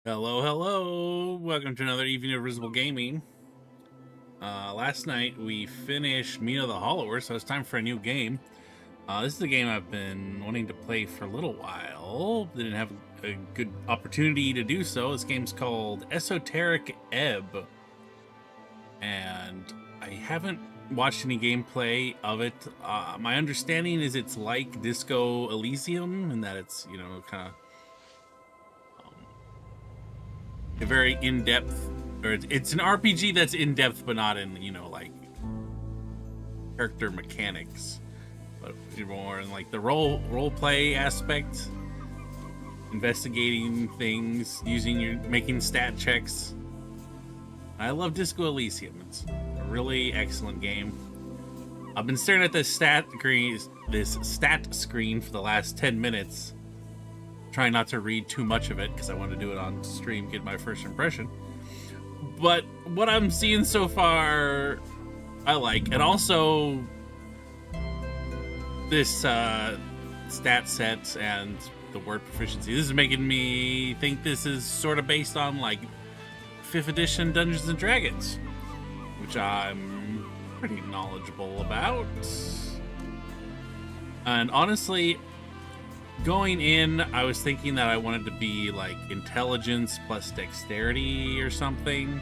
Hello, hello. Welcome to another evening of Visible Gaming. Last night we finished Mina the Hollower, so it's time for a new game. This is a game I've been wanting to play for a little while. Didn't have a good opportunity to do so. This game's called Esoteric Ebb, and I haven't watched any gameplay of it. My understanding is it's like Disco Elysium, and that it's, kind of a very in-depth, or it's an RPG that's in-depth but not in, like character mechanics, but more in like the role play aspect, investigating things, making stat checks. I love Disco Elysium. It's a really excellent game. I've been staring at this stat screen for the last 10 minutes, trying not to read too much of it because I want to do it on stream, get my first impression. But what I'm seeing so far, I like. And also, this stat sets and the word proficiency, this is making me think this is sort of based on like 5th edition Dungeons and Dragons, which I'm pretty knowledgeable about. And honestly, going in, I was thinking that I wanted to be like intelligence plus dexterity or something.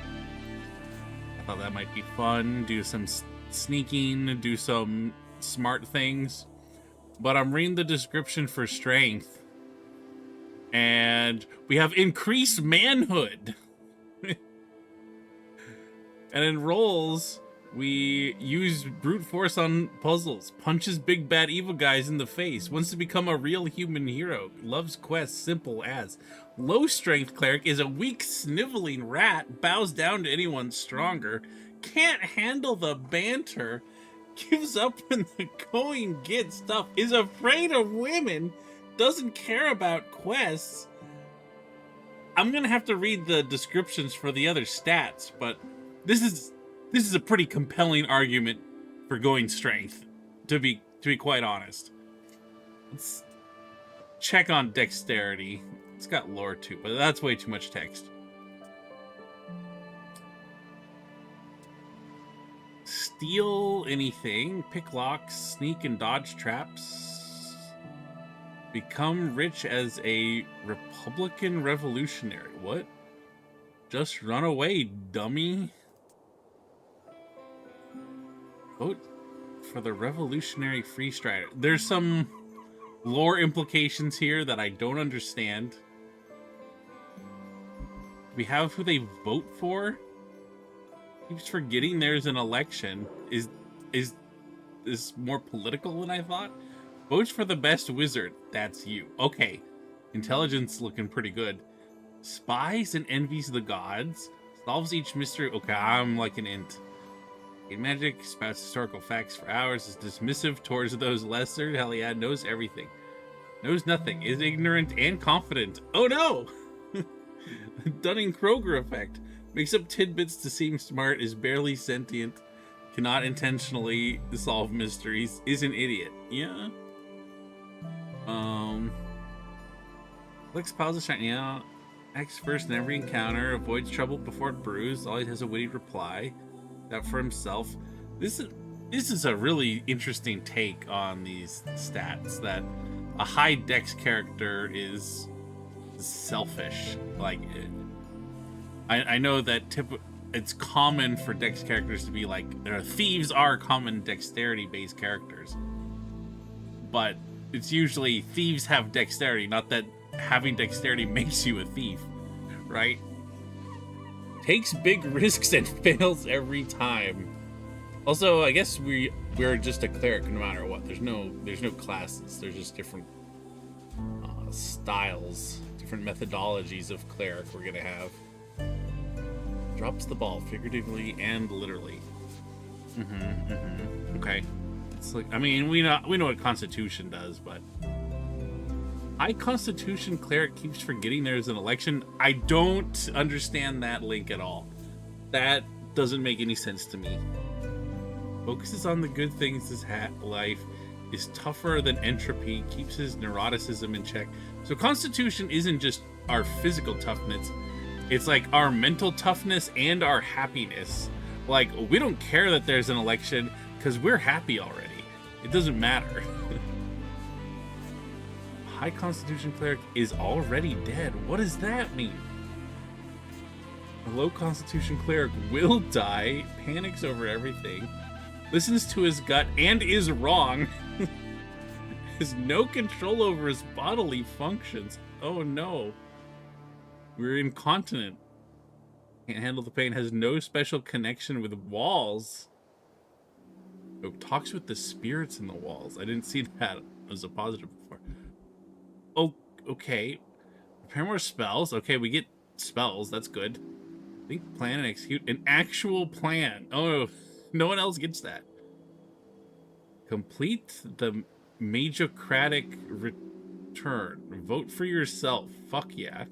I thought that might be fun. Do some sneaking, do some smart things. But I'm reading the description for strength, and we have increased manhood. And in rolls, we use brute force on puzzles, punches big bad evil guys in the face, wants to become a real human hero, loves quests simple as low strength cleric, is a weak sniveling rat, bows down to anyone stronger, can't handle the banter, gives up when the going gets tough, is afraid of women, doesn't care about quests. I'm gonna have to read the descriptions for the other stats, but this is a pretty compelling argument for going strength, to be quite honest. Let's check on dexterity. It's got lore too, but that's way too much text. Steal anything, pick locks, sneak and dodge traps. Become rich as a Republican revolutionary. What? Just run away, dummy. Vote for the Revolutionary Free Strider. There's some lore implications here that I don't understand. Do we have who they vote for? Keeps forgetting there's an election. Is this more political than I thought? Votes for the best wizard. That's you. Okay. Intelligence looking pretty good. Spies and envies the gods. Solves each mystery. Okay, I'm like an int. Magic, spouts historical facts for hours, is dismissive towards those lesser. Hell yeah, knows everything. Knows nothing, is ignorant and confident. Oh no! Dunning-Kruger effect. Makes up tidbits to seem smart, is barely sentient, cannot intentionally solve mysteries, is an idiot. Yeah. Clicks pauses shine. Yeah. Acts first in every encounter, avoids trouble before it brews, always has a witty reply. That for himself. This is a really interesting take on these stats, that a high dex character is selfish. Like, I know that it's common for dex characters to be like, thieves are common dexterity based characters, but it's usually thieves have dexterity, not that having dexterity makes you a thief, right? Takes big risks and fails every time. Also, I guess we're just a cleric no matter what. There's no classes. There's just different styles, different methodologies of cleric we're gonna have. Drops the ball figuratively and literally. Okay. It's like, I mean, we know what Constitution does, but high Constitution cleric keeps forgetting there's an election. I don't understand that link at all. That doesn't make any sense to me. Focuses on the good things his life, is tougher than entropy, keeps his neuroticism in check. So Constitution isn't just our physical toughness, It's like our mental toughness and our happiness. Like, we don't care that there's an election because we're happy already. It doesn't matter. High Constitution Cleric is already dead. What does that mean? A low Constitution Cleric will die, panics over everything, listens to his gut, and is wrong. Has no control over his bodily functions. Oh no. We're incontinent. Can't handle the pain. Has no special connection with walls. Oh, talks with the spirits in the walls. I didn't see that as a positive before. Oh, okay. Prepare more spells. Okay, we get spells. That's good. Think, plan, and execute an actual plan. Oh, no one else gets that. Complete the Magocratic return. Vote for yourself. Fuck yeah.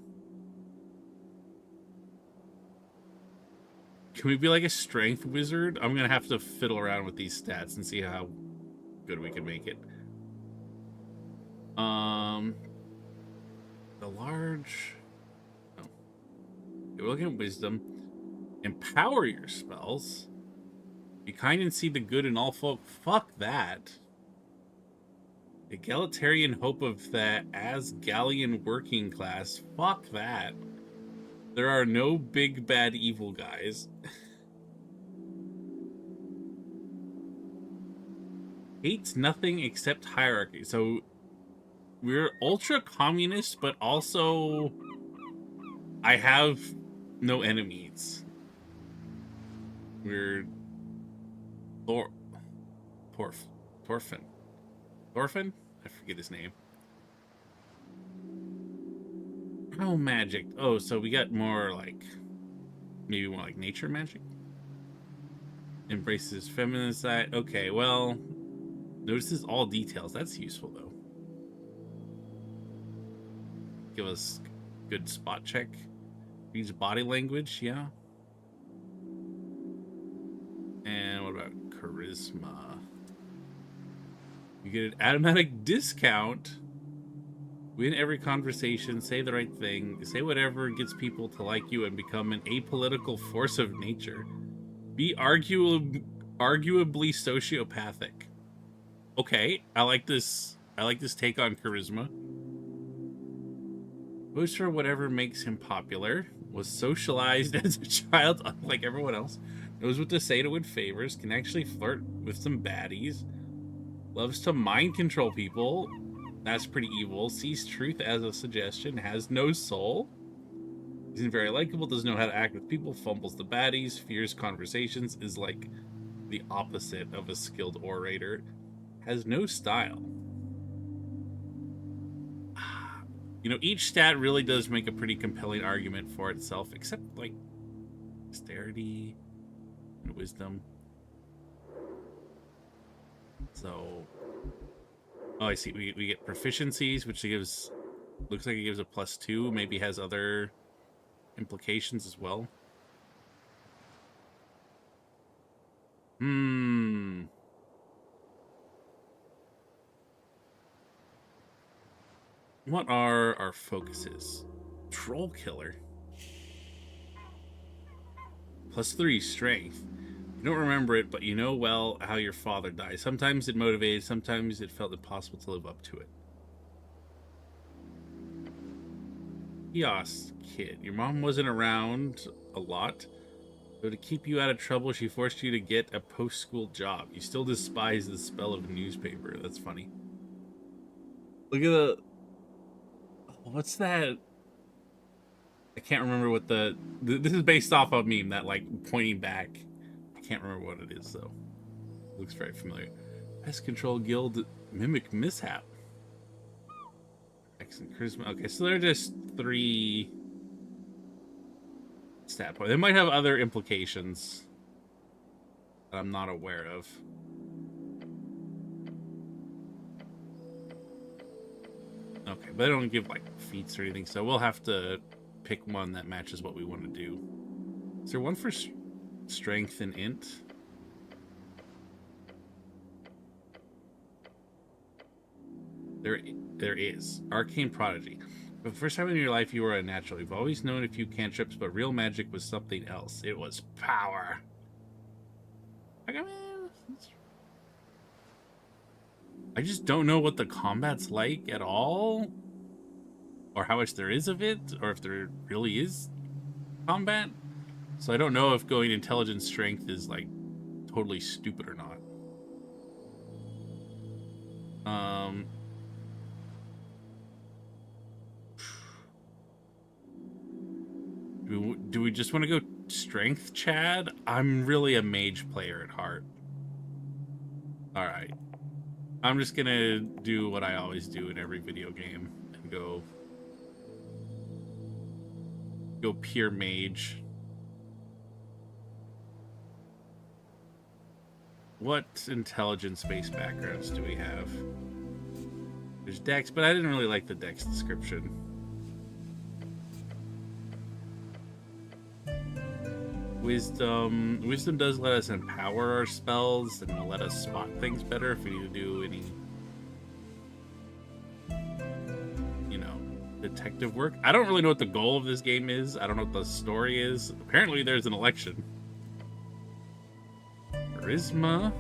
Can we be like a strength wizard? I'm gonna have to fiddle around with these stats and see how good we can make it. The large... Oh. Okay, we're looking at wisdom. Empower your spells. Be kind and see the good in all folk. Fuck that. Egalitarian hope of the Asgallian working class. Fuck that. There are no big bad evil guys. Hates nothing except hierarchy. So we're ultra communist, but also I have no enemies. We're Thorfinn. I forget his name. Oh, magic. Oh, so we got more like, maybe more like nature magic. Embraces feminine side. Okay, well, notices all details. That's useful though. Give us good spot check. Reads body language, yeah. And what about charisma? You get an automatic discount. Win every conversation, say the right thing, say whatever gets people to like you and become an apolitical force of nature. Be arguably sociopathic. Okay, I like this. I like this take on charisma. Votes for whatever makes him popular. Was socialized as a child, unlike everyone else. Knows what to say to win favors. Can actually flirt with some baddies. Loves to mind control people. That's pretty evil. Sees truth as a suggestion. Has no soul. Isn't very likable. Doesn't know how to act with people. Fumbles the baddies. Fears conversations. Is like the opposite of a skilled orator. Has no style. You know, each stat really does make a pretty compelling argument for itself, except like dexterity and wisdom. So, oh, I see. We get proficiencies, which gives, looks like it gives a +2. Maybe has other implications as well. What are our focuses? Troll killer. +3 strength. You don't remember it, but you know well how your father died. Sometimes it motivated, sometimes it felt impossible to live up to it. Kiosk kid. Your mom wasn't around a lot, so to keep you out of trouble, she forced you to get a post-school job. You still despise the smell of a newspaper. That's funny. Look at the... What's that? I can't remember what the... This is based off of a meme, that like pointing back. I can't remember what it is though. Looks very familiar. Pest Control Guild Mimic Mishap. Excellent charisma. Okay, so they're just 3 stat points. They might have other implications that I'm not aware of. Okay, but they don't give like feats or anything, so we'll have to pick one that matches what we want to do. Is there one for strength and int? There is. Arcane Prodigy. For the first time in your life, you were a natural. You've always known a few cantrips, but real magic was something else. It was power. I just don't know what the combat's like at all, or how much there is of it, or if there really is combat. So I don't know if going intelligence strength is like totally stupid or not. Do we just want to go strength, Chad? I'm really a mage player at heart. All right. I'm just going to do what I always do in every video game and go pure mage. What intelligence-based backgrounds do we have? There's Dex, but I didn't really like the Dex description. Wisdom. Wisdom does let us empower our spells and let us spot things better if we need to do any, you know, detective work. I don't really know what the goal of this game is. I don't know what the story is. Apparently there's an election. Charisma.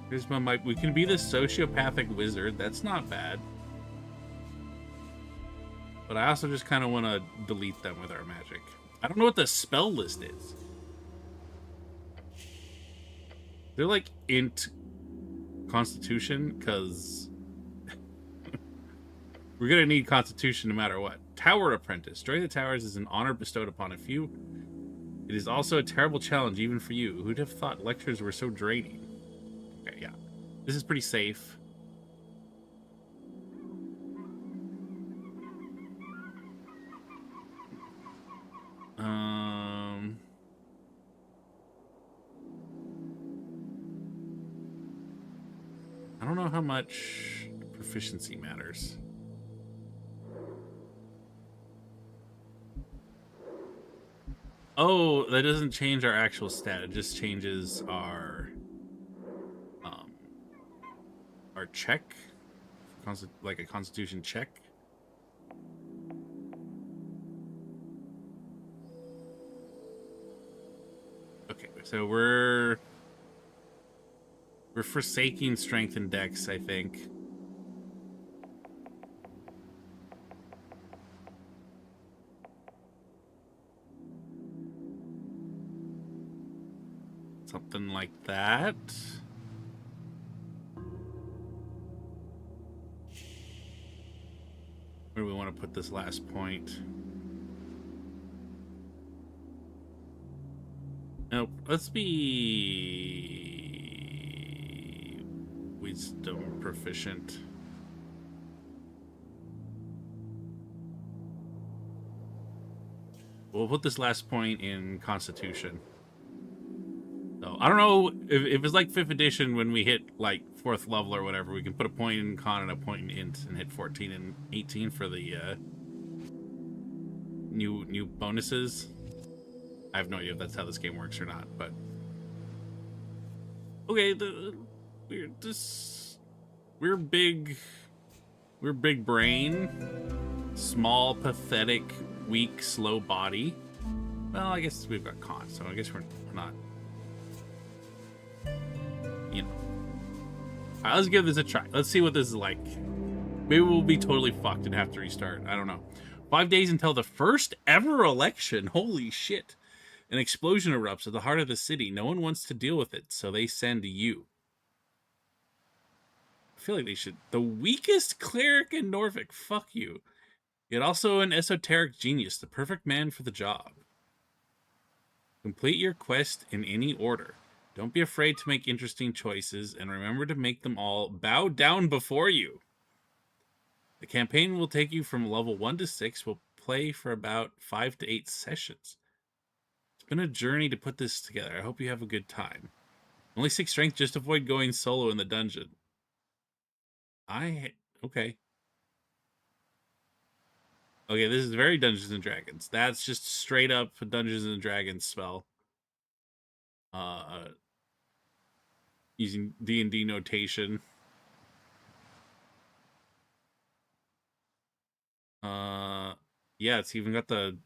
Charisma might... We can be the sociopathic wizard. That's not bad. But I also just kind of want to delete them with our magic. I don't know what the spell list is. They're like int constitution, because we're going to need constitution no matter what. Tower Apprentice. Destroying the towers is an honor bestowed upon a few. It is also a terrible challenge even for you. Who'd have thought lectures were so draining? Okay, yeah. This is pretty safe. I don't know how much proficiency matters. Oh, that doesn't change our actual stat. It just changes our check, like a constitution check. Okay, so we're forsaking strength and dex, I think. Something like that. Where do we want to put this last point? Nope. Let's be wisdom proficient. We'll put this last point in constitution. So I don't know if it's like 5th edition when we hit like 4th level or whatever, we can put a point in con and a point in int and hit 14 and 18 for the new bonuses. I have no idea if that's how this game works or not, but okay. We're big brain, small, pathetic, weak, slow body. Well, I guess we've got con, so I guess we're not. You know. All right, let's give this a try. Let's see what this is like. Maybe we'll be totally fucked and have to restart. I don't know. 5 days until the first ever election. Holy shit. An explosion erupts at the heart of the city. No one wants to deal with it, so they send you. I feel like they should. The weakest cleric in Norfolk. Fuck you. Yet also an esoteric genius. The perfect man for the job. Complete your quest in any order. Don't be afraid to make interesting choices, and remember to make them all bow down before you. The campaign will take you from level 1 to 6. We'll play for about 5 to 8 sessions. It's been a journey to put this together. I hope you have a good time. Only 6 strength, just avoid going solo in the dungeon. Okay. Okay, this is very Dungeons and Dragons. That's just straight up Dungeons and Dragons spell. Using D&D notation. Yeah, it's even got the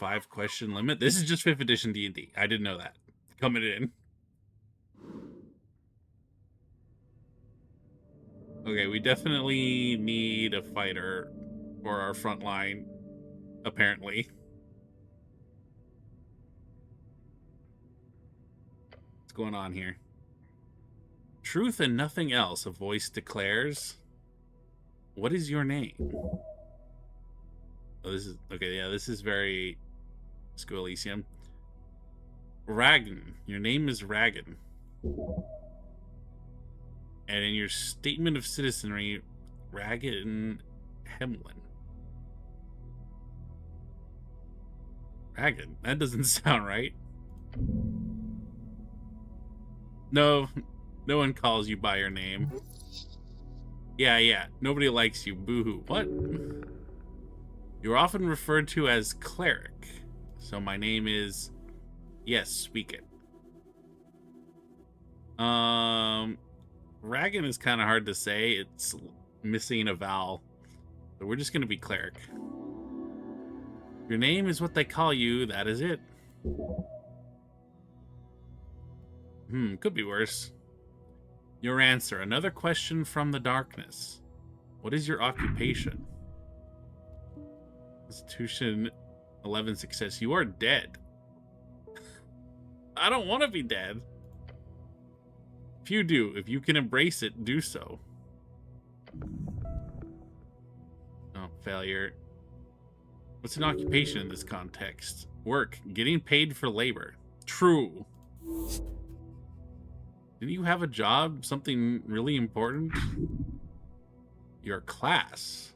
5-question limit. This is just 5th edition D&D. I didn't know that. Coming in. Okay, we definitely need a fighter for our front line, apparently. What's going on here? Truth and nothing else, a voice declares. What is your name? Oh, this is... Okay, yeah, this is very... Let's go Elysium. Ragan. Your name is Ragan. And in your statement of citizenry, Ragan Hemlin. Ragan? That doesn't sound right. No, no one calls you by your name. Yeah, nobody likes you. Boo-hoo. What? You're often referred to as cleric. So my name is... Yes, speak it. Ragan is kind of hard to say. It's missing a vowel. So we're just going to be cleric. Your name is what they call you. That is it. Could be worse. Your answer. Another question from the darkness. What is your occupation? Constitution 11 success. You are dead. I don't want to be dead. If you do, if you can embrace it, do so. Oh, failure. What's an occupation in this context? Work. Getting paid for labor. True. Did you have a job? Something really important? Your class.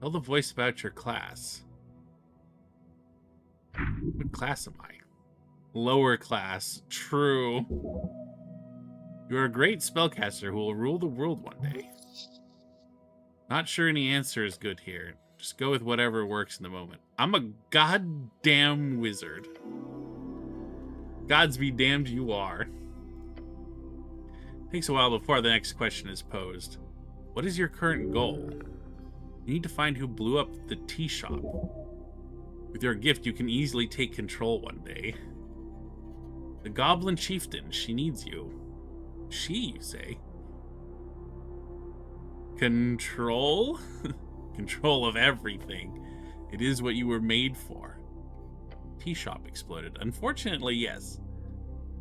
Tell the voice about your class. What class am I? Lower class. True. You're a great spellcaster who will rule the world one day. Not sure any answer is good here. Just go with whatever works in the moment. I'm a goddamn wizard. Gods be damned you are. Takes a while before the next question is posed. What is your current goal? You need to find who blew up the tea shop. With your gift, you can easily take control one day. The Goblin Chieftain, she needs you. She, you say? Control? Control of everything. It is what you were made for. Tea shop exploded. Unfortunately, yes.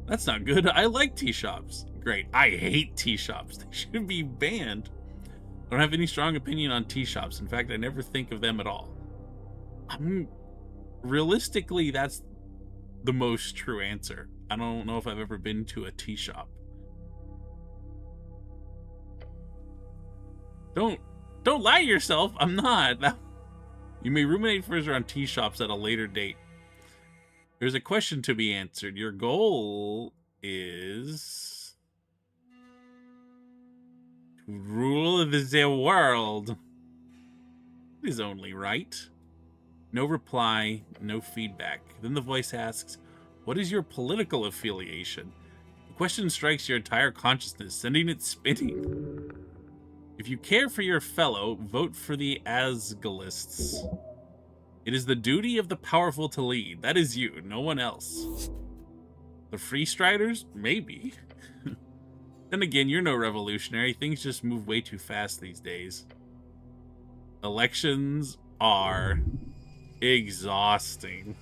That's not good. I like tea shops. Great. I hate tea shops. They should be banned. I don't have any strong opinion on tea shops. In fact, I never think of them at all. Realistically, that's the most true answer. I don't know if I've ever been to a tea shop. Don't lie to yourself. I'm not. You may ruminate further on tea shops at a later date. There's a question to be answered. Your goal is to rule the world. It is only right. No reply, no feedback. Then the voice asks, what is your political affiliation? The question strikes your entire consciousness, sending it spinning. If you care for your fellow, vote for the Asgalists. It is the duty of the powerful to lead. That is you, no one else. The Freestriders? Maybe. Then again, you're no revolutionary. Things just move way too fast these days. Elections are exhausting.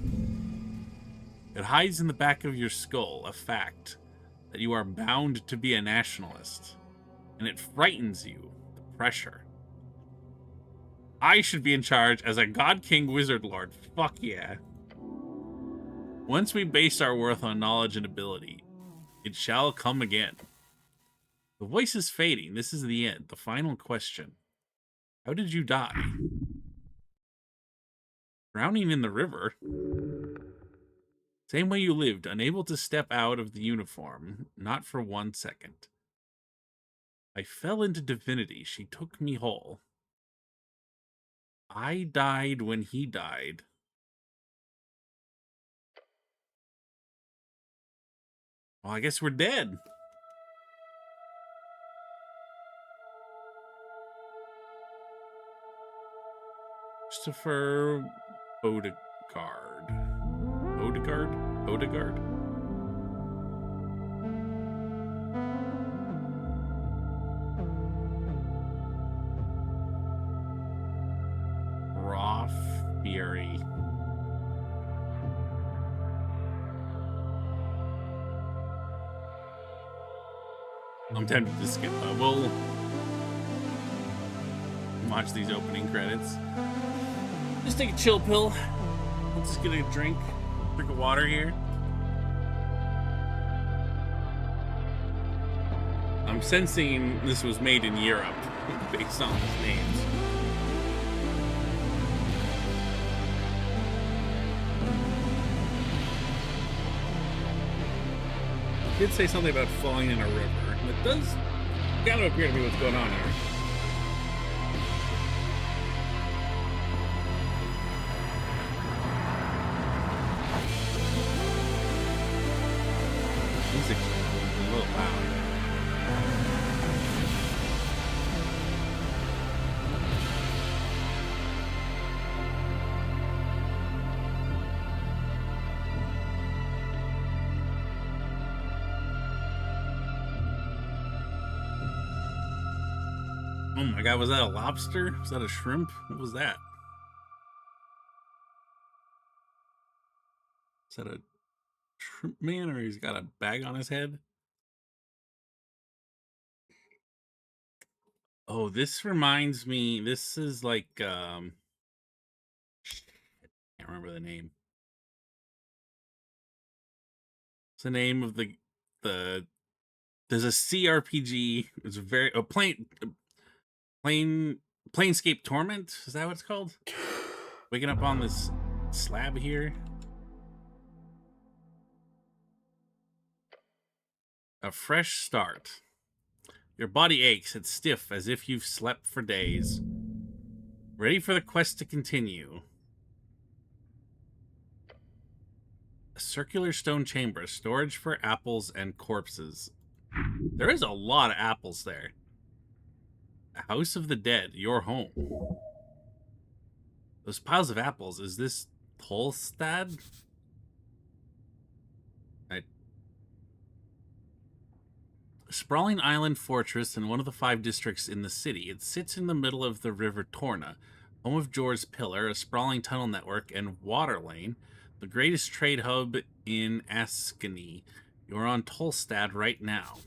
It hides in the back of your skull a fact that you are bound to be a nationalist. And it frightens you, the pressure. I should be in charge as a God King Wizard Lord. Fuck yeah. Once we base our worth on knowledge and ability, it shall come again. The voice is fading. This is the end. The final question. How did you die? Drowning in the river? Same way you lived, unable to step out of the uniform, not for 1 second. I fell into divinity. She took me whole. I died when he died. Well, I guess we're dead. Christopher Odegaard. Odegaard? Raw Fury. I'm tempted to skip, but we'll watch these opening credits. Just take a chill pill. Let's just get a drink of water here. I'm sensing this was made in Europe based on these names. It did say something about falling in a river. It does kind of appear to be what's going on here. Music's a little loud. Oh my god, was that a lobster? Was that a shrimp? What was that? Is that a shrimp man, or he's got a bag on his head? Oh, this reminds me, this is like, can't remember the name. It's the name of the, there's a CRPG, it's a Planescape Torment? Is that what it's called? Waking up on this slab here. A fresh start. Your body aches, it's stiff as if you've slept for days. Ready for the quest to continue. A circular stone chamber, storage for apples and corpses. There is a lot of apples there. The House of the Dead, your home. Those piles of apples, is this Tolstad? Sprawling island fortress in one of the 5 districts in the city. It sits in the middle of the river Torna, home of Jor's Pillar, a sprawling tunnel network, and water lane, the greatest trade hub in Ascany. You're on Tolstad right now.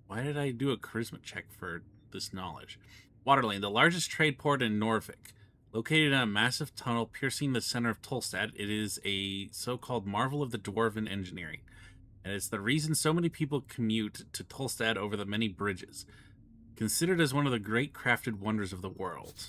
Why did I do a charisma check for this knowledge? Waterlane, the largest trade port in Norvik. Located in a massive tunnel piercing the center of Tolstad, it is a so-called marvel of the dwarven engineering. And it's the reason so many people commute to Tolstad over the many bridges. Considered as one of the great crafted wonders of the world.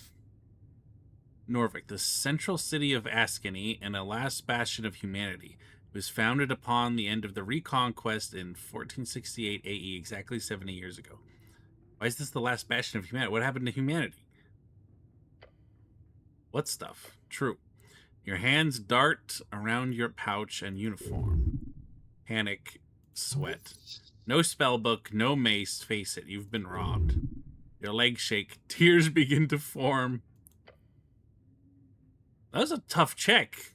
Norvik, the central city of Ascany and a last bastion of humanity, was founded upon the end of the Reconquest in 1468 AE, exactly 70 years ago. Why is this the last bastion of humanity? What happened to humanity? What stuff? True. Your hands dart around your pouch and uniform. Panic, sweat. No spellbook, no mace. Face it, you've been robbed. Your legs shake. Tears begin to form. That was a tough check.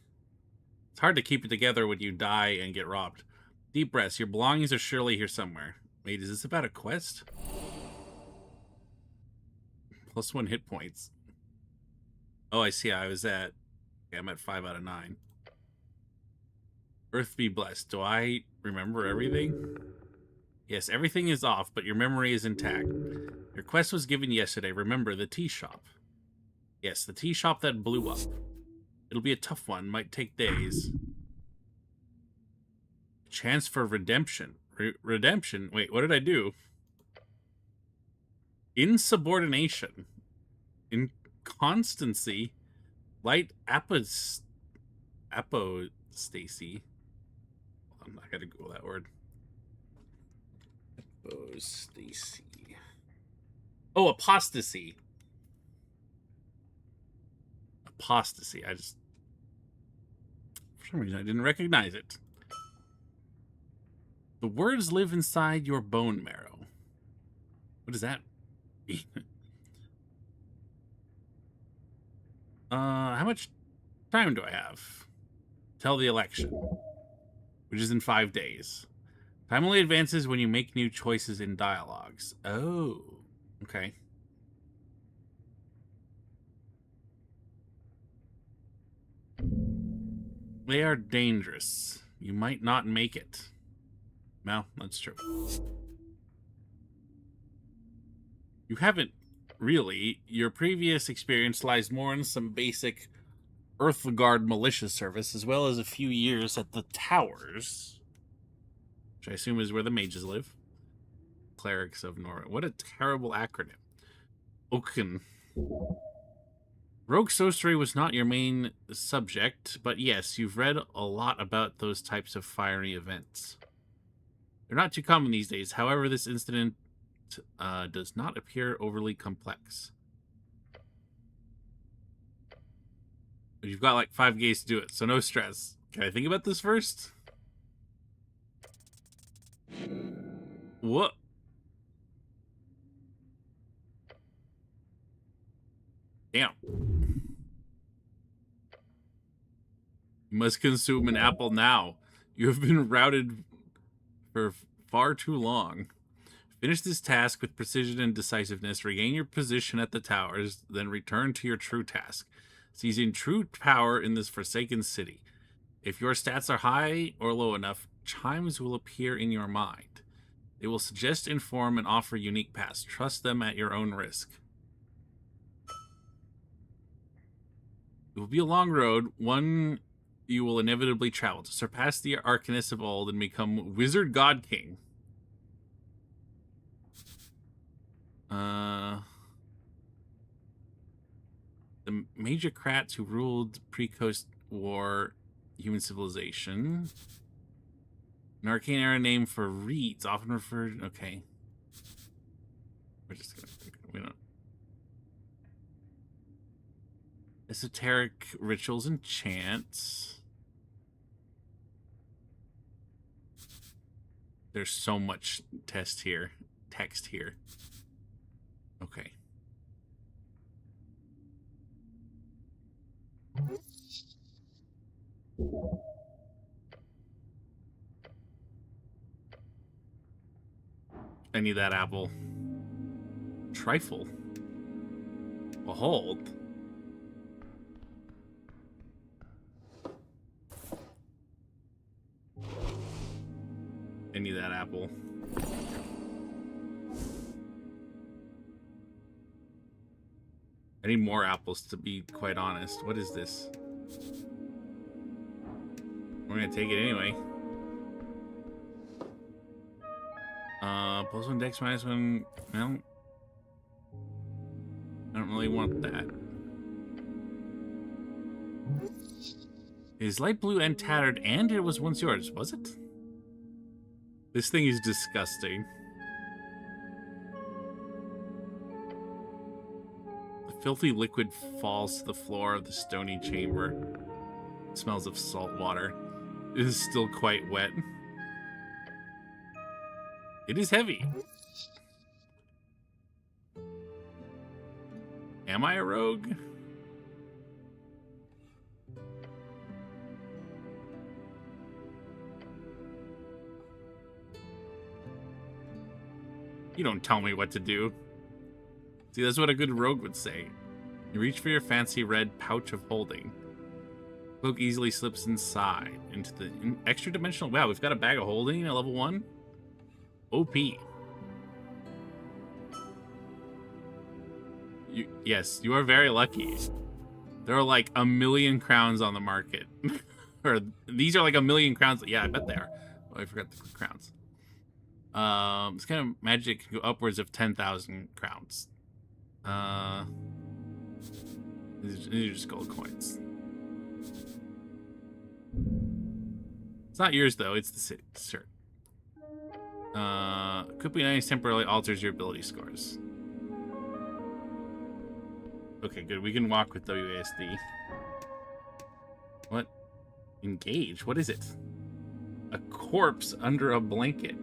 It's hard to keep it together when you die and get robbed. Deep breaths. Your belongings are surely here somewhere. Wait, is this about a quest? +1 hit points. Oh, I see. I was at... Okay, I'm at 5 out of 9. Earth be blessed. Do I remember everything? Yes, everything is off, but your memory is intact. Your quest was given yesterday. Remember, the tea shop. Yes, the tea shop that blew up. It'll be a tough one. Might take days. Chance for redemption. Redemption? Wait, what did I do? Insubordination. Inconstancy. Light apostasy. I'm not going to Google that word. Apostasy. Oh, apostasy. Apostasy. For some reason, I didn't recognize it. The words live inside your bone marrow. What does that mean? How much time do I have? Till the election, which is in 5 days. Time only advances when you make new choices in dialogues. Oh, okay. They are dangerous. You might not make it. Well, that's true. You haven't really. Your previous experience lies more in some basic Earthguard militia service, as well as a few years at the towers, which I assume is where the mages live. Clerics of Norway. What a terrible acronym. Oaken. Rogue sorcery was not your main subject, but yes, you've read a lot about those types of fiery events. They're not too common these days. However, this incident does not appear overly complex. But you've got like 5 days to do it, so no stress. Can I think about this first? What? Damn. You must consume an apple now. You have been routed for far too long. Finish this task with precision and decisiveness, regain your position at the towers, then return to your true task, seizing true power in this forsaken city. If your stats are high or low enough, chimes will appear in your mind. They will suggest, inform, and offer unique paths. Trust them at your own risk. It will be a long road, one you will inevitably travel to surpass the arcanists of old and become Wizard God King. The Magicrats who ruled pre-Coast War human civilization. An arcane era name for reeds, often referred. Okay, we're just gonna. We don't. Esoteric rituals and chants. There's so much text here. Okay. I need that apple. Trifle. Behold. I need that apple. I need more apples, to be quite honest. What is this? We're gonna take it anyway. Plus 1 dex minus 1. Well, I don't really want that. It is light blue and tattered, and it was once yours, was it? This thing is disgusting. The filthy liquid falls to the floor of the stony chamber. It smells of salt water. It is still quite wet. It is heavy. Am I a rogue? You don't tell me what to do. See, that's what a good rogue would say. You reach for your fancy red pouch of holding. Cloak easily slips inside into the extra dimensional. Wow, we've got a bag of holding at level 1. OP. Yes, you are very lucky. There are like 1,000,000 crowns on the market. Or these are like 1,000,000 crowns. Yeah, I bet they are. Oh, I forgot the crowns. This kind of magic can go upwards of 10,000 crowns. These are just gold coins. It's not yours though, it's the city's. Sure. Equipping items temporarily alters your ability scores. Okay, good. We can walk with WASD. What? Engage? What is it? A corpse under a blanket.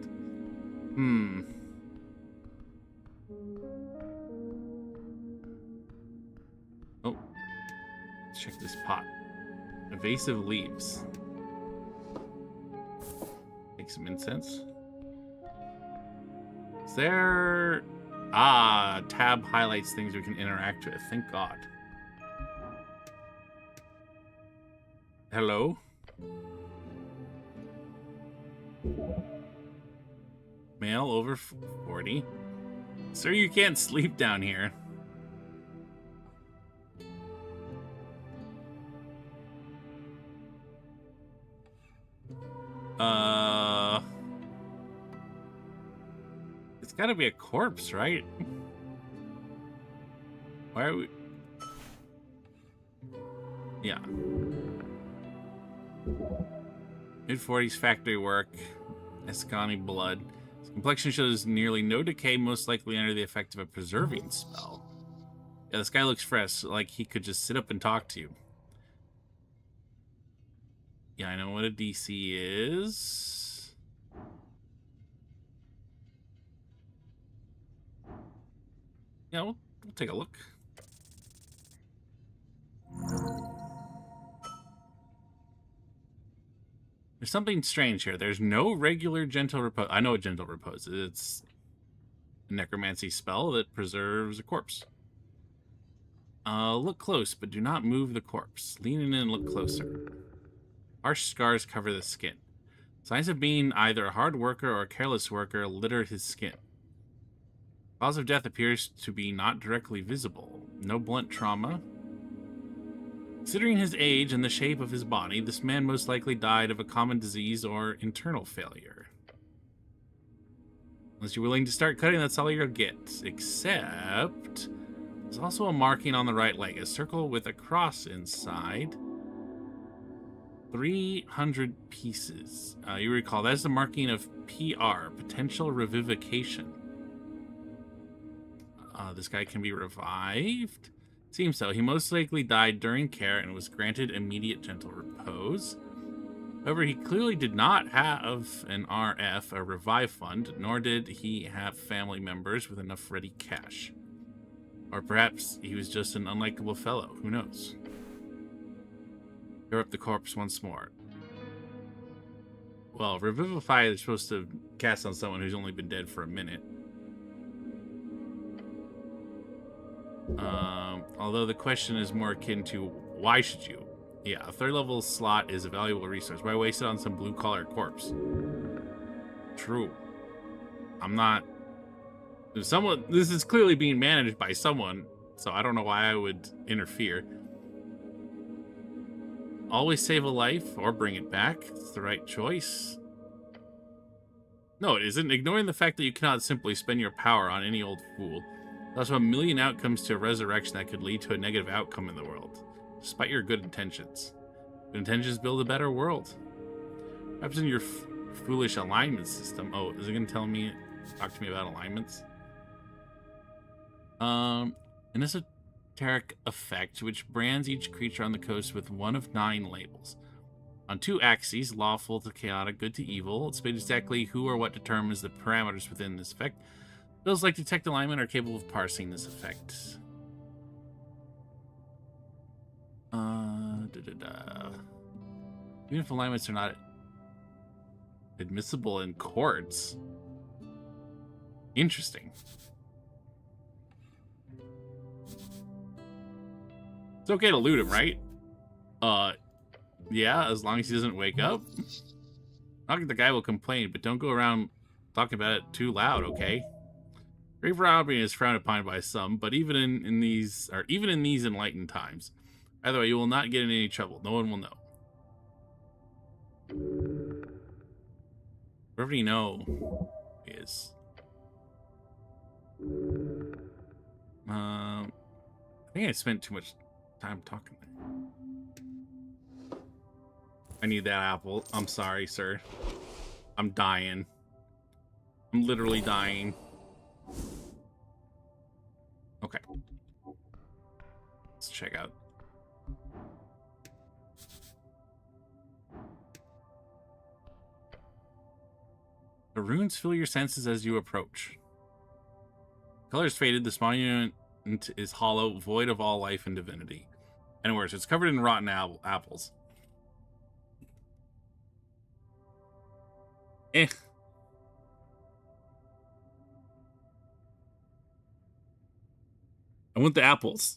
Oh. Let's check this pot. Evasive leaves. Make some incense. Is there... Ah, tab highlights things we can interact with. Thank God. Hello? Male over 40. Sir, you can't sleep down here. It's gotta be a corpse, right? Why are we... Yeah. Mid-40s factory work. Escani blood. His complexion shows nearly no decay, most likely under the effect of a preserving spell. Yeah, this guy looks fresh, like he could just sit up and talk to you. Yeah, I know what a DC is. Yeah, we'll take a look. There's something strange here. There's no regular gentle repose. I know what gentle repose is. It's a necromancy spell that preserves a corpse. Look close, but do not move the corpse. Lean in and look closer. Harsh scars cover the skin. Signs of being either a hard worker or a careless worker litter his skin. Cause of death appears to be not directly visible. No blunt trauma. Considering his age and the shape of his body, this man most likely died of a common disease or internal failure. Unless you're willing to start cutting, that's all you'll get. Except... there's also a marking on the right leg. A circle with a cross inside. 300 pieces. You recall, that's the marking of PR, potential revivification. This guy can be revived. Seems so. He most likely died during care and was granted immediate gentle repose. However, he clearly did not have an RF, a revive fund, nor did he have family members with enough ready cash. Or perhaps he was just an unlikable fellow. Who knows? Cover up the corpse once more. Well, revivify is supposed to cast on someone who's only been dead for a minute. Although the question is more akin to, why should you? Yeah, a third level slot is a valuable resource. Why waste it on some blue-collar corpse? True. I'm not... If someone... This is clearly being managed by someone, so I don't know why I would interfere. Always save a life, or bring it back. It's the right choice. No, it isn't. Ignoring the fact that you cannot simply spend your power on any old fool. There's also a million outcomes to a resurrection that could lead to a negative outcome in the world, despite your good intentions. Good intentions build a better world. Perhaps in your foolish alignment system. Oh, is it going to talk to me about alignments? An esoteric effect which brands each creature on the coast with one of 9 labels. On 2 axes, lawful to chaotic, good to evil. It's exactly who or what determines the parameters within this effect. Spells like Detect Alignment are capable of parsing this effect. Even if alignments are not admissible in courts. Interesting. It's okay to loot him, right? Yeah, as long as he doesn't wake up. Not that the guy will complain, but don't go around talking about it too loud, okay? Grave robbery is frowned upon by some, but even in these enlightened times. Either way, you will not get in any trouble. No one will know. Whoever you know is. I think I spent too much time talking there. I need that apple. I'm sorry, sir. I'm dying. I'm literally dying. Okay. Let's check out. The runes fill your senses as you approach. Colors faded. This monument is hollow, void of all life and divinity. And worse, it's covered in rotten apples. Eh. I want the apples.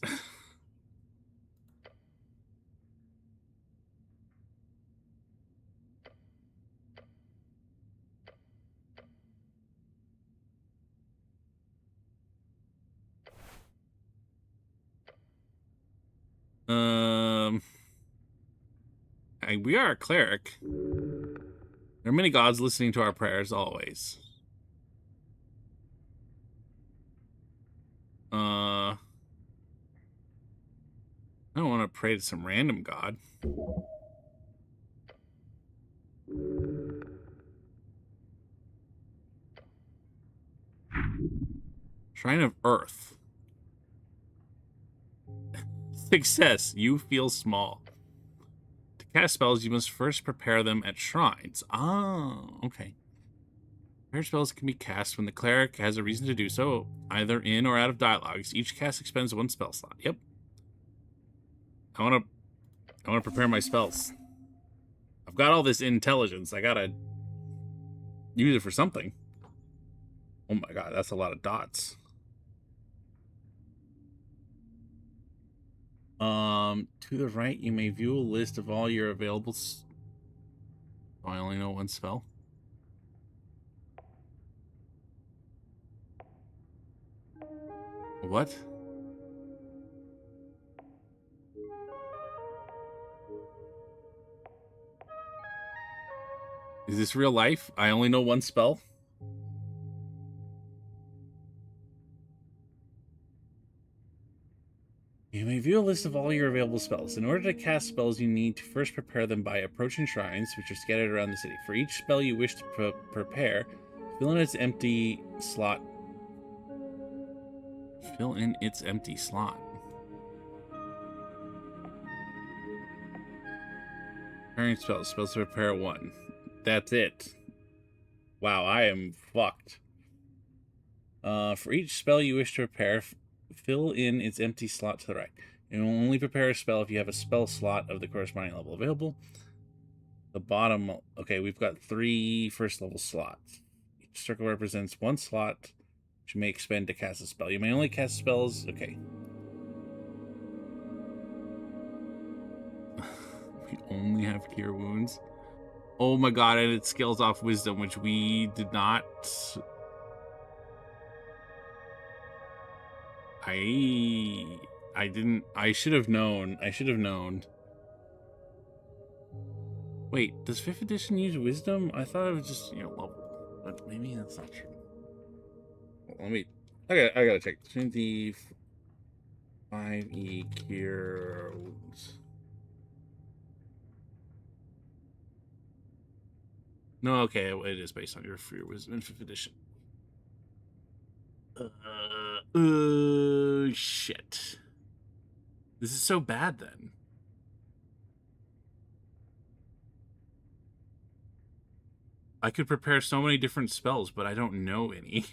We are a cleric. There are many gods listening to our prayers always. I don't want to pray to some random god. Shrine of Earth. Success. You feel small. To cast spells, you must first prepare them at shrines. Oh, okay. Prayer spells can be cast when the cleric has a reason to do so, either in or out of dialogues. Each cast expends 1 spell slot. Yep. I want to prepare my spells. I've got all this intelligence. I gotta use it for something. Oh my god, that's a lot of dots. To the right, you may view a list of all your available. Oh, I only know 1 spell. What? Is this real life? I only know 1 spell? You may view a list of all your available spells. In order to cast spells, you need to first prepare them by approaching shrines, which are scattered around the city. For each spell you wish to prepare, fill in its empty slot. Fill in its empty slot. Preparing spells. Spells to prepare 1. That's it. Wow, I am fucked. For each spell you wish to prepare, fill in its empty slot to the right. You will only prepare a spell if you have a spell slot of the corresponding level available. The bottom... Okay, we've got 3 first level slots. Each circle represents 1 slot, which you may expend to cast a spell. You may only cast spells... Okay. We only have Cure Wounds. Oh my god, and it scales off Wisdom, which we did not... I should have known. I should have known. Wait, does 5th edition use Wisdom? I thought it was just, level. But maybe that's not true. Let me... I gotta check. 5e Cure Wounds. No, okay, it is based on your Wisdom in 5th edition. Shit. This is so bad then. I could prepare so many different spells, but I don't know any.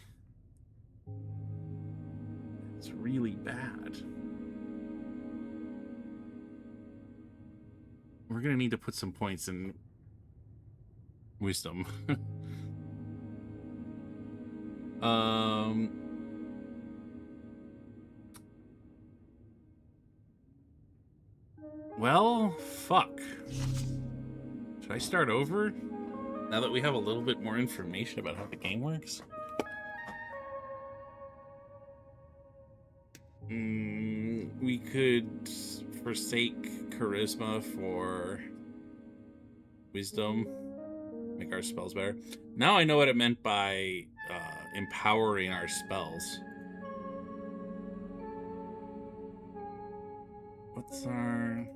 It's really bad. We're gonna need to put some points in Wisdom. Well, fuck. Should I start over? Now that we have a little bit more information about how the game works? We could forsake Charisma for Wisdom. Make our spells better. Now I know what it meant by empowering our spells. What's our...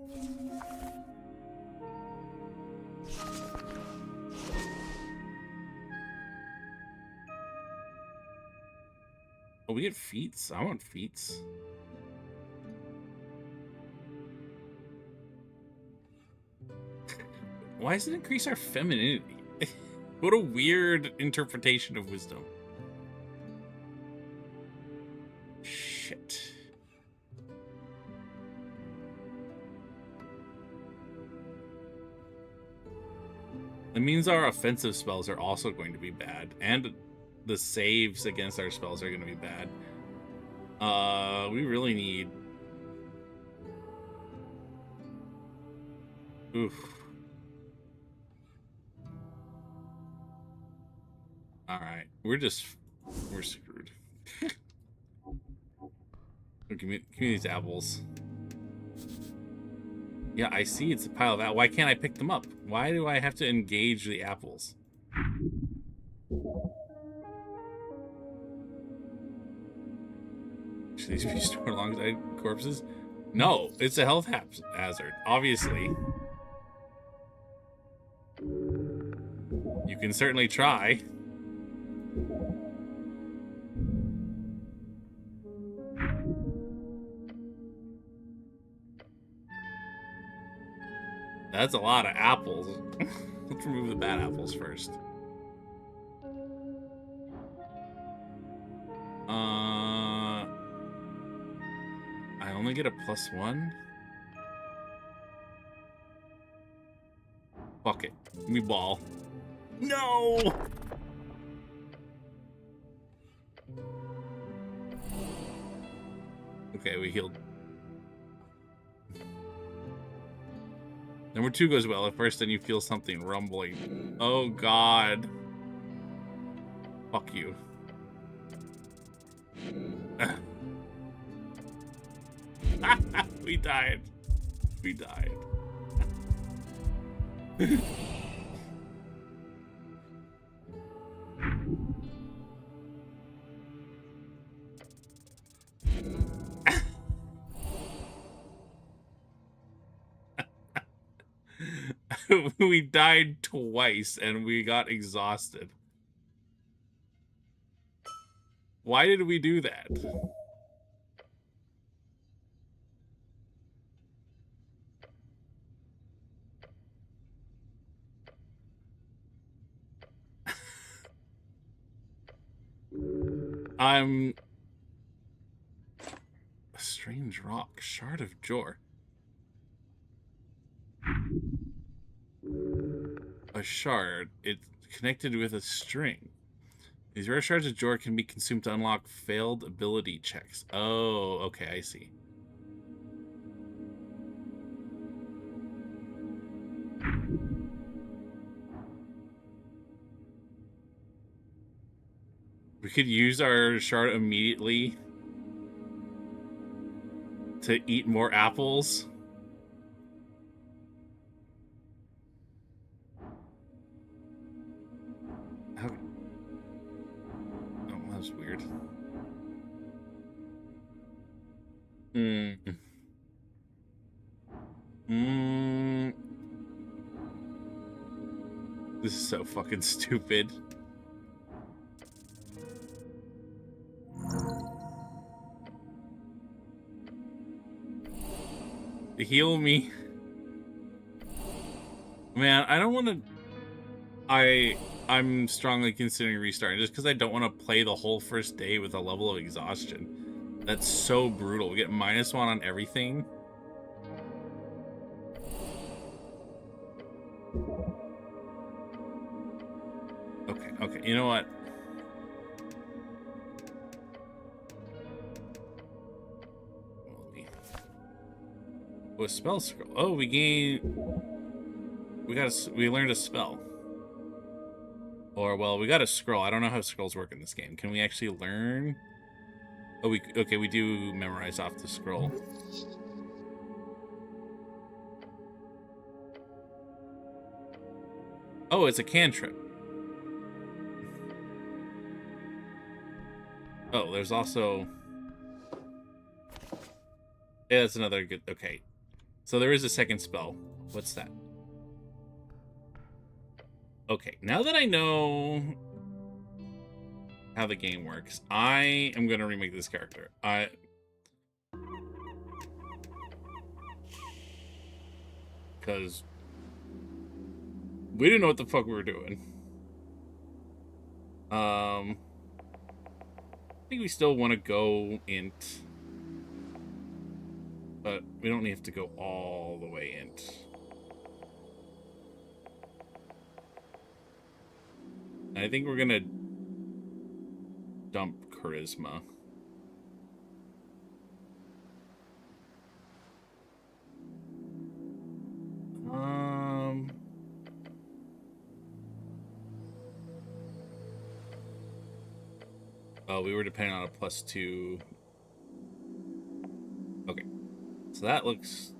Oh, we get feats? I want feats. Why does it increase our femininity? What a weird interpretation of Wisdom. Shit. It means our offensive spells are also going to be bad, and the saves against our spells are going to be bad. We really need... Oof. Alright, we're screwed. Give me these apples. Yeah, I see it's a pile of apples. Why can't I pick them up? Why do I have to engage the apples? Should these be stored alongside corpses? No, it's a health hazard, obviously. You can certainly try. That's a lot of apples. Let's remove the bad apples first. I only get a +1? Fuck it. Me ball. No! Okay, we healed. Number 2 goes well at first, then you feel something rumbling. Oh god. Fuck you. We died. We died. We died twice and we got exhausted. Why did we do that? I'm... A strange rock. Shard of Jor. A shard. It's connected with a string. These rare shards of Jor can be consumed to unlock failed ability checks. Oh, okay, I see. We could use our shard immediately to eat more apples. How... Oh, that was weird. This is so fucking stupid. Heal me. Man, I don't want to... I'm strongly considering restarting just because I don't want to play the whole first day with a level of exhaustion. That's so brutal. We get -1 on everything. Okay, you know what? Oh, a spell scroll. Oh, we learned a spell. Or, well, we got a scroll. I don't know how scrolls work in this game. Can we actually learn? Oh, okay, we do memorize off the scroll. Oh, it's a cantrip. Oh, there's also... Yeah, that's another good... Okay. So there is a second spell. What's that? Okay, now that I know how the game works, I am going to remake this character. Because we didn't know what the fuck we were doing. I think we still want to go int. But we don't have to go all the way int. I think we're gonna dump charisma. Oh, we were depending on a +2. Okay, so that looks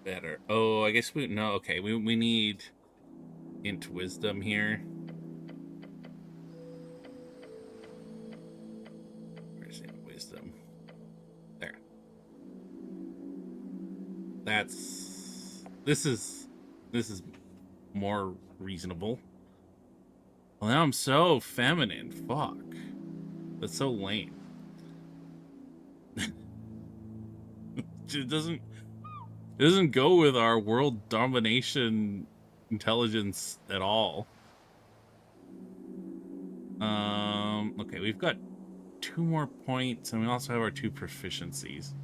better. Oh, I guess no. Okay, we need int wisdom here. Where's int wisdom? There. This is more reasonable. Well, now I'm so feminine. Fuck. That's so lame. It doesn't go with our world domination intelligence at all. Okay, we've got 2 more points, and we also have our 2 proficiencies.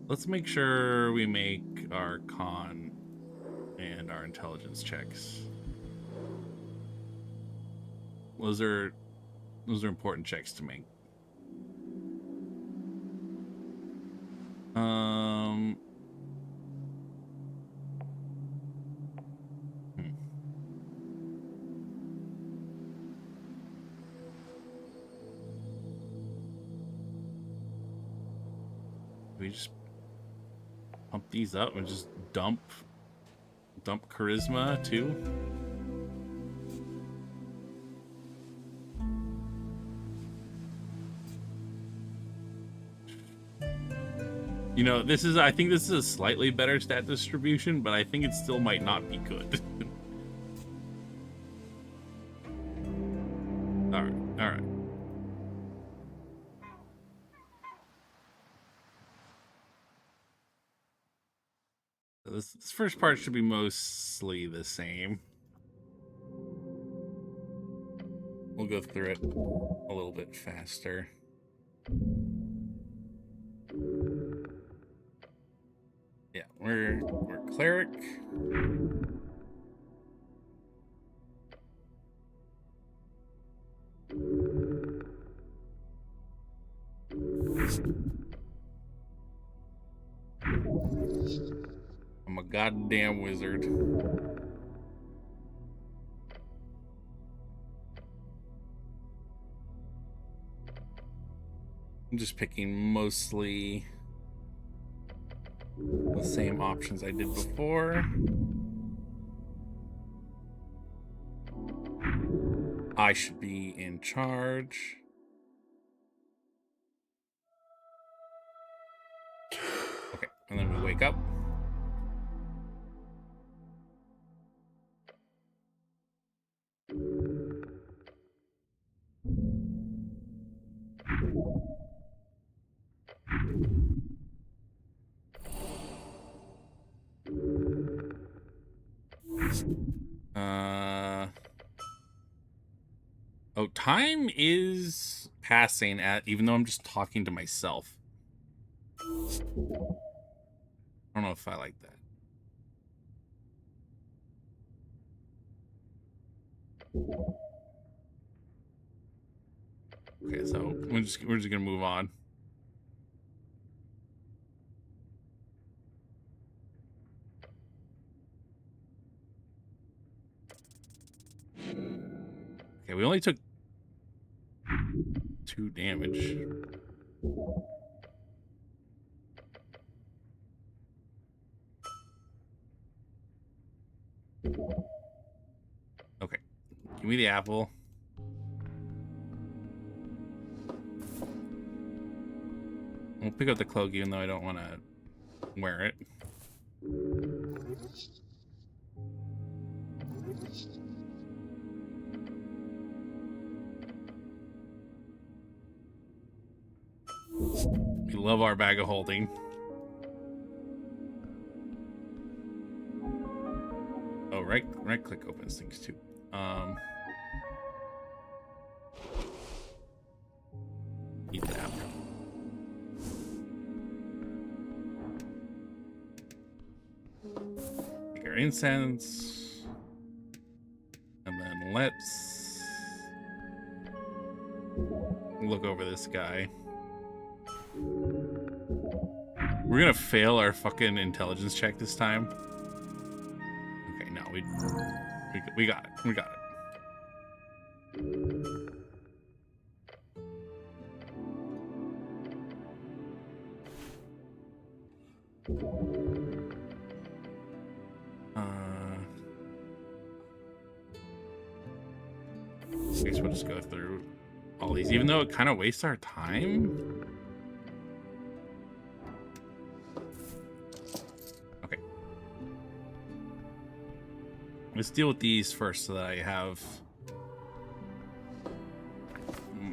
Let's make sure we make our con and our intelligence checks. Those are important checks to make. We just pump these up and just dump charisma too. You know, I think this is a slightly better stat distribution, but I think it still might not be good. All right. This first part should be mostly the same. We'll go through it a little bit faster. Yeah, we're cleric. I'm a goddamn wizard. I'm just picking mostly the same options I did before. I should be in charge. Okay, and then we wake up. Oh, time is passing even though I'm just talking to myself. I don't know if I like that. Okay, so we're just gonna move on. Okay, we only took 2 damage. Okay, give me the apple. We'll pick up the cloak even though I don't want to wear it. We love our bag of holding. Oh, right click opens things too. Eat the apple. Okay, our incense. And then let's look over this guy. We're gonna fail our fucking intelligence check this time. Okay, no, we got it. We got it. I guess we'll just go through all these, even though it kind of wastes our time. Okay. Let's deal with these first so that I have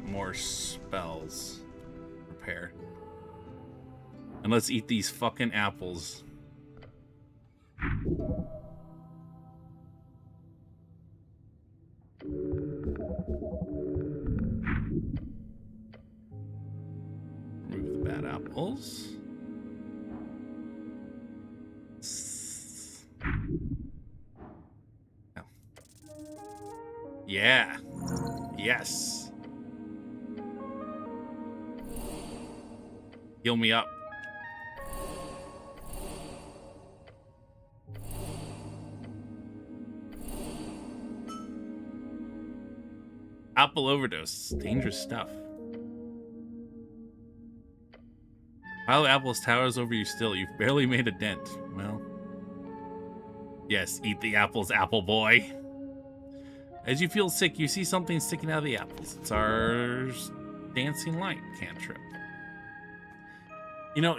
more spells prepared. And let's eat these fucking apples. Remove the bad apples. Oh. Yeah. Yes. Heal me up. Apple overdose. Dangerous stuff. Pile of apples towers over you still. You've barely made a dent. Well. Yes, eat the apples, apple boy. As you feel sick, you see something sticking out of the apples. It's our dancing light cantrip. You know,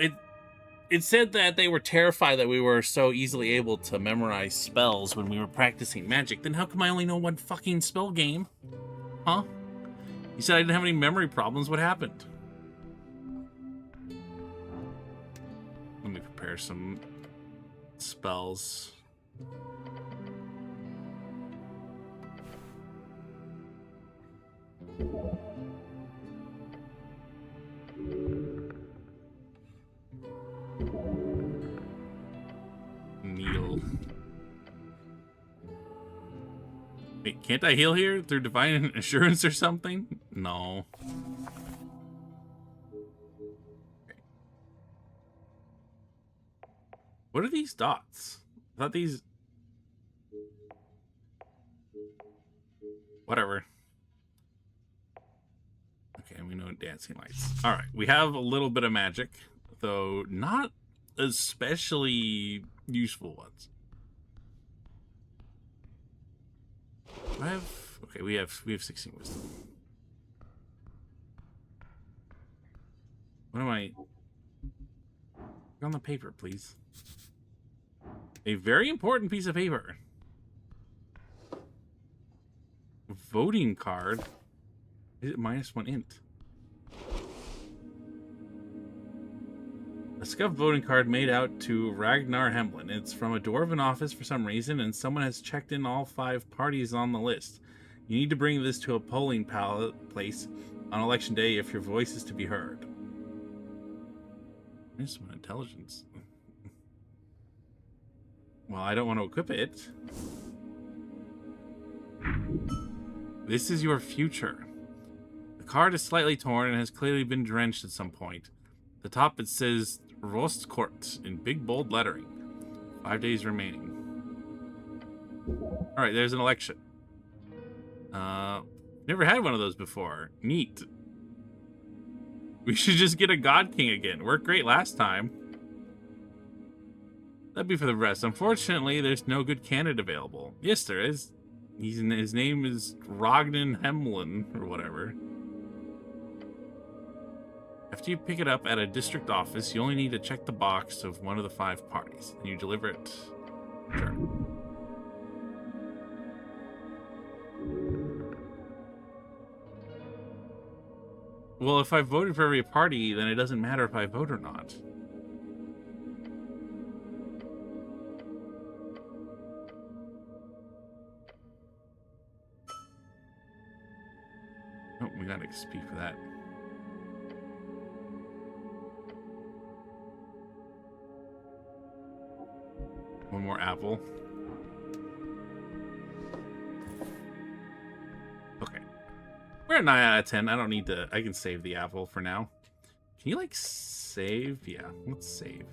it said that they were terrified that we were so easily able to memorize spells when we were practicing magic. Then how come I only know one fucking spell game? Huh? You said I didn't have any memory problems. What happened? Let me prepare some spells. Needle. Wait, can't I heal here through divine assurance or something? No. Okay. What are these dots? I thought these... Whatever. Okay, we know dancing lights. Alright, we have a little bit of magic, though not especially useful ones. I have... Okay, we have 16 wisdom. What am I... On the paper, please. A very important piece of paper. Voting card. Is it -1 int? A scuffed voting card made out to Ragnar Hemlin. It's from a dwarven office for some reason, and someone has checked in all 5 parties on the list. You need to bring this to a polling place on election day if your voice is to be heard. There's some intelligence. Well, I don't want to equip it. This is your future. The card is slightly torn and has clearly been drenched at some point. At the top it says Rostkort in big bold lettering. 5 days remaining. Alright, there's an election. Never had one of those before. Neat. We should just get a God King again. Worked great last time. That'd be for the rest. Unfortunately, there's no good candidate available. Yes, there is. His name is Ragnar Hemlin, or whatever. After you pick it up at a district office, you only need to check the box of one of the 5 parties. Then you deliver it. Sure. Well, if I voted for every party, then it doesn't matter if I vote or not. Oh, we got XP for that. One more apple. We're at 9 out of 10. I don't need to... I can save the apple for now. Can you, like, save? Yeah, let's save.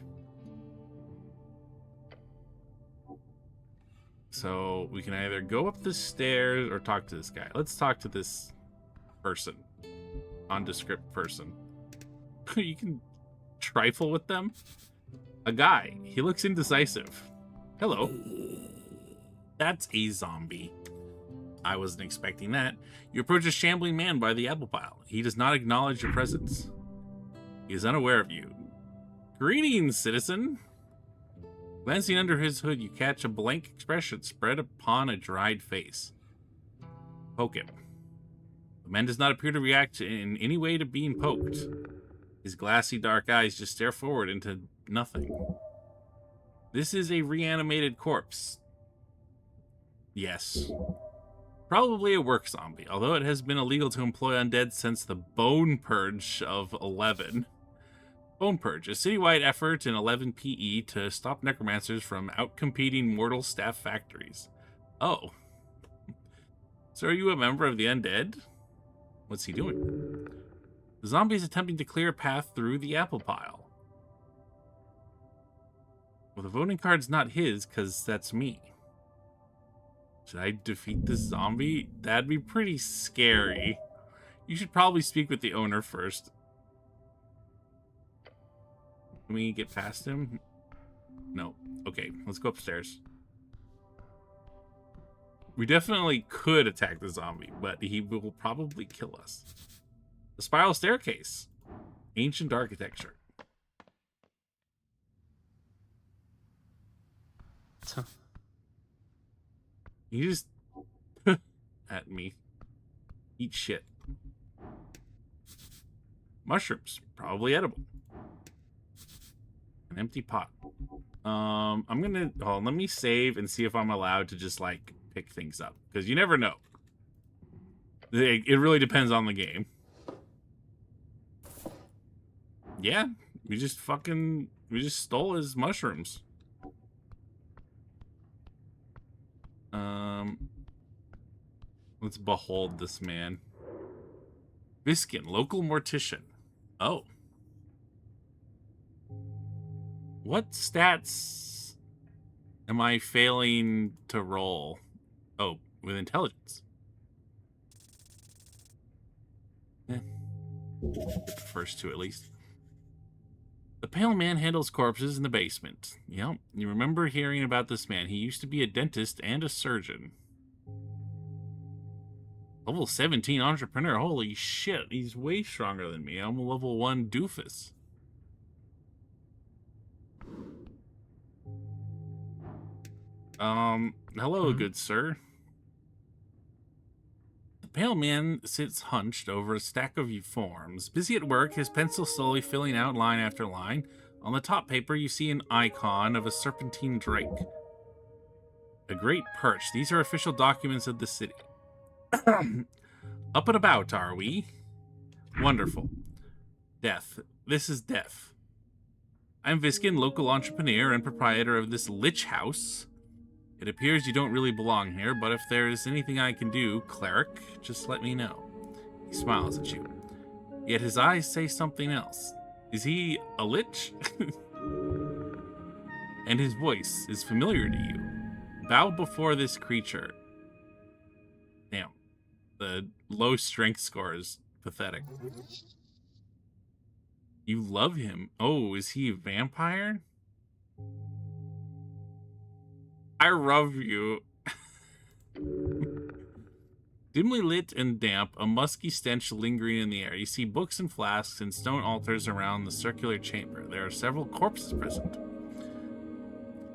So we can either go up the stairs or talk to this guy. Let's talk to this person. Nondescript person. You can trifle with them? A guy. He looks indecisive. Hello. That's a zombie. I wasn't expecting that. You approach a shambling man by the apple pile. He does not acknowledge your presence. He is unaware of you. Greetings, citizen. Glancing under his hood, you catch a blank expression spread upon a dried face. Poke him. The man does not appear to react in any way to being poked. His glassy dark eyes just stare forward into nothing. This is a reanimated corpse. Yes. Probably a work zombie, although it has been illegal to employ undead since the Bone Purge of 11. Bone Purge, a citywide effort in 11 PE to stop necromancers from outcompeting mortal staff factories. Oh. So are you a member of the undead? What's he doing? The zombie is attempting to clear a path through the apple pile. Well, the voting card's not his, because that's me. Should I defeat this zombie? That'd be pretty scary. You should probably speak with the owner first. Can we get past him? No. Okay, let's go upstairs. We definitely could attack the zombie, but he will probably kill us. The spiral staircase. Ancient architecture. You just at me. Eat shit. Mushrooms. Probably edible. An empty pot. I'm gonna... Oh, let me save and see if I'm allowed to just, like, pick things up. Because you never know. It really depends on the game. Yeah. We just stole his mushrooms. Let's behold this man. Viskin, local mortician. Oh. What stats am I failing to roll? Oh, with intelligence. Get the first two at least. The pale man handles corpses in the basement. Yep, you remember hearing about this man. He used to be a dentist and a surgeon. Level 17 entrepreneur. Holy shit, he's way stronger than me. I'm a level 1 doofus. Hello, good sir. The pale man sits hunched over a stack of forms. Busy at work, his pencil slowly filling out line after line. On the top paper, you see an icon of a serpentine drake. A great perch. These are official documents of the city. Up and about, are we? Wonderful. Death. This is death. I'm Viskin, local entrepreneur and proprietor of this lich house. It appears you don't really belong here, but if there's anything I can do, cleric, just let me know. He smiles at you. Yet his eyes say something else. Is he a lich? And his voice is familiar to you. Bow before this creature. Damn. The low strength score is pathetic. You love him. Oh, is he a vampire? I love you. Dimly lit and damp, a musky stench lingering in the air. You see books and flasks and stone altars around the circular chamber. There are several corpses present.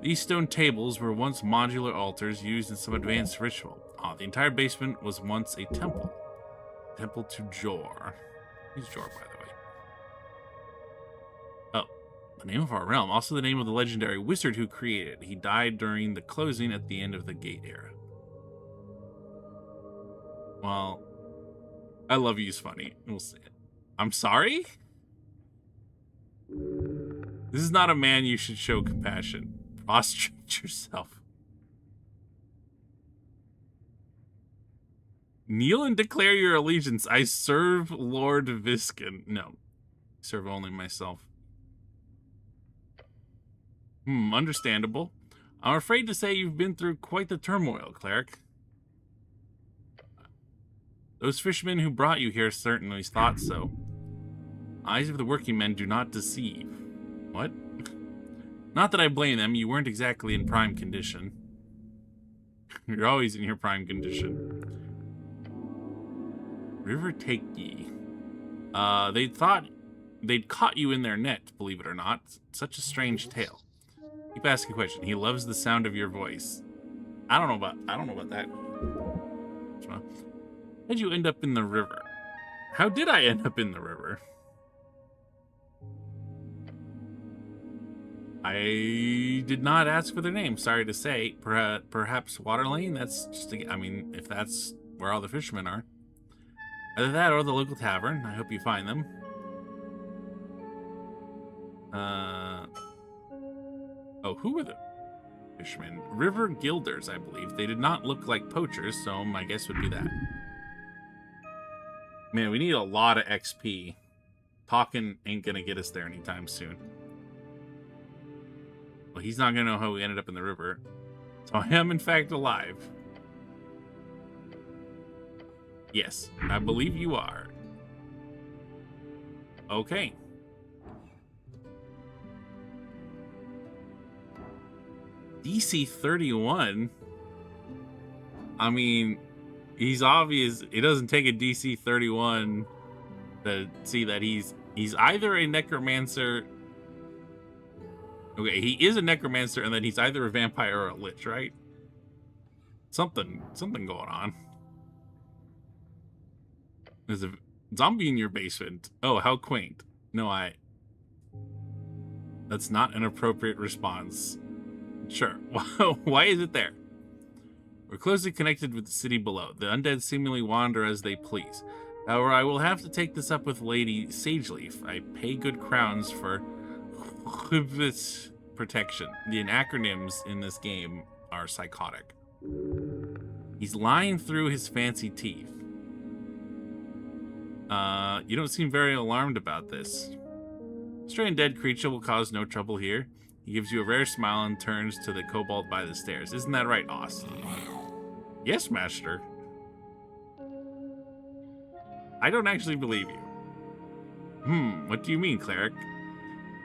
These stone tables were once modular altars used in some advanced ritual. The entire basement was once a temple. Temple to Jor. Who's Jor, by the way? Oh, the name of our realm. Also the name of the legendary wizard who created it. He died during the closing at the end of the Gate era. Well, I love you's funny. We'll say it. I'm sorry? This is not a man you should show compassion. Prostrate yourself. Kneel and declare your allegiance. I serve Lord Viscon. No, serve only myself. Understandable. I'm afraid to say you've been through quite the turmoil, cleric. Those fishermen who brought you here certainly thought so. Eyes of the working men do not deceive. What? Not that I blame them, you weren't exactly in prime condition. You're always in your prime condition. River take ye. They thought they'd caught you in their net, believe it or not. Such a strange tale. Keep asking questions. He loves the sound of your voice. I don't know about that. How'd you end up in the river? How did I end up in the river? I did not ask for their name, sorry to say. Perhaps Water Lane? That's just, I mean, if that's where all the fishermen are. Either that or the local tavern. I hope you find them. Oh, who were the fishermen? River Guilders, I believe. They did not look like poachers, so my guess would be that. Man, we need a lot of XP. Talking ain't gonna get us there anytime soon. Well, he's not gonna know how we ended up in the river. So I am, in fact, alive. Yes, I believe you are. Okay. DC 31? I mean, he's obvious. It doesn't take a DC 31 to see that he's either a necromancer. Okay, he is a necromancer, and then he's either a vampire or a lich, right? Something going on. There's a zombie in your basement. Oh, how quaint. No, that's not an appropriate response. Sure. Why is it there? We're closely connected with the city below. The undead seemingly wander as they please. However, I will have to take this up with Lady Sageleaf. I pay good crowns for protection. The acronyms in this game are psychotic. He's lying through his fancy teeth. You don't seem very alarmed about this. Stray and dead creature will cause no trouble here. He gives you a rare smile and turns to the kobold by the stairs. Isn't that right, Oz? Yes, master. I don't actually believe you. What do you mean, cleric?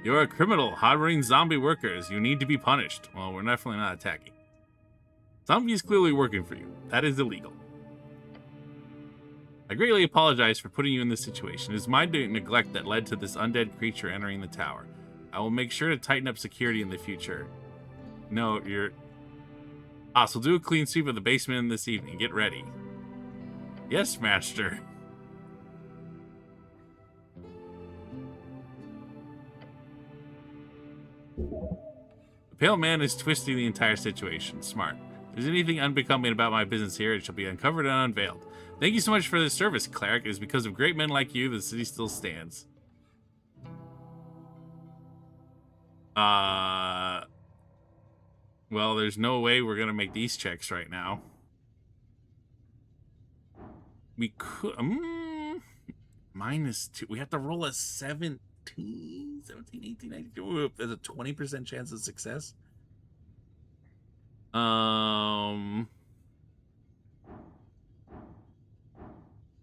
You're a criminal harboring zombie workers. You need to be punished. Well, we're definitely not attacking. Zombie is clearly working for you. That is illegal. I greatly apologize for putting you in this situation. It is my neglect that led to this undead creature entering the tower. I will make sure to tighten up security in the future. No, you're... So do a clean sweep of the basement this evening. Get ready. Yes, master. The pale man is twisting the entire situation. Smart. If there's anything unbecoming about my business here, it shall be uncovered and unveiled. Thank you so much for this service, cleric. It is because of great men like you the city still stands. Well, there's no way we're gonna make these checks right now. We could, -2. We have to roll a 17, 18, 19. There's a 20% chance of success.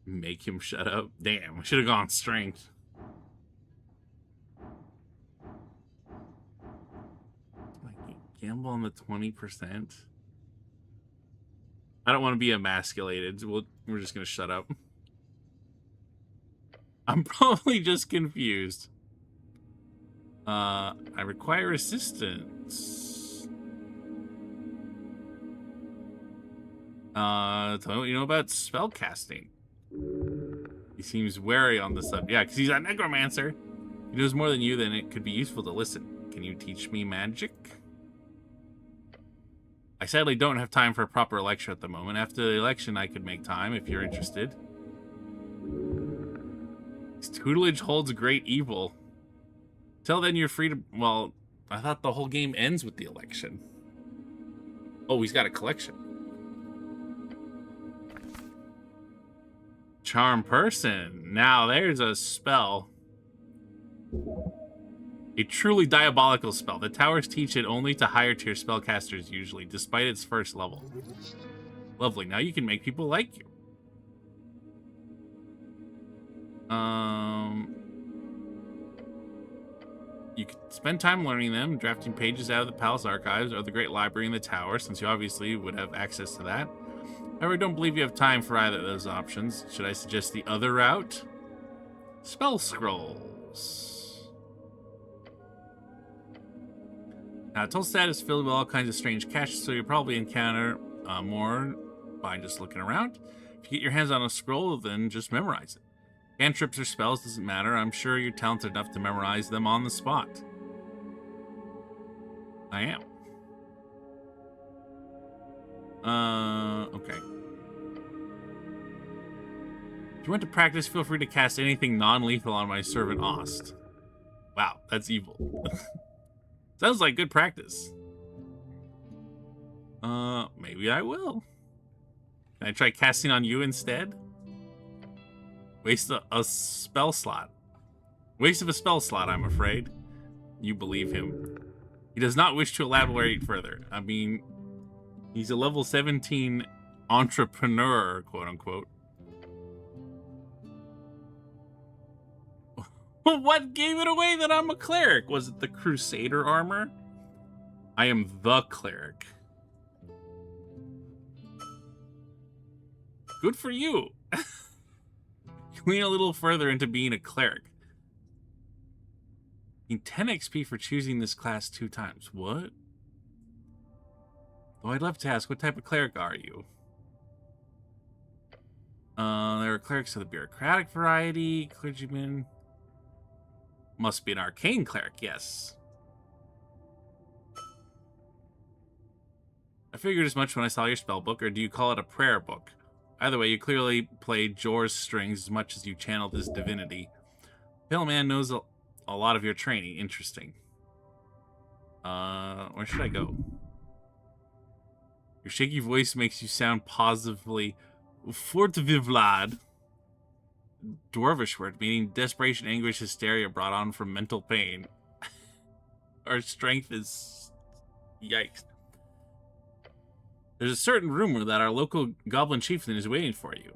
Make him shut up. Damn, we should have gone strength. Gamble on the 20%. I don't want to be emasculated. We're just going to shut up. I'm probably just confused. I require assistance. Tell me what you know about spell casting. He seems wary on the subject. Yeah, because he's a necromancer. If he knows more than you, then it could be useful to listen. Can you teach me magic? I sadly don't have time for a proper lecture at the moment. After the election, I could make time if you're interested. His tutelage holds great evil. Till then, you're free to... Well, I thought the whole game ends with the election. Oh, he's got a collection. charm person. Now there's a spell. A truly diabolical spell. The towers teach it only to higher tier spellcasters usually, despite its first level. Lovely. Now you can make people like you. You could spend time learning them, drafting pages out of the palace archives or the great library in the tower, since you obviously would have access to that. However, I don't believe you have time for either of those options. Should I suggest the other route? Spell scrolls. Now, Tolstad is filled with all kinds of strange caches, so you'll probably encounter more by just looking around. If you get your hands on a scroll, then just memorize it. Cantrips or spells, doesn't matter. I'm sure you're talented enough to memorize them on the spot. I am. Okay. If you want to practice, feel free to cast anything non-lethal on my servant Ost. Wow, that's evil. Sounds like good practice. Maybe I will. Can I try casting on you instead? Waste a spell slot. Waste of a spell slot, I'm afraid. You believe him. He does not wish to elaborate further. I mean, he's a level 17 entrepreneur, quote unquote. What gave it away that I'm a cleric? Was it the Crusader armor? I am the cleric. Good for you. Lean a little further into being a cleric. You need 10 XP for choosing this class 2 times. What? Oh, I'd love to ask, what type of cleric are you? There are clerics of the bureaucratic variety, clergyman. Must be an arcane cleric, yes. I figured as much when I saw your spell book, or do you call it a prayer book? Either way, you clearly played Jor's strings as much as you channeled his divinity. Pale Man knows a lot of your training. Interesting. Where should I go? Your shaky voice makes you sound positively fortvivlad. Dwarvish word, meaning desperation, anguish, hysteria brought on from mental pain. Our strength is... Yikes. There's a certain rumor that our local goblin chieftain is waiting for you.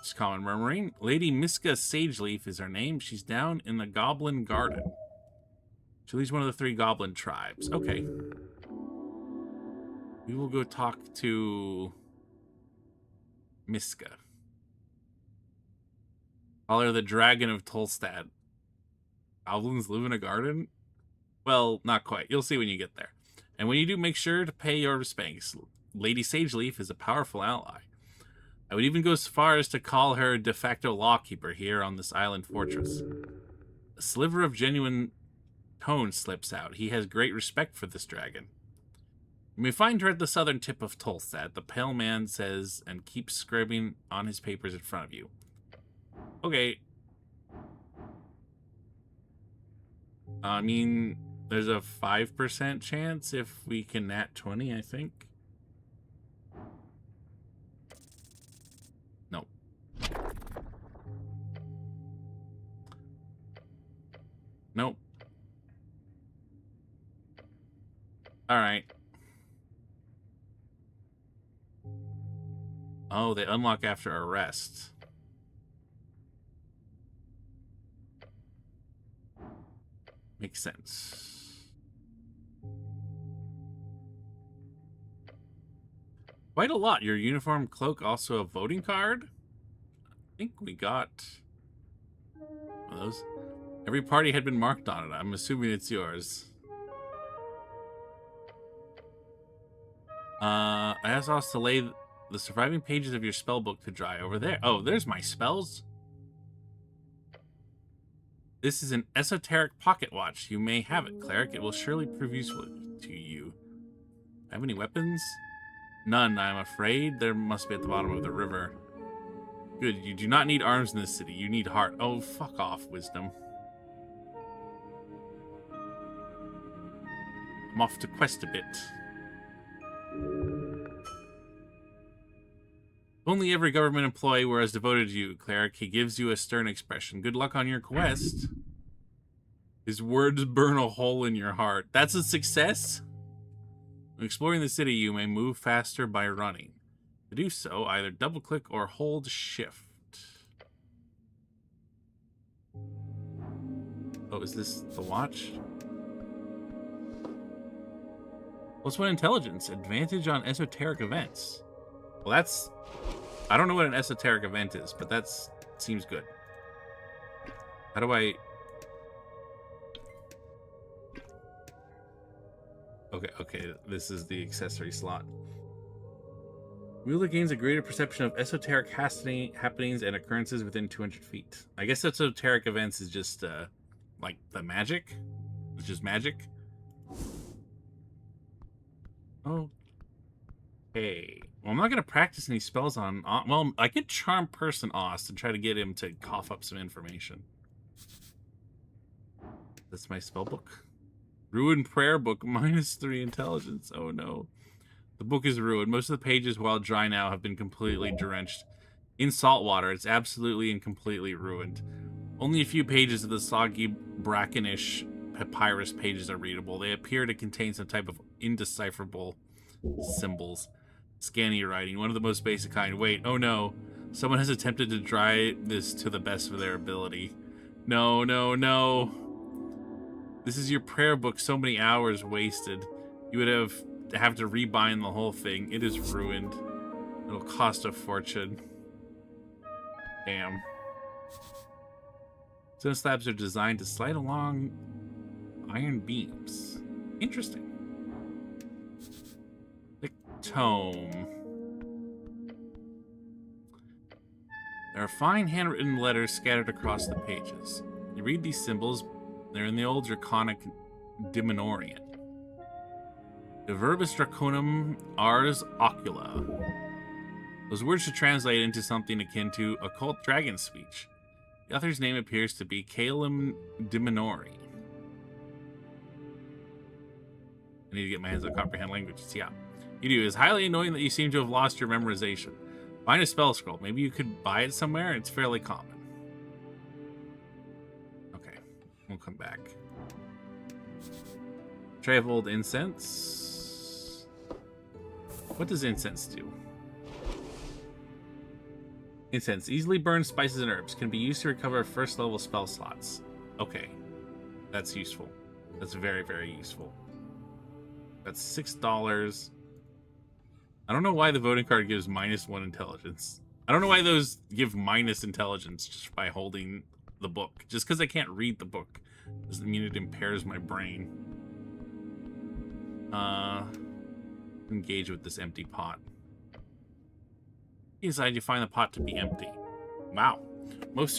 Just common murmuring. Lady Miska Sageleaf is her name. She's down in the Goblin Garden. She leads one of the 3 goblin tribes. Okay. We will go talk to Miska. Call her the Dragon of Tolstad. Goblins live in a garden? Well, not quite. You'll see when you get there. And when you do, make sure to pay your respects. Lady Sageleaf is a powerful ally. I would even go as far as to call her de facto lawkeeper here on this island fortress. A sliver of genuine tone slips out. He has great respect for this dragon. You may find her at the southern tip of Tolstad, the Pale Man says, and keeps scribbling on his papers in front of you. Okay. I mean... There's a 5% chance if we can nat 20, I think. No. Nope. Alright. Oh, they unlock after arrest. Makes sense. Quite a lot. Your uniform cloak, also a voting card? I think we got one of those. Every party had been marked on it. I'm assuming it's yours. I asked us to lay the surviving pages of your spell book to dry over there. Oh, there's my spells. This is an esoteric pocket watch. You may have it, cleric. It will surely prove useful to you. Have any weapons? None, I'm afraid. There must be at the bottom of the river. Good, you do not need arms in this city. You need heart. Oh, fuck off, wisdom. I'm off to quest a bit. If only every government employee were as devoted to you, cleric. He gives you a stern expression. Good luck on your quest. His words burn a hole in your heart. That's a success? When exploring the city, you may move faster by running. To do so, either double-click or hold shift. Oh, is this the watch? +1 intelligence. Advantage on esoteric events. Well, that's... I don't know what an esoteric event is, but that's seems good. How do I... Okay, this is the accessory slot. Wielder gains a greater perception of esoteric happenings and occurrences within 200 feet. I guess esoteric events is just, like, the magic? It's just magic? Okay. Well, I'm not going to practice any spells on... Well, I could charm Person Ost and try to get him to cough up some information. That's my spell book. Ruined prayer book, -3 intelligence. Oh, no. The book is ruined. Most of the pages, while dry now, have been completely drenched in salt water. It's absolutely and completely ruined. Only a few pages of the soggy, brackenish papyrus pages are readable. They appear to contain some type of indecipherable symbols. Scanny writing, one of the most basic kind. Wait, oh no. Someone has attempted to dry this to the best of their ability. No, no, no. This is your prayer book, so many hours wasted. You would have to rebind the whole thing. It is ruined. It'll cost a fortune. Damn. Stone slabs are designed to slide along iron beams. Interesting. The tome. There are fine handwritten letters scattered across the pages. You read these symbols. They're in the old draconic Dimenorian. De verbis draconum ars ocula. Those words should translate into something akin to occult dragon speech. The author's name appears to be Calum Dimenori. I need to get my hands on comprehend languages. Yeah. You do. It's highly annoying that you seem to have lost your memorization. Find a spell scroll. Maybe you could buy it somewhere. It's fairly common. Okay. We'll come back. Tray of old incense. What does incense do? Incense. Easily burns spices and herbs. Can be used to recover first level spell slots. Okay. That's useful. That's very, very useful. That's $6. I don't know why the voting card gives -1 intelligence. I don't know why those give minus intelligence just by holding the book. Just because I can't read the book doesn't mean it impairs my brain. Engage with this empty pot. You decide you find the pot to be empty. Wow. Most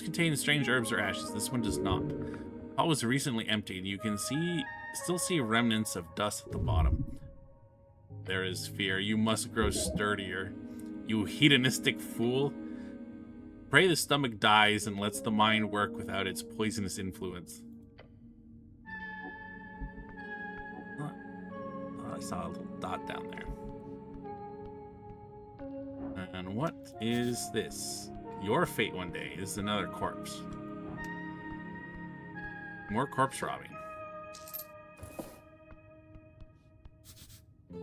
contain strange herbs or ashes. This one does not. The pot was recently emptied. You can still see remnants of dust at the bottom. There is fear. You must grow sturdier. You hedonistic fool. Pray the stomach dies and lets the mind work without its poisonous influence. Oh, I saw a little dot down there. And what is this? Your fate one day is another corpse. More corpse robbing.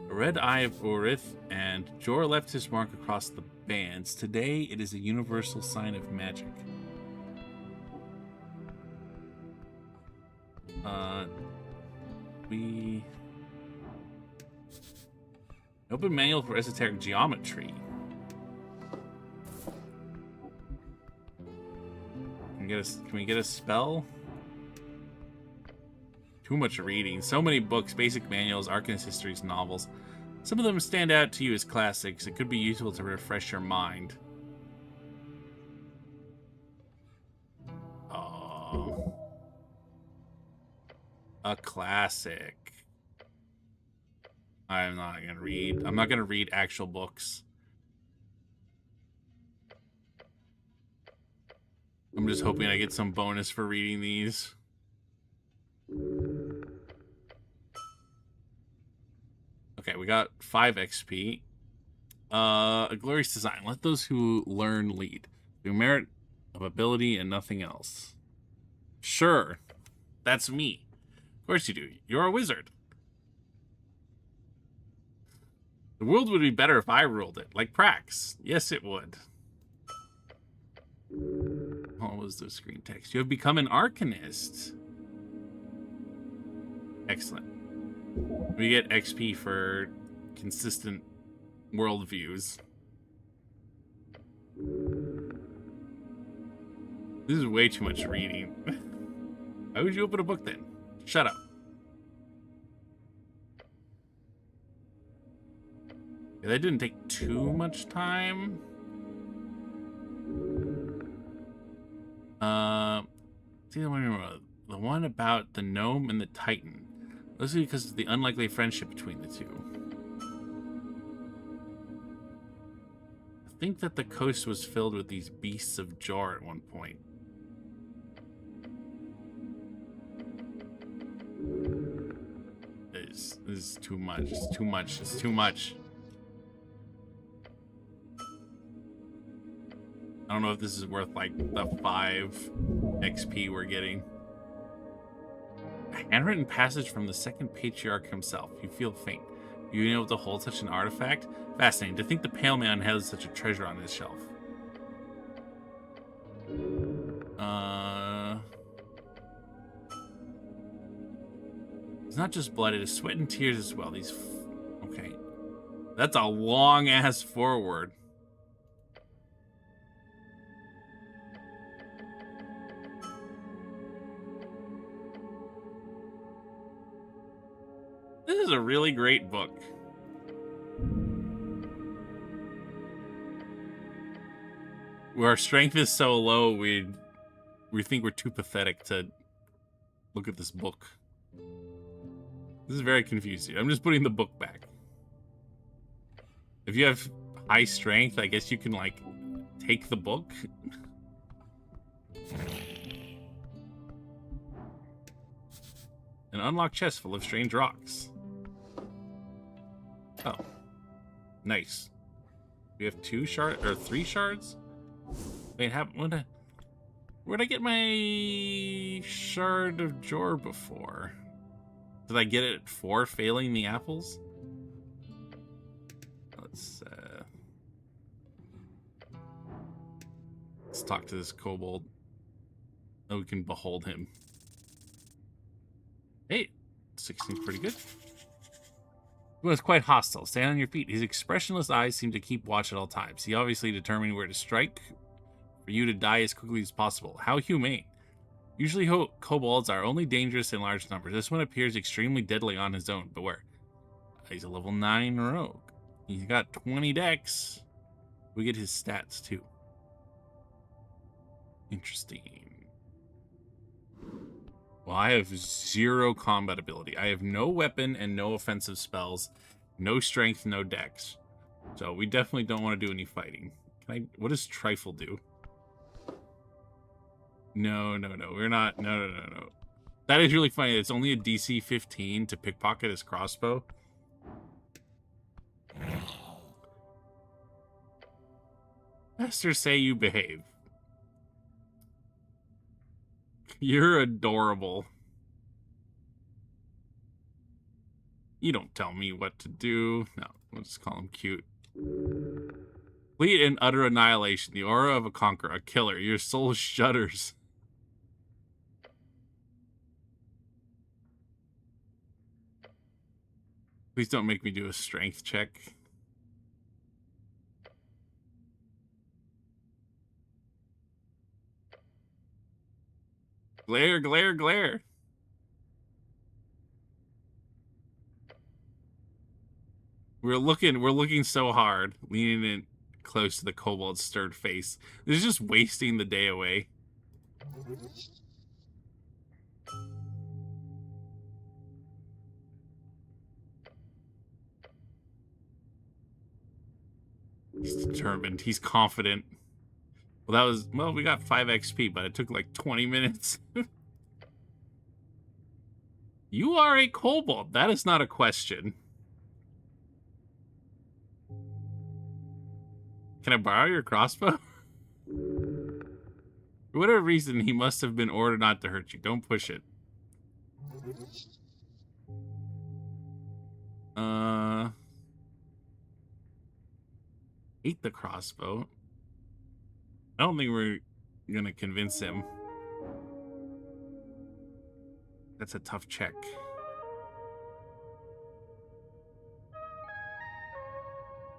A red eye of Urith, and Jor left his mark across the bands. Today, it is a universal sign of magic. Open manual for esoteric geometry. Can we get a spell? Too much reading. So many books, basic manuals, arcanist histories, novels. Some of them stand out to you as classics. It could be useful to refresh your mind. Oh. A classic. I'm not gonna read. I'm not gonna read actual books. I'm just hoping I get some bonus for reading these. Okay, we got 5 XP. A glorious design. Let those who learn lead. Through merit of ability and nothing else. Sure. That's me. Of course you do. You're a wizard. The world would be better if I ruled it, like Prax. Yes, it would. What was the screen text? You have become an Arcanist. Excellent. We get XP for consistent worldviews. This is way too much reading. Why would you open a book then? Shut up. Yeah, that didn't take too much time. See the one about the gnome and the titan. Mostly because of the unlikely friendship between the two. I think that the coast was filled with these beasts of jar at one point. This is too much. It's too much. It's too much. I don't know if this is worth, like, the 5 XP we're getting. A handwritten passage from the second patriarch himself. You feel faint. You being able to hold such an artifact? Fascinating. To think the Pale Man has such a treasure on his shelf. It's not just blood, it is sweat and tears as well. Okay. That's a long-ass forward. This is a really great book. Where our strength is so low, we think we're too pathetic to look at this book. This is very confusing. I'm just putting the book back. If you have high strength, I guess you can, like, take the book. An unlocked chest full of strange rocks. Oh. Nice. We have 2 shards, or 3 shards? Wait, where'd I get my shard of Jor before? Did I get it for failing the apples? Let's talk to this kobold. Oh, we can behold him. Hey, 16's pretty good. He was quite hostile. Stand on your feet. His expressionless eyes seem to keep watch at all times. He obviously determined where to strike for you to die as quickly as possible. How humane. Usually kobolds are only dangerous in large numbers. This one appears extremely deadly on his own. Beware. He's a level 9 rogue. He's got 20 dex. We get his stats too. Interesting. Well, I have 0 combat ability. I have no weapon and no offensive spells. No strength, no dex. So we definitely don't want to do any fighting. What does Trifle do? No. We're not. No. That is really funny. It's only a DC 15 to pickpocket his crossbow. Master say you behave. You're adorable. You don't tell me what to do. No, we'll just call him cute. Complete and utter annihilation. The aura of a conqueror, a killer. Your soul shudders. Please don't make me do a strength check. Glare, glare, glare. We're looking so hard, leaning in close to the kobold's stirred face. This is just wasting the day away. He's determined. He's confident. Well, we got 5 XP, but it took like 20 minutes. You are a kobold. That is not a question. Can I borrow your crossbow? For whatever reason, he must have been ordered not to hurt you. Don't push it. Eat the crossbow. I don't think we're gonna convince him. That's a tough check.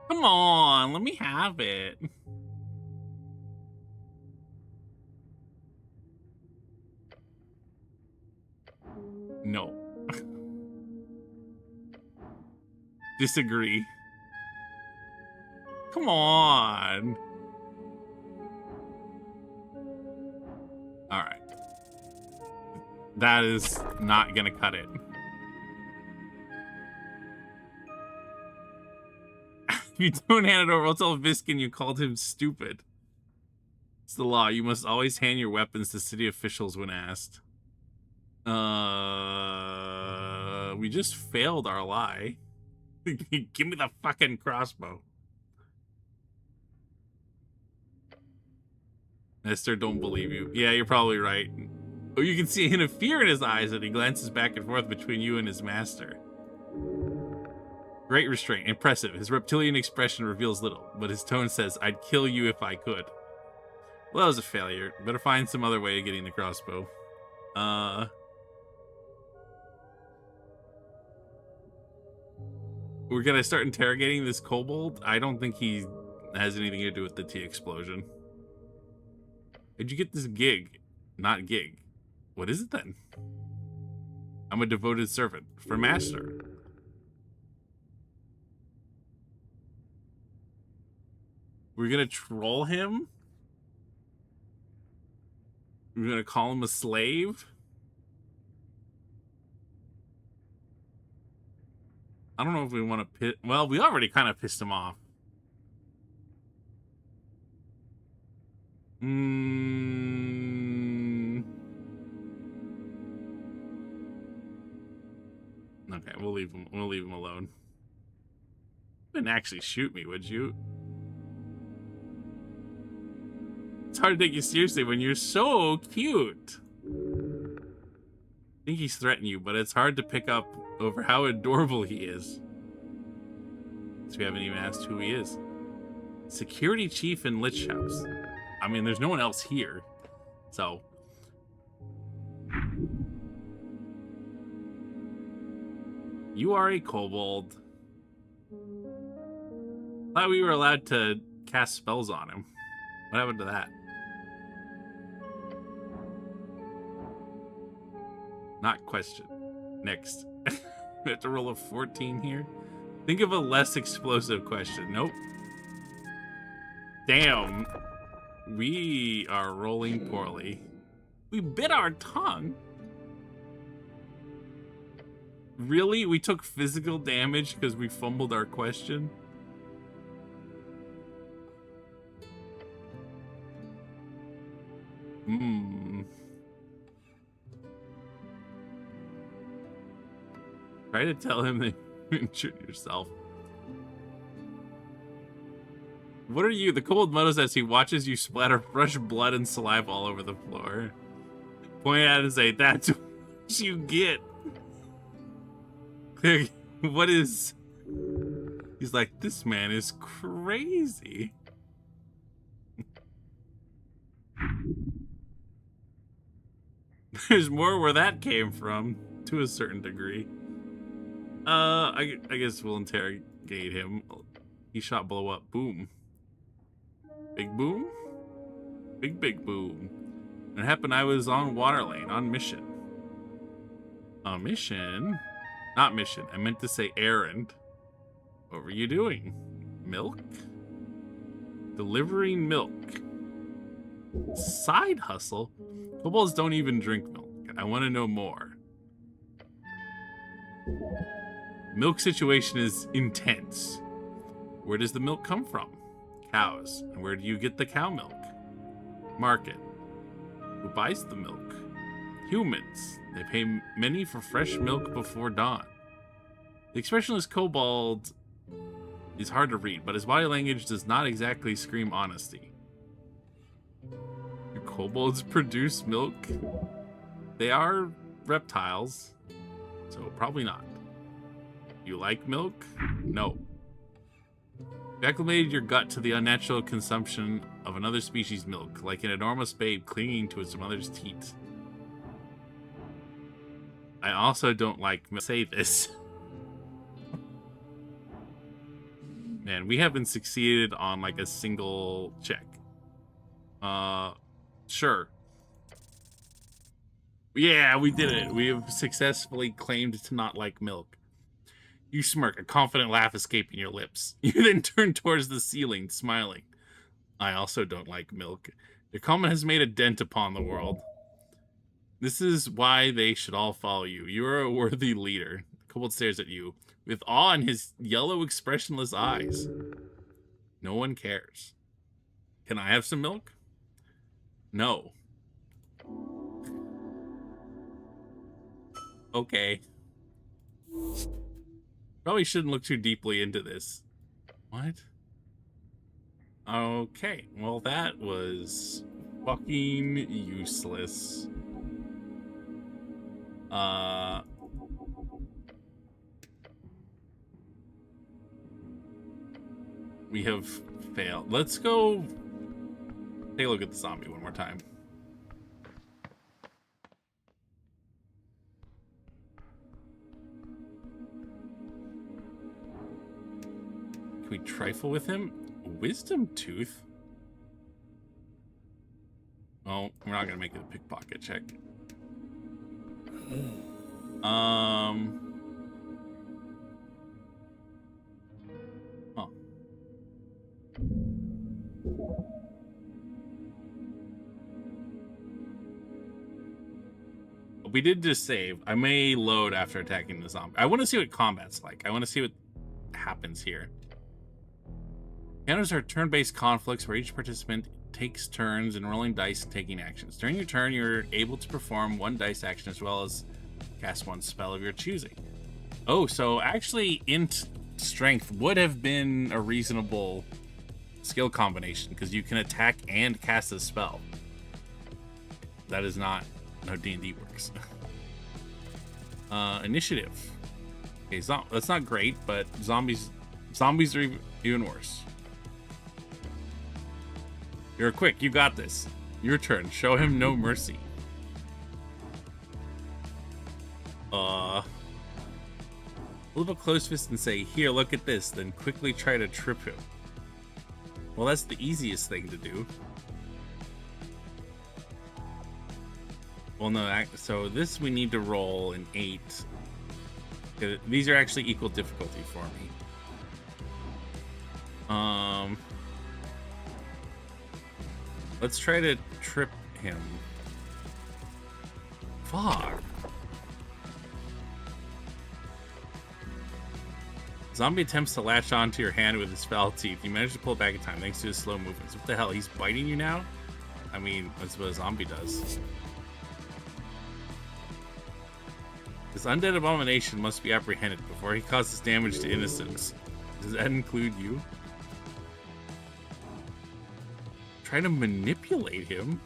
Come on, let me have it. No. Disagree. Come on. All right. That is not gonna cut it. If you don't hand it over, I'll tell Viskin you called him stupid. It's the law. You must always hand your weapons to city officials when asked. We just failed our lie. Give me the fucking crossbow. Esther, don't believe you. Yeah, you're probably right. Oh, you can see a hint of fear in his eyes as he glances back and forth between you and his master. Great restraint. Impressive. His reptilian expression reveals little, but his tone says, I'd kill you if I could. Well, that was a failure. Better find some other way of getting the crossbow. We're gonna start interrogating this kobold? I don't think he has anything to do with the tea explosion. How'd you get this gig? Not gig. What is it then? I'm a devoted servant for master. We're gonna troll him? We're gonna call him a slave? I don't know if we want to piss... Well, we already kind of pissed him off. Okay, we'll leave him. We'll leave him alone. You wouldn't actually shoot me, would you? It's hard to take you seriously when you're so cute. I think he's threatened you, but it's hard to pick up over how adorable he is. So we haven't even asked who he is. Security chief in Lich House. I mean, there's no one else here. So. You are a kobold. Thought we were allowed to cast spells on him. What happened to that? Not question. Next. We have to roll a 14 here. Think of a less explosive question. Nope. Damn. We are rolling poorly. We bit our tongue. Really? We took physical damage because we fumbled our question? Try to tell him that you injured yourself. What are you? The kobold mutters as he watches you splatter fresh blood and saliva all over the floor. Point at it and say, that's what you get. What is... He's like, this man is crazy. There's more where that came from, to a certain degree. I guess we'll interrogate him. He shot blow up. Boom. Big boom? Big boom. It happened I was on water lane, on mission. On mission? Not mission. I meant to say errand. What were you doing? Milk? Delivering milk. Side hustle? Kobolds don't even drink milk. I want to know more. Milk situation is intense. Where does the milk come from? Cows. And where do you get the cow milk? Market. Who buys the milk? Humans. They pay many for fresh milk before dawn. The expressionless kobold He's hard to read, but his body language does not exactly scream honesty. Do kobolds produce milk? They are reptiles, so probably not. You like milk? No. You acclimated your gut to the unnatural consumption of another species' milk, like an enormous babe clinging to its mother's teat. I also don't like milk. Say this. Man, we haven't succeeded on like a single check. Sure. Yeah, we did it. We have successfully claimed to not like milk. You smirk, a confident laugh escaping your lips. You then turn towards the ceiling, smiling. I also don't like milk. Your comment has made a dent upon the world. This is why they should all follow you. You are a worthy leader. The kobold stares at you with awe in his yellow, expressionless eyes. No one cares. Can I have some milk? No. Okay. Probably shouldn't look too deeply into this. What? Okay. Well, that was fucking useless. We have failed. Let's go take a look at the zombie one more time. Can we trifle with him? Wisdom tooth? Oh, we're not gonna make it a pickpocket check. Huh. We did just save. I may load after attacking the zombie. I want to see what combat's like. I want to see what happens here. Encounters are turn-based conflicts where each participant takes turns in rolling dice and taking actions. During your turn, you're able to perform one dice action as well as cast one spell of your choosing. Oh, so actually int strength would have been a reasonable skill combination because you can attack and cast a spell. That is not how D&D works. Initiative. Okay, that's not great, but zombies are even worse. You're quick. You got this. Your turn. Show him no mercy. Hold up a closed fist and say, "Here, look at this." Then quickly try to trip him. Well, that's the easiest thing to do. Well, no. So this we need to roll an 8. These are actually equal difficulty for me. Let's try to trip him. Fuck. Zombie attempts to latch onto your hand with his foul teeth. You manage to pull it back in time thanks to his slow movements. What the hell? He's biting you now? I mean, that's what a zombie does. This undead abomination must be apprehended before he causes damage to innocents. Does that include you? Trying to manipulate him?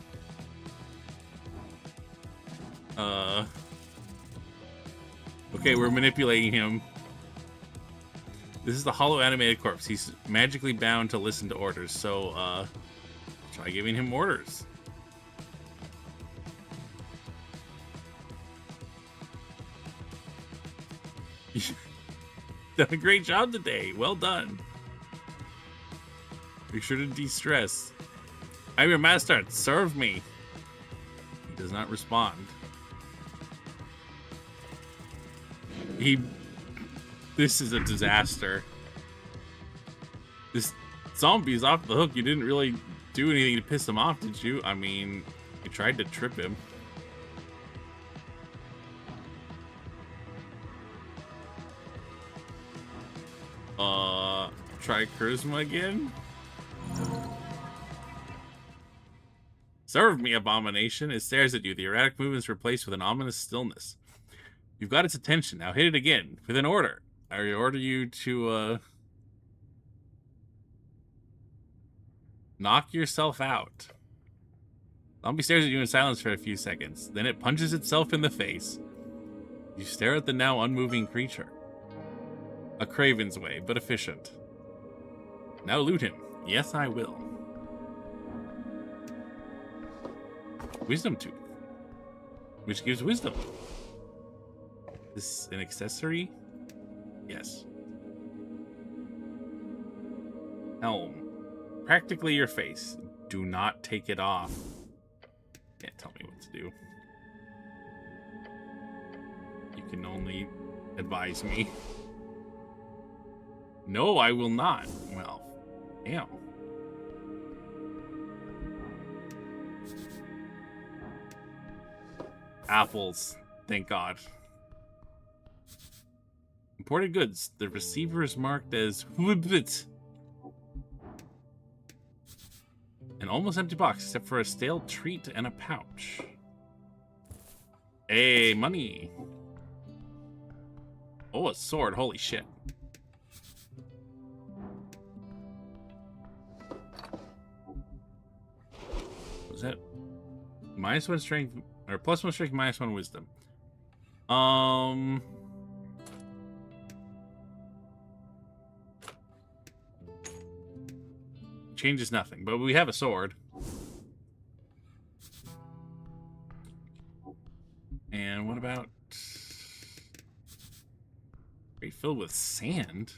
Okay, we're manipulating him. This is the hollow animated corpse. He's magically bound to listen to orders, so, try giving him orders. Done a great job today. Well done. Make sure to de-stress. I'm your master. Serve me. He does not respond. This is a disaster. This zombie is off the hook. You didn't really do anything to piss him off, did you? I mean, you tried to trip him. Try charisma again? Serve me, abomination. It stares at you. The erratic movement is replaced with an ominous stillness. You've got its attention. Now hit it again with an order. I order you to Knock yourself out. Zombie stares at you in silence for a few seconds. Then it punches itself in the face. You stare at the now unmoving creature. A craven's way, but efficient. Now loot him. Yes, I will. Wisdom tooth. Which gives wisdom. Is this an accessory? Yes. Helm. Practically your face. Do not take it off. Can't tell me what to do. You can only advise me. No, I will not. Well, damn. Apples. Thank God. Imported goods. The receiver is marked as an almost empty box, except for a stale treat and a pouch. Hey, money. Oh, a sword. Holy shit. Was that -1 strength or +1 strength, -1 wisdom? Changes nothing, but we have a sword. And what about filled with sand?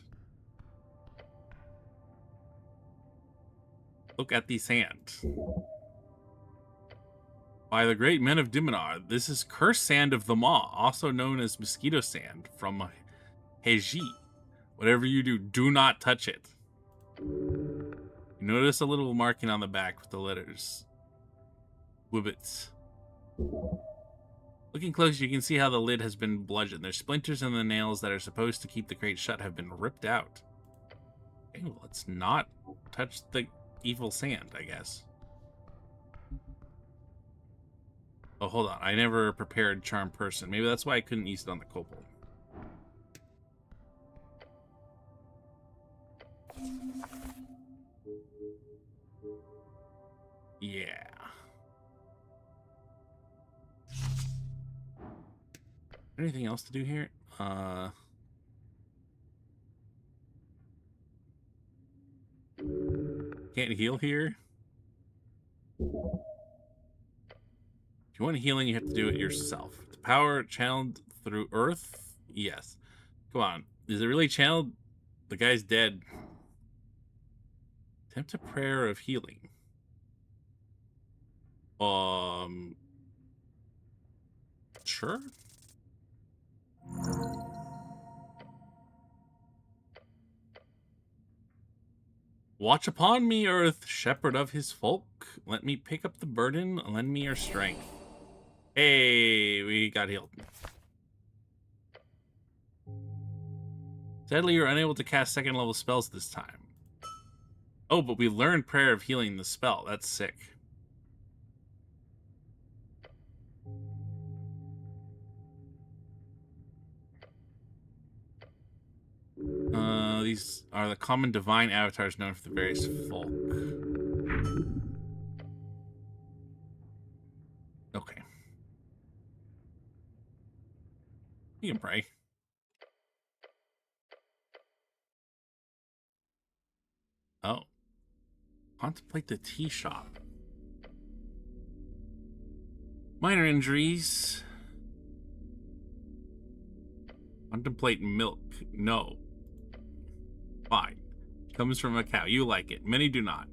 Look at the sand. By the great men of Diminar, this is cursed sand of the Maw, also known as mosquito sand from Heji. Whatever you do, do not touch it. You notice a little marking on the back with the letters Wibbits. Looking close, you can see how the lid has been bludgeoned. There's splinters in the nails that are supposed to keep the crate shut have been ripped out. Okay, well, let's not touch the evil sand, I guess. Oh, hold on. I never prepared Charm Person. Maybe that's why I couldn't use it on the kobold. Yeah. Anything else to do here? Can't heal here? If you want healing, you have to do it yourself. The power channeled through Earth? Yes. Come on. Is it really channeled? The guy's dead. Attempt a prayer of healing. Sure. Watch upon me, Earth, shepherd of his folk. Let me pick up the burden. Lend me your strength. Hey, we got healed. Sadly, you're unable to cast second level spells this time. Oh, but we learned Prayer of Healing, the spell. That's sick. These are the common divine avatars known for the various folk. Okay. You can pray. Oh. Contemplate the tea shop. Minor injuries. Contemplate milk. No. Fine. Comes from a cow. You like it. Many do not.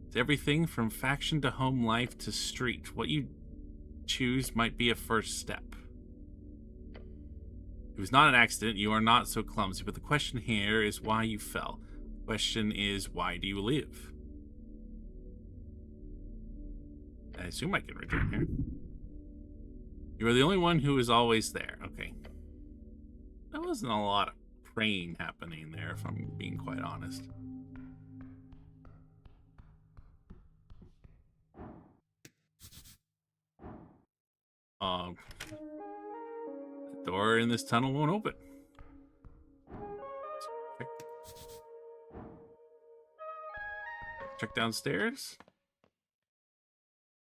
It's everything from faction to home life to street. What you choose might be a first step. It was not an accident. You are not so clumsy. But the question here is why you fell. The question is, why do you live? I assume I can return here. You are the only one who is always there. Okay. There wasn't a lot of praying happening there, if I'm being quite honest. The door in this tunnel won't open. Check downstairs.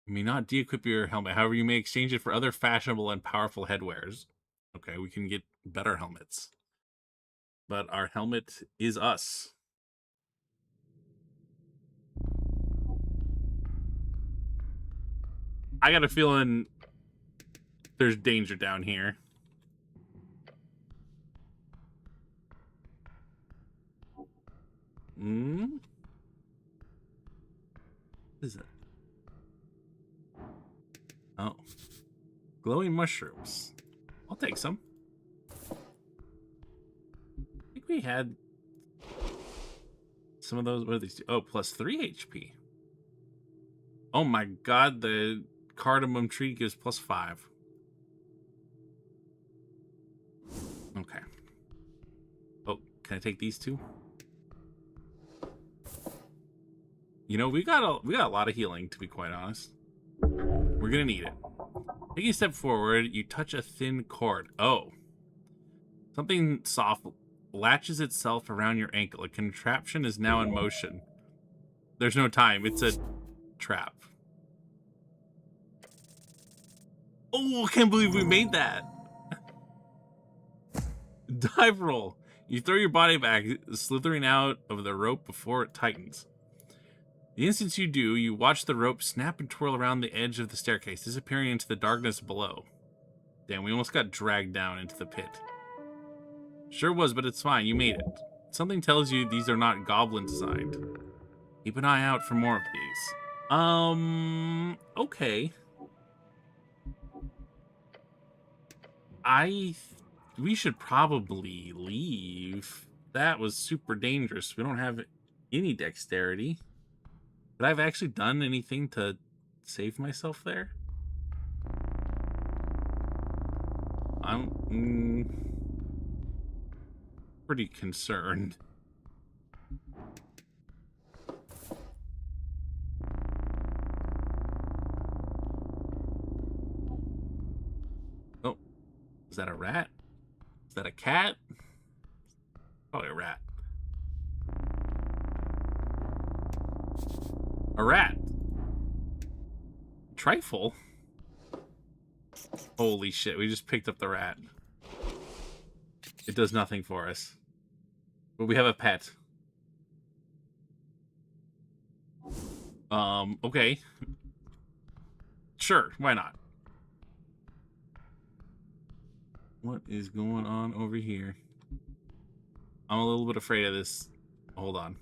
You may not de-equip your helmet. However, you may exchange it for other fashionable and powerful headwears. Okay, we can get better helmets. But our helmet is us. I got a feeling there's danger down here. What is it? Oh. Glowing mushrooms. I'll take some. I think we had some of those. What are these? Oh, plus 3 HP. Oh my god, the cardamom tree gives plus 5. Okay. Oh, can I take these two? You know, we got a lot of healing, to be quite honest. We're gonna need it. Taking a step forward, you touch a thin cord. Oh. Something soft latches itself around your ankle. A contraption is now in motion. There's no time. It's a trap. Oh, I can't believe we made that. Dive roll. You throw your body back, slithering out of the rope before it tightens. The instant you do, you watch the rope snap and twirl around the edge of the staircase, disappearing into the darkness below. Damn, we almost got dragged down into the pit. Sure was, but it's fine. You made it. Something tells you these are not goblin designed. Keep an eye out for more of these. Okay. We should probably leave. That was super dangerous. We don't have any dexterity. Could I have actually done anything to save myself there? I'm pretty concerned. Oh, is that a rat? Is that a cat? Probably a rat. A rat. Trifle? Holy shit, we just picked up the rat. It does nothing for us. But we have a pet. Okay. Sure, why not? What is going on over here? I'm a little bit afraid of this. Hold on.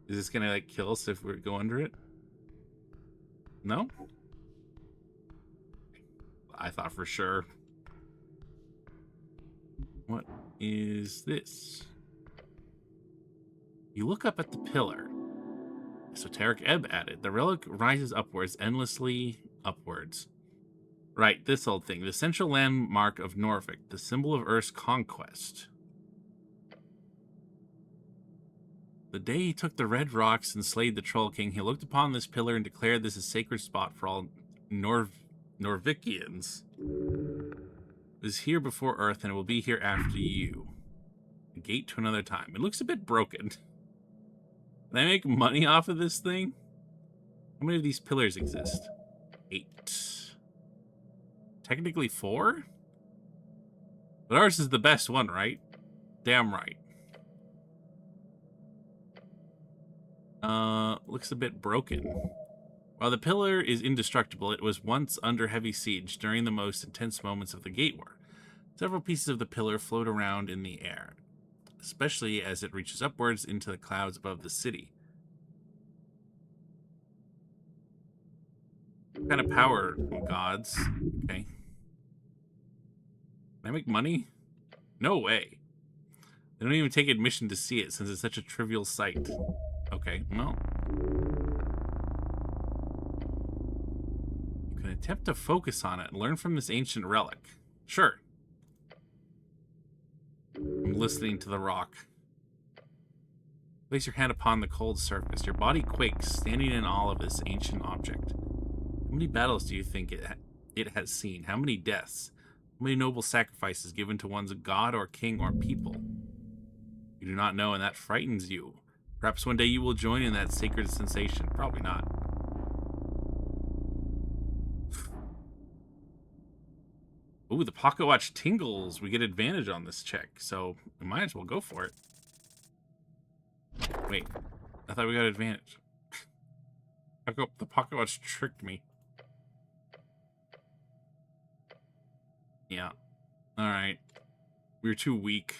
Is this gonna, like, kill us if we go under it? No? I thought for sure. What is this? You look up at the pillar. Esoteric Ebb added. The relic rises upwards, endlessly upwards. Right, this old thing. The central landmark of Norvik, the symbol of Earth's conquest. The day he took the red rocks and slayed the Troll King, he looked upon this pillar and declared this a sacred spot for all Norvikians. It was here before Earth, and it will be here after you. A gate to another time. It looks a bit broken. Can I make money off of this thing? How many of these pillars exist? 8. Technically 4? But ours is the best one, right? Damn right. Looks a bit broken. While the pillar is indestructible, it was once under heavy siege during the most intense moments of the Gate War. Several pieces of the pillar float around in the air, especially as it reaches upwards into the clouds above the city. What kind of power, gods? Okay. Can I make money? No way. They don't even take admission to see it since it's such a trivial sight. Okay, well. You can attempt to focus on it and learn from this ancient relic. Sure. I'm listening to the rock. Place your hand upon the cold surface. Your body quakes, standing in awe of this ancient object. How many battles do you think it has seen? How many deaths? How many noble sacrifices given to one's god or king or people. You do not know, and that frightens you. Perhaps one day you will join in that sacred sensation. Probably not. Ooh, the pocket watch tingles. We get advantage on this check, so we might as well go for it. Wait, I thought we got advantage. The pocket watch tricked me. Yeah. Alright. We were too weak.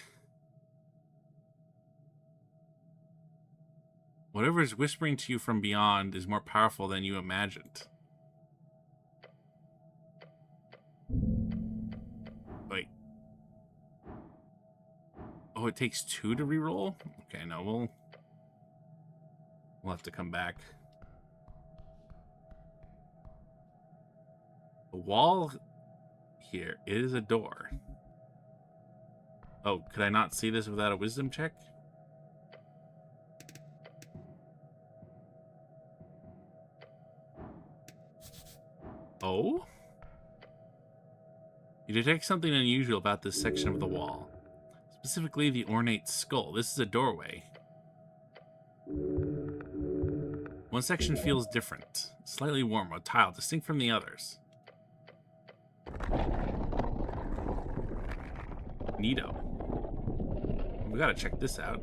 Whatever is whispering to you from beyond is more powerful than you imagined. Wait. Oh, it takes 2 to reroll? Okay, no, we'll have to come back. The wall here is a door. Oh, could I not see this without a wisdom check? Oh? You detect something unusual about this section of the wall. Specifically, the ornate skull. This is a doorway. One section feels different. Slightly warm, a tile, distinct from the others. Neato. We gotta check this out.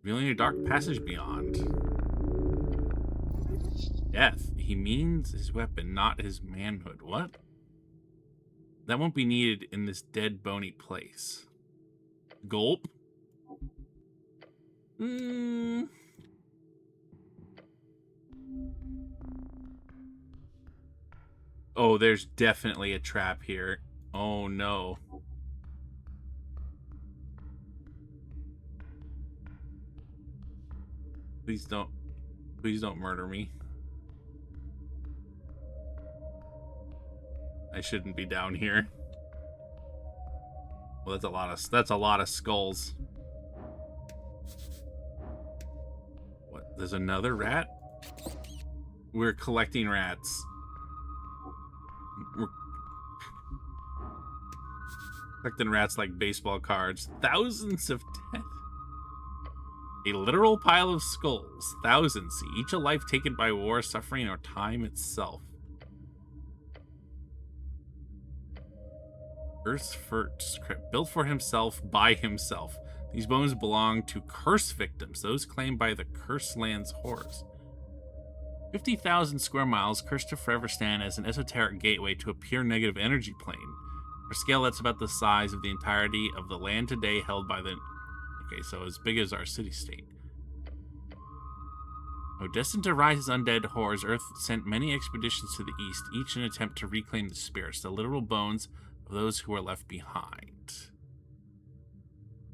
Revealing a dark passage beyond. Death. He means his weapon, not his manhood. What? That won't be needed in this dead, bony place. Gulp. Oh, there's definitely a trap here. Oh, no. Please don't murder me. I shouldn't be down here. Well, that's a lot of skulls. What? There's another rat? We're collecting rats. We're collecting rats like baseball cards. Thousands of death. A literal pile of skulls. Thousands, each a life taken by war, suffering, or time itself. Earth's first crypt, built for himself by himself. These bones belong to curse victims, those claimed by the Cursed Land's horrors. 50,000 square miles, cursed to forever stand as an esoteric gateway to a pure negative energy plane. For scale, that's about the size of the entirety of the land today held by the... Okay, so as big as our city-state. Oh, destined to rise as undead horrors, Earth sent many expeditions to the east, each in an attempt to reclaim the spirits, the literal bones of those who were left behind.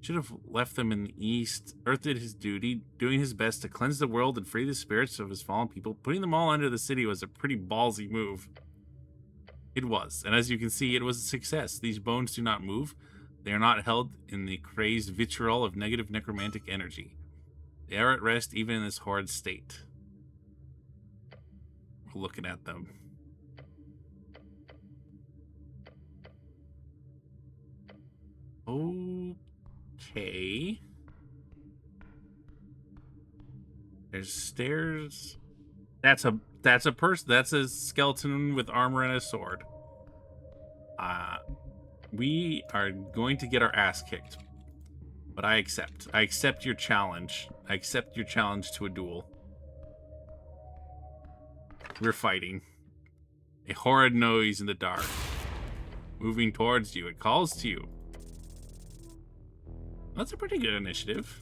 Should have left them in the east. Earth did his duty, doing his best to cleanse the world and free the spirits of his fallen people. Putting them all under the city was a pretty ballsy move. It was, and as you can see, it was a success. These bones do not move. They are not held in the crazed vitriol of negative necromantic energy. They are at rest even in this horrid state. We're looking at them. Okay. There's stairs. That's a person. That's a skeleton with armor and a sword. We are going to get our ass kicked. But I accept. I accept your challenge. I accept your challenge to a duel. We're fighting. A horrid noise in the dark. Moving towards you. It calls to you. That's a pretty good initiative.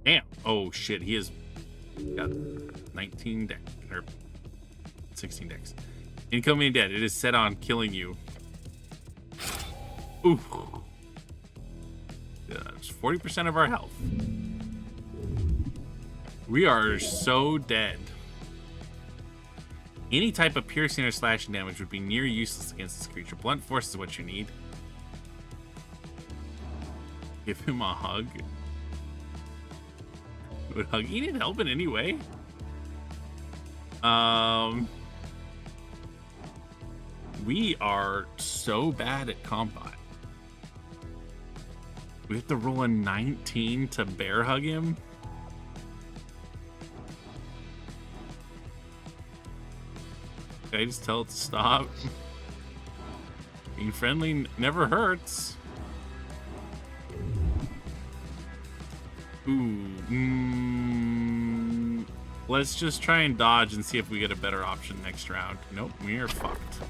Damn. Oh, shit. He has got 19 decks. Or 16 decks. Incoming dead. It is set on killing you. Ooh. That's 40% of our health. We are so dead. Any type of piercing or slashing damage would be near useless against this creature. Blunt force is what you need. Give him a hug. Would hugging it help in any way? We are so bad at combat. We have to roll a 19 to bear hug him. Can I just tell it to stop? Being friendly never hurts. Ooh. Let's just try and dodge and see if we get a better option next round. Nope, we are fucked.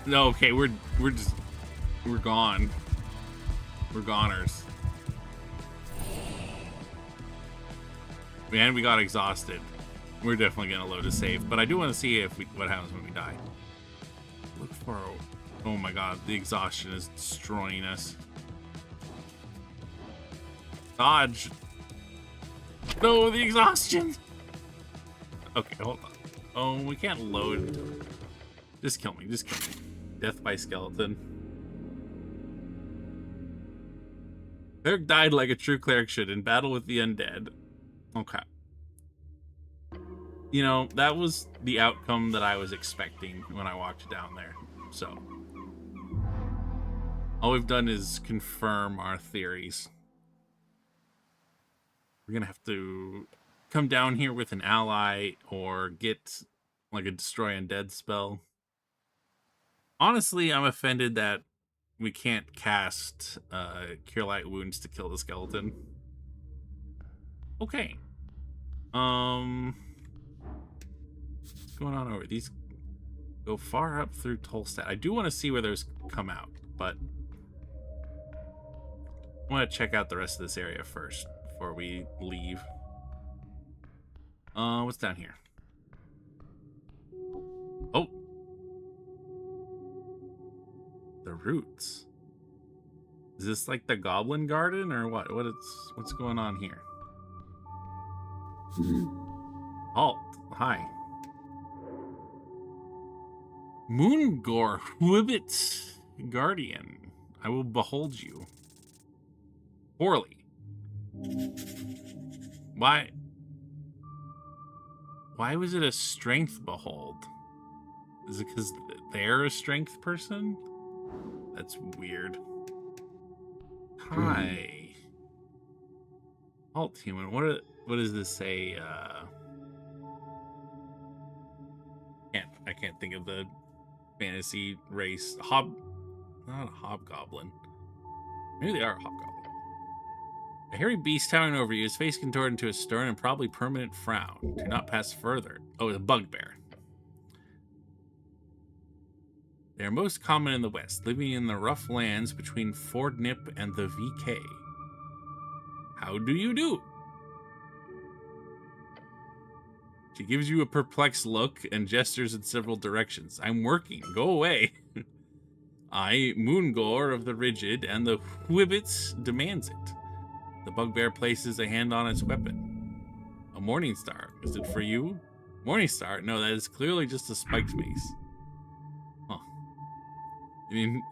No, okay, we're gone. We're goners. And we got exhausted. We're definitely gonna load a save, but I do want to see if what happens when we die. Look for. Oh my god, the exhaustion is destroying us. Dodge. No, the exhaustion. Okay, hold on. Oh, we can't load. Just kill me. Just kill me. Death by skeleton. Cleric died like a true cleric should in battle with the undead. Okay. You know, that was the outcome that I was expecting when I walked down there. So, all we've done is confirm our theories. We're gonna have to come down here with an ally or get like a destroy undead spell. Honestly, I'm offended that we can't cast Cure Light Wounds to kill the skeleton. Okay. What's going on over these? Go far up through Tolstad. I do want to see where those come out, but I want to check out the rest of this area first before we leave. What's down here? Oh, the roots. Is this like the Goblin Garden or what? What's going on here? Halt. Hi. Moongor Whibbit Guardian. I will behold you. Poorly. Why was it a strength behold? Is it because they're a strength person? That's weird. Hi. Halt human. What does this say? I can't think of the fantasy race. Not a hobgoblin. Maybe they are a hobgoblin. A hairy beast towering over you, his face contorted into a stern and probably permanent frown. Do not pass further. Oh, it's a bugbear. They are most common in the west, living in the rough lands between Ford Nip and the VK. How do you do? She gives you a perplexed look and gestures in several directions. I'm working. Go away. I, Moongor of the Rigid, and the Whibbits demands it. The bugbear places a hand on its weapon. A morning star. Is it for you? Morning star? No, that is clearly just a spiked mace. Huh. I mean,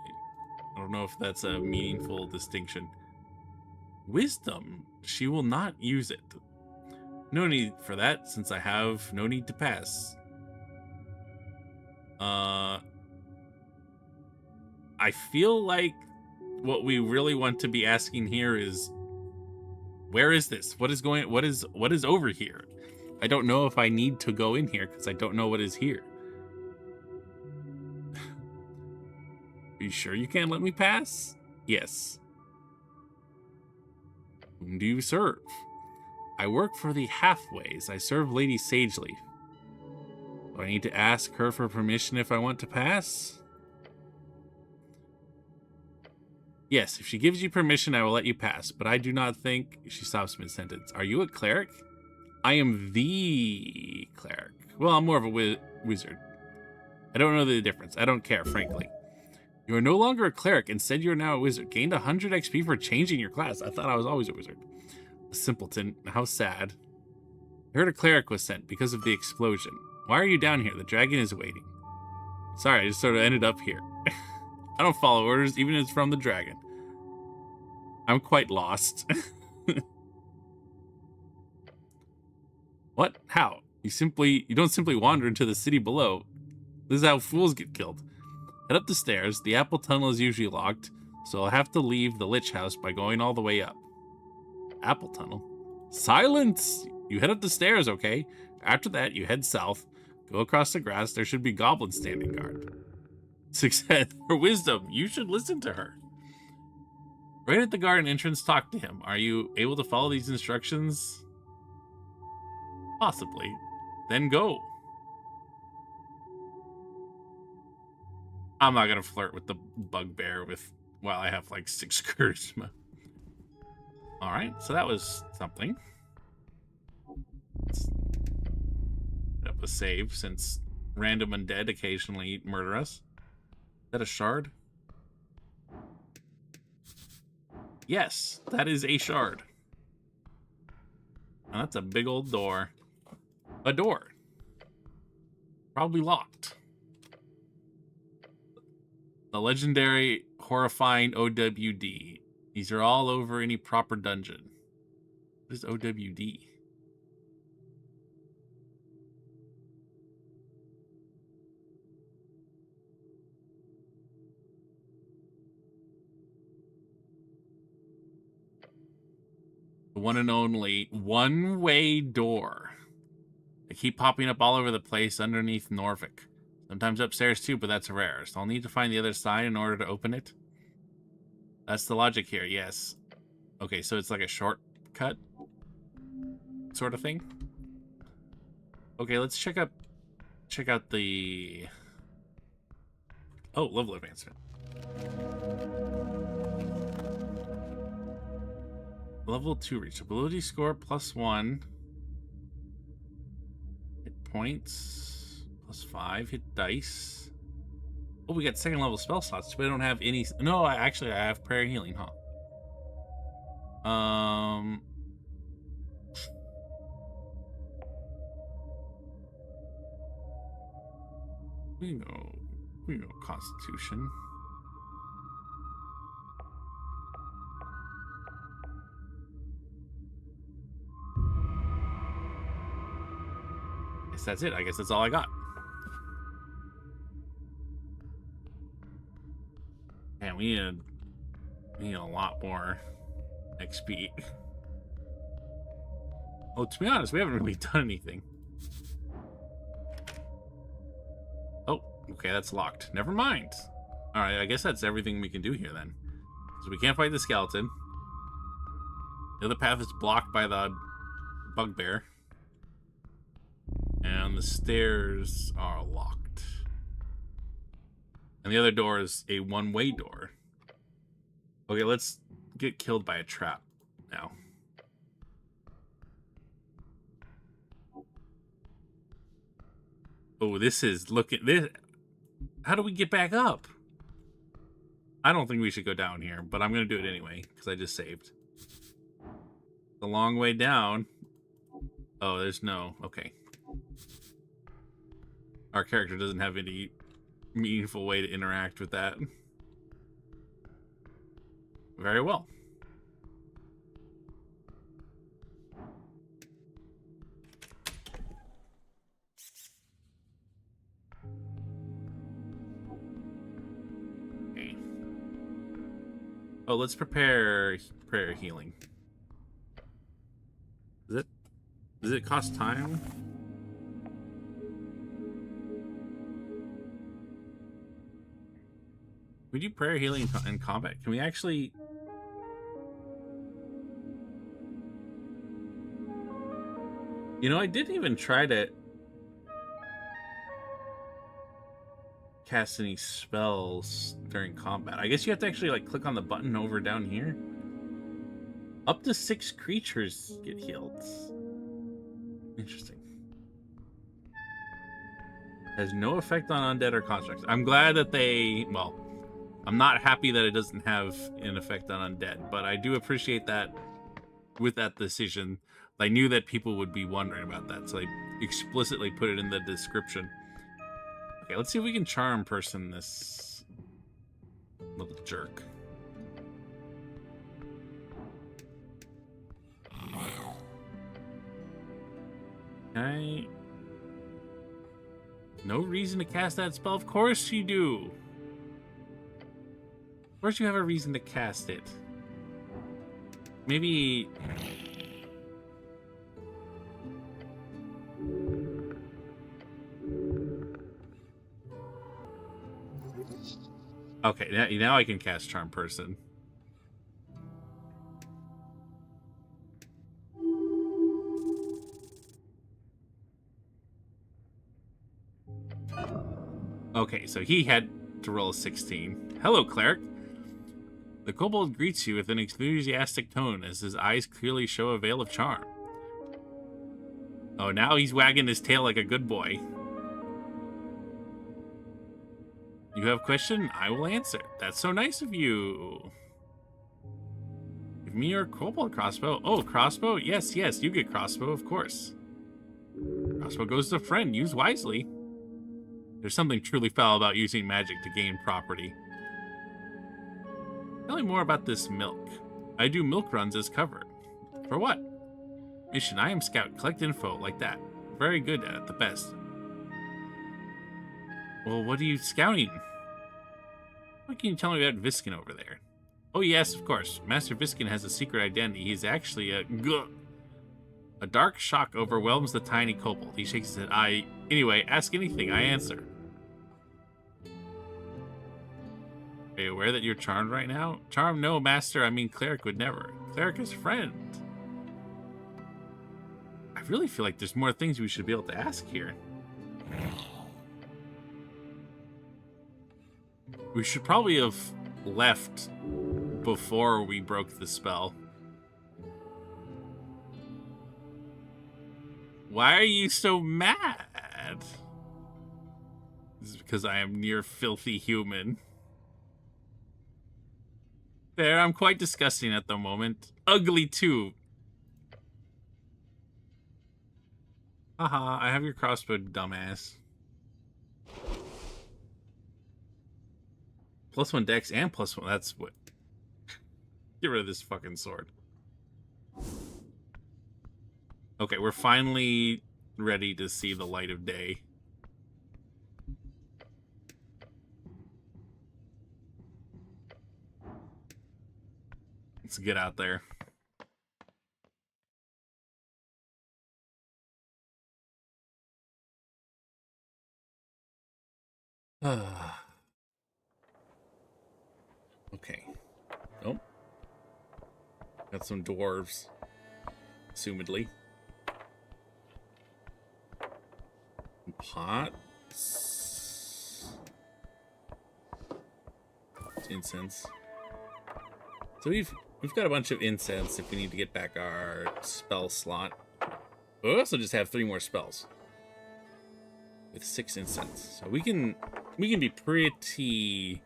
I don't know if that's a meaningful distinction. Wisdom. She will not use it. No need for that, since I have no need to pass. I feel like what we really want to be asking here is, where is this? What is over here? I don't know if I need to go in here because I don't know what is here. Are you sure you can't let me pass? Yes. Whom do you serve? I work for the Halfways. I serve Lady Sageleaf. Do I need to ask her for permission if I want to pass? Yes, if she gives you permission, I will let you pass, but I do not think... She stops mid-sentence. Are you a cleric? I am the cleric. Well, I'm more of a wizard. I don't know the difference. I don't care, frankly. You are no longer a cleric. Instead, you are now a wizard. Gained 100 XP for changing your class. I thought I was always a wizard. A simpleton. How sad. I heard a cleric was sent because of the explosion. Why are you down here? The dragon is waiting. Sorry, I just sort of ended up here. I don't follow orders, even if it's from the dragon. I'm quite lost. What? How? You don't simply wander into the city below. This is how fools get killed. Head up the stairs. The apple tunnel is usually locked, so I'll have to leave the Lich House by going all the way up. Apple tunnel? Silence! You head up the stairs, okay? After that, you head south. Go across the grass. There should be goblins standing guard. Success or wisdom. You should listen to her. Right at the garden entrance, talk to him. Are you able to follow these instructions? Possibly. Then go. I'm not gonna flirt with the bugbear while I have like 6 charisma. Alright, so that was something. Let's set up a save since random undead occasionally murder us. Is that a shard? Yes, that is a shard. And that's a big old door. A door. Probably locked. The legendary horrifying OWD. These are all over any proper dungeon. What is OWD? The one and only one-way door. They keep popping up all over the place underneath Norvik. Sometimes upstairs too, but that's rare. So I'll need to find the other side in order to open it. That's the logic here, yes. Okay, so it's like a shortcut sort of thing. Okay, let's check out the... Oh, level advancement. Level 2 reach. Ability score +1. Hit points +5. Hit dice. Oh, we got 2nd level spell slots, but I don't have any. No, I have prayer healing, huh? We know Constitution. Guess that's it. I guess that's all I got. Man, we need a lot more XP. Oh, to be honest, we haven't really done anything. Oh, okay, that's locked. Never mind. Alright, I guess that's everything we can do here then. So we can't fight the skeleton. The other path is blocked by the bugbear. And the stairs are locked. And the other door is a one-way door. Okay, let's get killed by a trap now. Oh, this is looking... this. How do we get back up? I don't think we should go down here, but I'm going to do it anyway, because I just saved. The long way down. Oh, there's no... Okay. Our character doesn't have any meaningful way to interact with that. Very well. Okay. Oh, let's prepare prayer healing. Does it cost time? We do prayer healing in combat. Can we actually... You know, I didn't even try to cast any spells during combat. I guess you have to actually like click on the button over down here. Up to 6 creatures get healed. Interesting. Has no effect on undead or constructs. I'm glad that they... Well, I'm not happy that it doesn't have an effect on undead, but I do appreciate that with that decision. I knew that people would be wondering about that, so I explicitly put it in the description. Okay, let's see if we can charm person this little jerk. No reason to cast that spell. Of course you do. Of course you have a reason to cast it. Maybe... Okay, now I can cast Charm Person. Okay, so he had to roll a 16. Hello, Cleric. The kobold greets you with an enthusiastic tone as his eyes clearly show a veil of charm. Oh, now he's wagging his tail like a good boy. You have a question? I will answer. That's so nice of you. Give me your kobold crossbow. Oh, crossbow? Yes, you get crossbow, of course. Crossbow goes to friend. Use wisely. There's something truly foul about using magic to gain property. Tell me more about this milk. I do milk runs as covered. For what? Mission, I am scout. Collect info like that. Very good at it, the best. Well, what are you scouting? What can you tell me about Viskin over there? Oh yes, of course. Master Viskin has a secret identity. He's actually a... A dark shock overwhelms the tiny kobold. He shakes his head. Anyway, ask anything, I answer. Are you aware that you're charmed right now? Charmed? No, master. I mean, cleric would never. Cleric is friend. I really feel like there's more things we should be able to ask here. We should probably have left before we broke the spell. Why are you so mad? This is because I am near filthy human. There, I'm quite disgusting at the moment. Ugly, too. Haha, I have your crossbow, dumbass. +1 dex and +1. That's what. Get rid of this fucking sword. Okay, we're finally ready to see the light of day. Let's get out there. Okay. Oh. Got some dwarves. Assumedly. Pots. Incense. So we've got a bunch of incense if we need to get back our spell slot. But we also just have 3 more spells. With 6 incense. So we can be pretty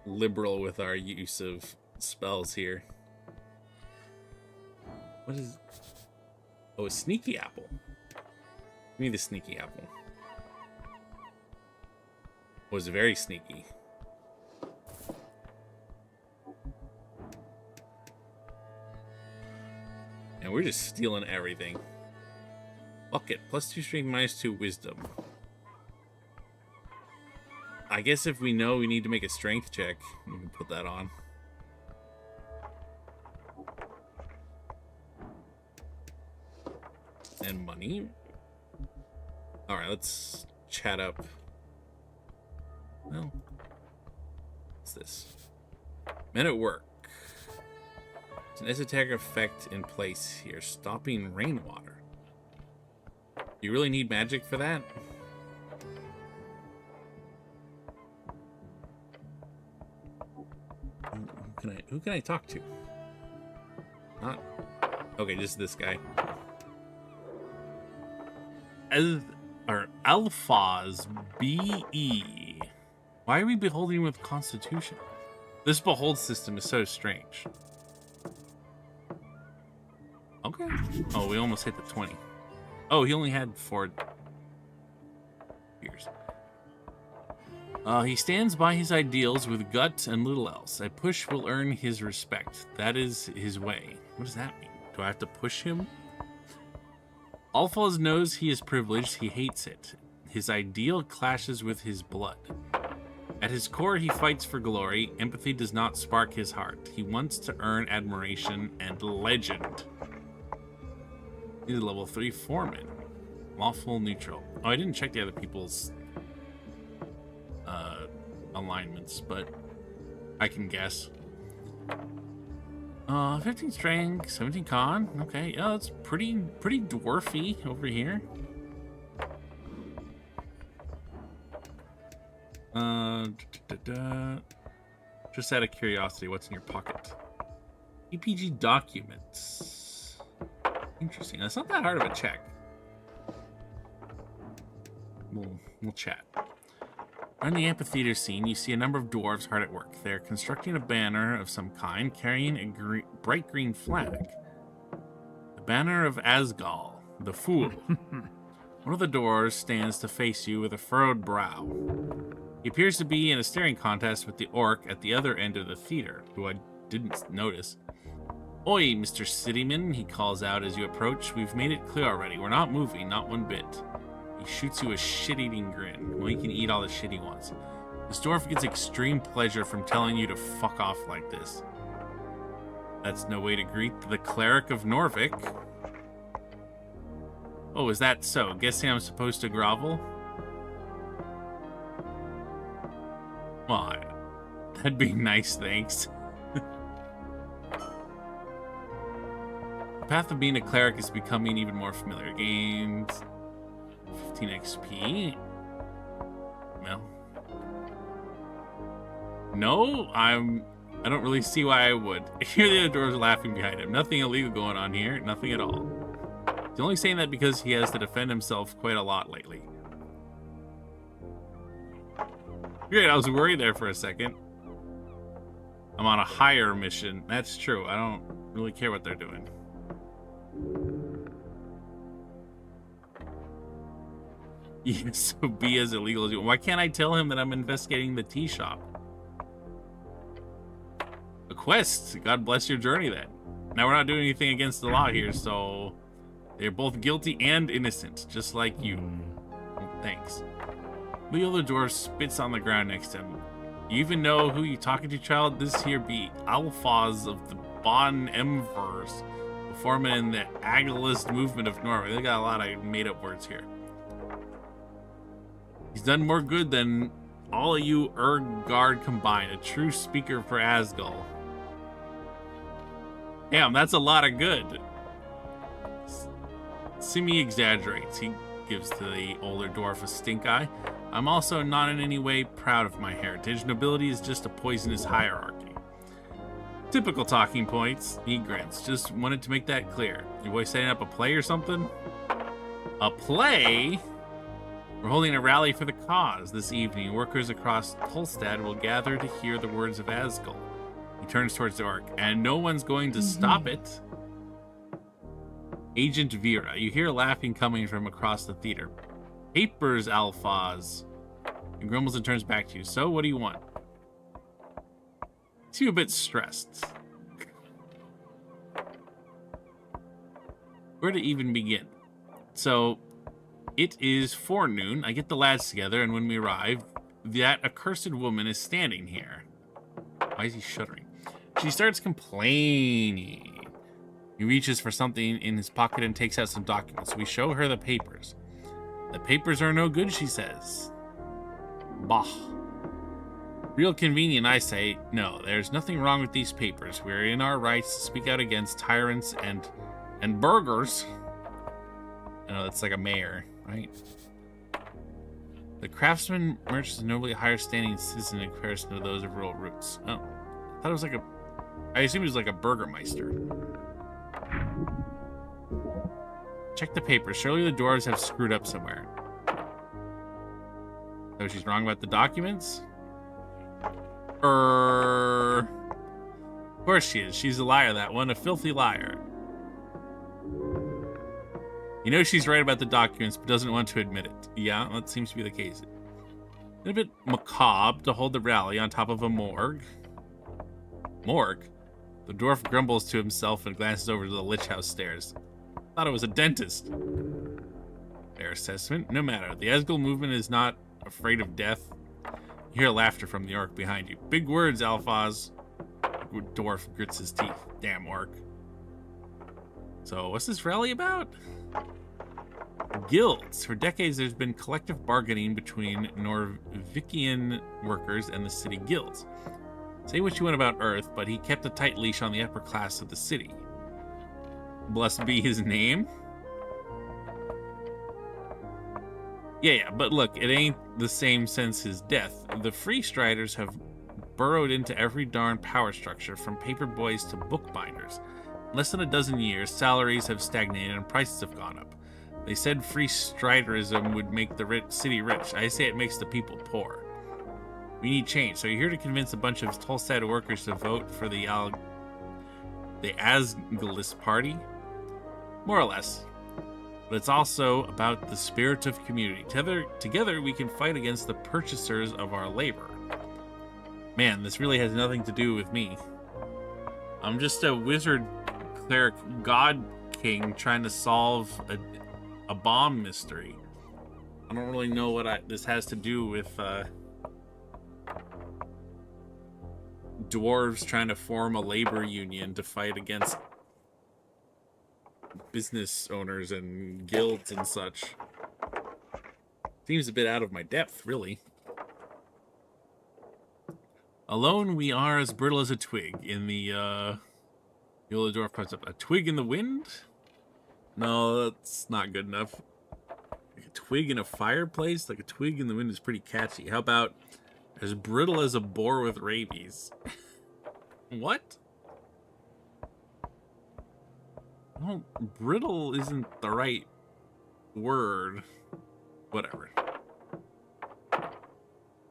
liberal with our use of spells here. What is... Oh, a sneaky apple. Give me the sneaky apple. Was very sneaky. And we're just stealing everything. Bucket. +2 strength, -2 wisdom. I guess if we know we need to make a strength check, we can put that on. And money. Alright, let's chat up. Well, what's this? Men at work. It's an esoteric effect in place here, stopping rainwater. You really need magic for that? Who can I talk to? Not... Okay, just this guy. Alphaz B.E. Why are we beholding with Constitution? This behold system is so strange. Okay. Oh, we almost hit the 20. Oh, he only had 4 years. He stands by his ideals with gut and little else. A push will earn his respect. That is his way. What does that mean? Do I have to push him? Alphonse knows he is privileged, he hates it. His ideal clashes with his blood. At his core, he fights for glory. Empathy does not spark his heart. He wants to earn admiration and legend. He's a level 3 foreman. Lawful neutral. Oh, I didn't check the other people's alignments, but I can guess. 15 strength, 17 con. Okay, yeah, that's pretty dwarfy over here. Just out of curiosity, what's in your pocket? EPG documents. Interesting. That's not that hard of a check. We'll chat. On the amphitheater scene, you see a number of dwarves hard at work. They're constructing a banner of some kind, carrying a bright green flag. The banner of Asgal, the Fool. One of the dwarves stands to face you with a furrowed brow. He appears to be in a staring contest with the orc at the other end of the theater, who I didn't notice. Oi, Mr. Cityman, he calls out as you approach. We've made it clear already. We're not moving, not one bit. He shoots you a shit-eating grin. Well, he can eat all the shit he wants. This dwarf gets extreme pleasure from telling you to fuck off like this. That's no way to greet the cleric of Norvik. Oh, is that so? Guessing I'm supposed to grovel? Well, that'd be nice, thanks. The path of being a cleric is becoming even more familiar. Gains 15 XP. No, I don't really see why I would. Here the other dwarves laughing behind him. Nothing illegal going on here. Nothing at all. He's only saying that because he has to defend himself quite a lot lately. Great, I was worried there for a second. I'm on a higher mission. That's true. I don't really care what they're doing. Yes, so be as illegal as you. Why can't I tell him that I'm investigating the tea shop? A quest. God bless your journey then. Now we're not doing anything against the law here, so they're both guilty and innocent, just like you. Well, thanks. The other dwarf spits on the ground next to him. You even know who you talking to, child? This here be Alphaz of the Bon Emvers, the foreman in the Agalist movement of Norway. They got a lot of made-up words here. He's done more good than all of you Urgard combined. A true speaker for Asgal. Damn, that's a lot of good. Simi exaggerates. He gives to the older dwarf a stink eye. I'm also not in any way proud of my heritage. Nobility is just a poisonous hierarchy. Typical talking points. He grins. Just wanted to make that clear. Your boy setting up a play or something? A play? We're holding a rally for the cause this evening. Workers across Tolstad will gather to hear the words of Asgal. He turns towards the orc. And no one's going to stop it. Agent Vera. You hear laughing coming from across the theater. Papers, Alphaz. He grumbles and turns back to you. So, what do you want? Seem a bit stressed. Where to even begin? So, it is forenoon. I get the lads together, and when we arrive, that accursed woman is standing here. Why is he shuddering? She starts complaining. He reaches for something in his pocket and takes out some documents. We show her the papers. The papers are no good, she says. Bah. Real convenient, I say. No, there's nothing wrong with these papers. We're in our rights to speak out against tyrants and burghers. I know, that's like a mayor, right? The craftsman merchant is nobly a higher standing citizen in comparison to those of rural roots. Oh, I thought it was like I assumed it was like a burgermeister. Check the papers. Surely the dwarves have screwed up somewhere. So she's wrong about the documents? Of course she is. She's a liar, that one. A filthy liar. You know she's right about the documents, but doesn't want to admit it. Yeah, that seems to be the case. A bit macabre to hold the rally on top of a morgue. Morgue? The dwarf grumbles to himself and glances over to the Lich House stairs. Thought it was a dentist. Fair assessment. No matter. The Asgul movement is not afraid of death. You hear laughter from the orc behind you. Big words, Alphaz. The dwarf grits his teeth. Damn orc. So, what's this rally about? Guilds. For decades, there's been collective bargaining between Norvikian workers and the city guilds. Say what you want about Earth, but he kept a tight leash on the upper class of the city. Blessed be his name. Yeah, but look, it ain't the same since his death. The Free Striders have burrowed into every darn power structure, from paper boys to bookbinders. In less than a dozen years, salaries have stagnated and prices have gone up. They said Free Striderism would make the city rich. I say it makes the people poor. We need change, so you're here to convince a bunch of Tolstad workers to vote for the Asgulist party? More or less. But it's also about the spirit of community. Together we can fight against the purchasers of our labor. Man, this really has nothing to do with me. I'm just a wizard cleric god king trying to solve a bomb mystery. I don't really know what this has to do with dwarves trying to form a labor union to fight against business owners and guilds and such. Seems a bit out of my depth, really. Alone we are as brittle as a twig. In the old dwarf puts up a twig in the wind? No, that's not good enough. Like a twig in a fireplace? Like a twig in the wind is pretty catchy. How about as brittle as a boar with rabies? What? Well, brittle isn't the right word. Whatever.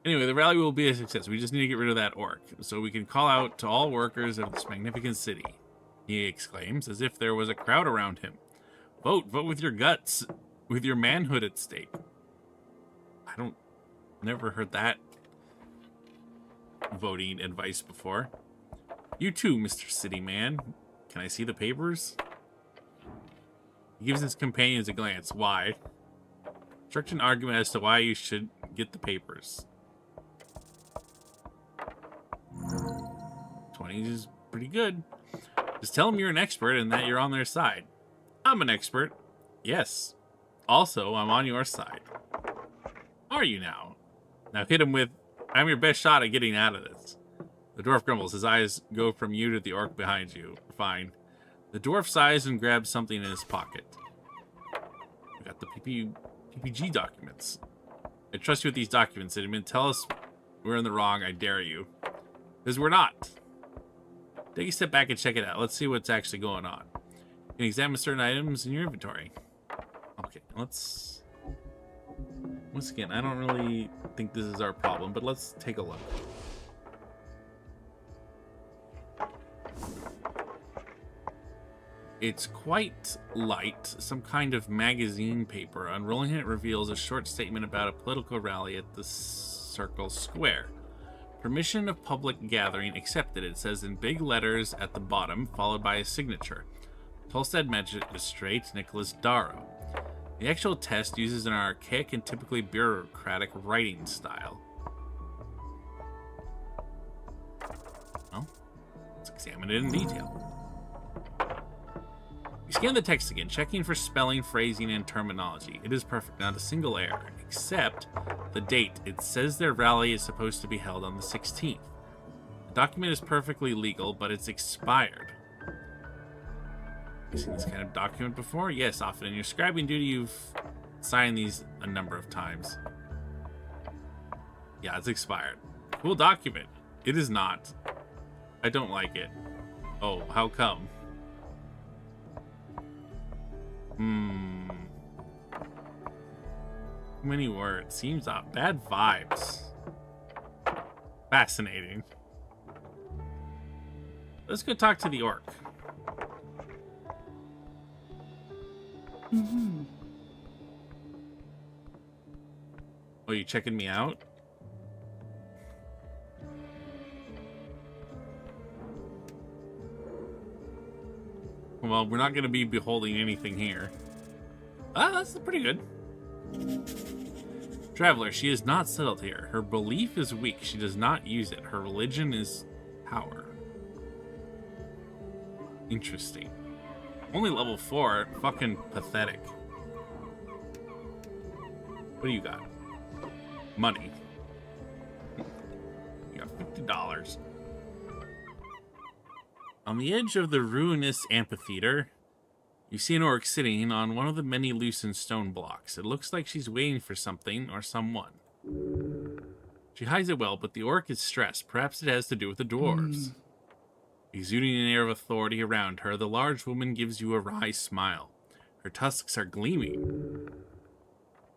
Anyway, the rally will be a success. We just need to get rid of that orc, so we can call out to all workers of this magnificent city. He exclaims, as if there was a crowd around him. Vote with your guts, with your manhood at stake. Never heard that voting advice before. You too, Mr. City Man. Can I see the papers? He gives his companions a glance. Why? Construct an argument as to why you should get the papers. 20 is pretty good. Just tell them you're an expert and that you're on their side. I'm an expert. Yes. Also, I'm on your side. Are you now? Now hit him with, I'm your best shot at getting out of this. The dwarf grumbles. His eyes go from you to the orc behind you. Fine. The dwarf sighs and grabs something in his pocket. I got the PPG documents. I trust you with these documents, Cinnamon. Tell us we're in the wrong. I dare you. Because we're not. Take a step back and check it out. Let's see what's actually going on. You can examine certain items in your inventory. Okay, let's... Once again, I don't really think this is our problem, but let's take a look. It's quite light, some kind of magazine paper. Unrolling it reveals a short statement about a political rally at the Circle Square. Permission of public gathering accepted, it says in big letters at the bottom, followed by a signature. Tolstad Magistrate Nicholas Darrow. The actual test uses an archaic and typically bureaucratic writing style. Well, let's examine it in detail. You scan the text again, checking for spelling, phrasing, and terminology. It is perfect, not a single error, except the date. It says their rally is supposed to be held on the 16th. The document is perfectly legal, but it's expired. You seen this kind of document before? Yes, often. In your scribing duty, you've signed these a number of times. Yeah, it's expired. Cool document. It is not. I don't like it. Oh, how come? Too many words. Seems odd. Bad vibes. Fascinating. Let's go talk to the orc. Oh, you checking me out? Well, we're not going to be beholding anything here. Ah, that's pretty good. Traveler, she is not settled here. Her belief is weak. She does not use it. Her religion is power. Interesting. Only level 4. Fucking pathetic. What do you got? Money. You got $50. On the edge of the ruinous amphitheater, you see an orc sitting on one of the many loosened stone blocks. It looks like she's waiting for something or someone. She hides it well, but the orc is stressed. Perhaps it has to do with the dwarves. Exuding an air of authority around her, the large woman gives you a wry smile. Her tusks are gleaming.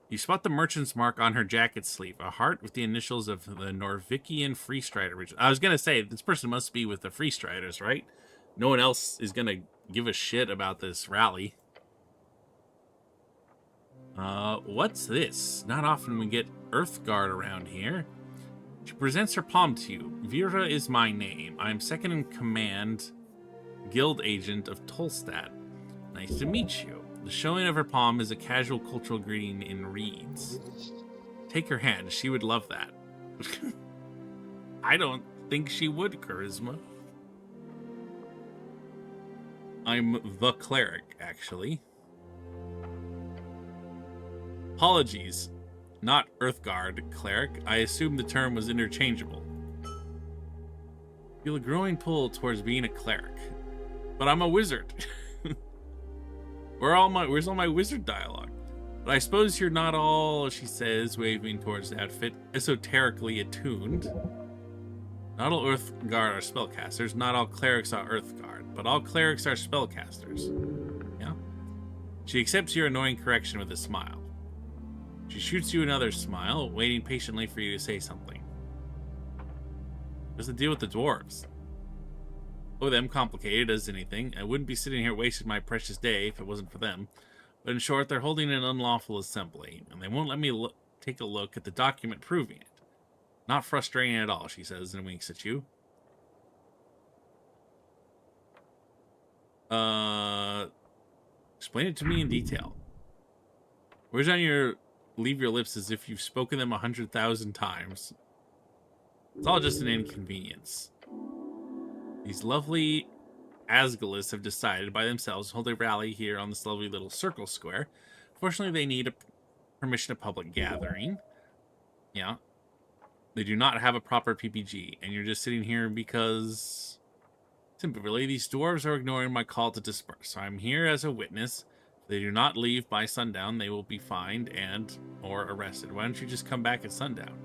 You spot the merchant's mark on her jacket sleeve, a heart with the initials of the Norvikian Free Strider. I was going to say, this person must be with the Free Striders, right? No one else is going to give a shit about this rally. What's this? Not often we get Earthguard around here. She presents her palm to you. Vera is my name. I am second in command, guild agent of Tolstad. Nice to meet you. The showing of her palm is a casual cultural greeting in reeds. Take her hand. She would love that. I don't think she would, Charisma. I'm the cleric, actually. Apologies. Not Earthguard cleric. I assumed the term was interchangeable. Feel a growing pull towards being a cleric. But I'm a wizard. Where's all my wizard dialogue? But I suppose you're not all, she says, waving towards the outfit, esoterically attuned. Not all Earthguard are spellcasters. Not all clerics are Earthguard. But all clerics are spellcasters. Yeah? She accepts your annoying correction with a smile. She shoots you another smile, waiting patiently for you to say something. What's the deal with the dwarves? Oh, them complicated as anything. I wouldn't be sitting here wasting my precious day if it wasn't for them. But in short, they're holding an unlawful assembly, and they won't let me take a look at the document proving it. Not frustrating at all, she says, and winks at you. Explain it to me in detail. Words on your leave your lips as if you've spoken them 100,000 times. It's all just an inconvenience. These lovely Asgalists have decided by themselves to hold a rally here on this lovely little circle square. Fortunately, they need permission of public gathering. Yeah. They do not have a proper PPG, and you're just sitting here because... Simply, these dwarves are ignoring my call to disperse. So I'm here as a witness. If they do not leave by sundown, they will be fined or arrested. Why don't you just come back at sundown?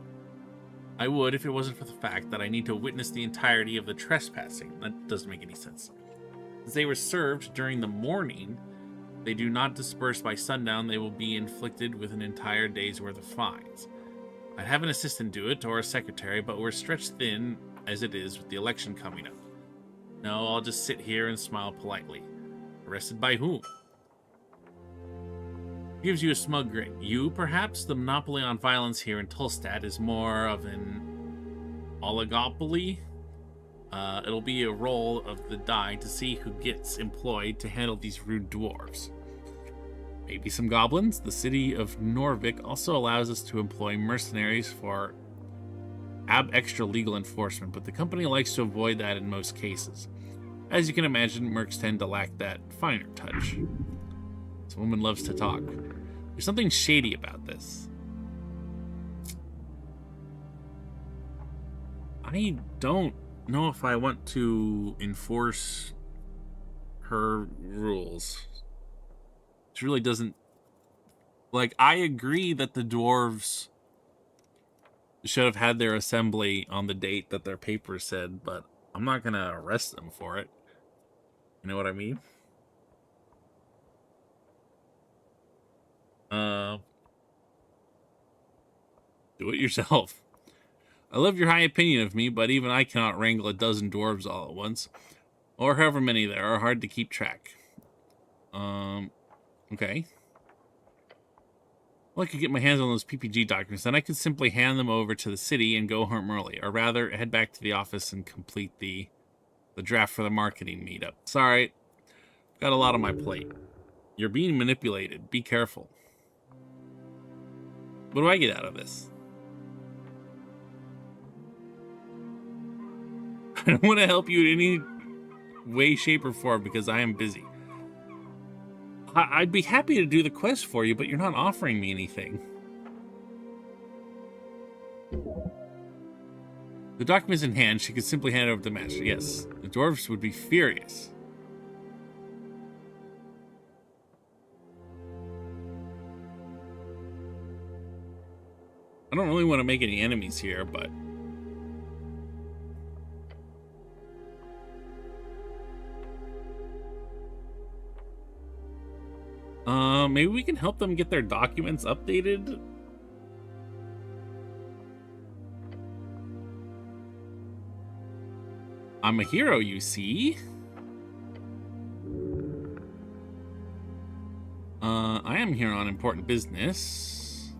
I would if it wasn't for the fact that I need to witness the entirety of the trespassing. That doesn't make any sense. As they were served during the morning, they do not disperse by sundown, they will be inflicted with an entire day's worth of fines. I'd have an assistant do it, or a secretary, but we're stretched thin as it is with the election coming up. No, I'll just sit here and smile politely. Arrested by whom? Gives you a smug grin. You, perhaps? The monopoly on violence here in Tolstad is more of an oligopoly. It'll be a roll of the die to see who gets employed to handle these rude dwarves. Maybe some goblins? The city of Norvik also allows us to employ mercenaries for extra legal enforcement, but the company likes to avoid that in most cases. As you can imagine, mercs tend to lack that finer touch. This woman loves to talk. There's something shady about this. I don't know if I want to enforce her rules. She really doesn't... Like, I agree that the dwarves should have had their assembly on the date that their paper said, but I'm not going to arrest them for it. You know what I mean? Do it yourself. I love your high opinion of me, but even I cannot wrangle a dozen dwarves all at once. Or however many there are, hard to keep track. Okay. Well, I could get my hands on those PPG documents, then I could simply hand them over to the city and go home early. Or rather, head back to the office and complete the draft for the marketing meetup. Sorry. Got a lot on my plate. You're being manipulated. Be careful. What do I get out of this? I don't want to help you in any way, shape, or form because I am busy. I'd be happy to do the quest for you, but you're not offering me anything. The documents in hand, she could simply hand it over to the master. Yes, the dwarves would be furious. I don't really want to make any enemies here, but... maybe we can help them get their documents updated? I'm a hero, you see. I am here on important business.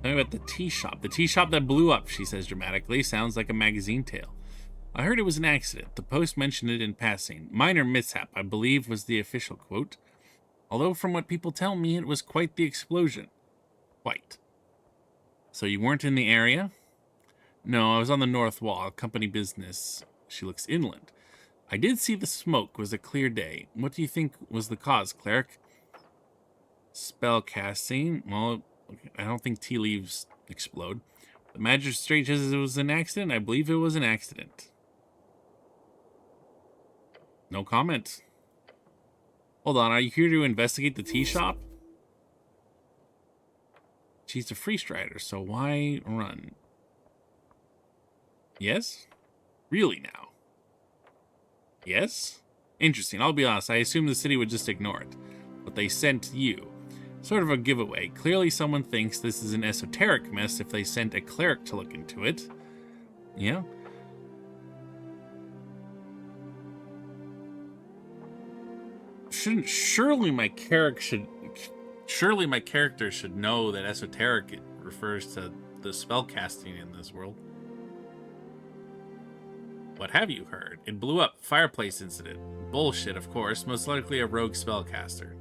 Tell me about the tea shop. The tea shop that blew up, she says dramatically. Sounds like a magazine tale. I heard it was an accident. The Post mentioned it in passing. Minor mishap, I believe, was the official quote. Although from what people tell me, it was quite the explosion. Quite. So you weren't in the area? No, I was on the north wall, company business. She looks inland. I did see the smoke. Was a clear day. What do you think was the cause, cleric? Spell casting. Well, I don't think tea leaves explode. The magistrate says it was an accident. I believe it was an accident. No comment. Hold on, are you here to investigate the tea shop? She's a free strider, so why run? Yes? Really now? Yes? Interesting, I'll be honest, I assumed the city would just ignore it. But they sent you. Sort of a giveaway. Clearly someone thinks this is an esoteric mess if they sent a cleric to look into it. Yeah? Surely my character should know that esoteric refers to the spellcasting in this world. What have you heard? It blew up. Fireplace incident. Bullshit, of course. Most likely a rogue spellcaster.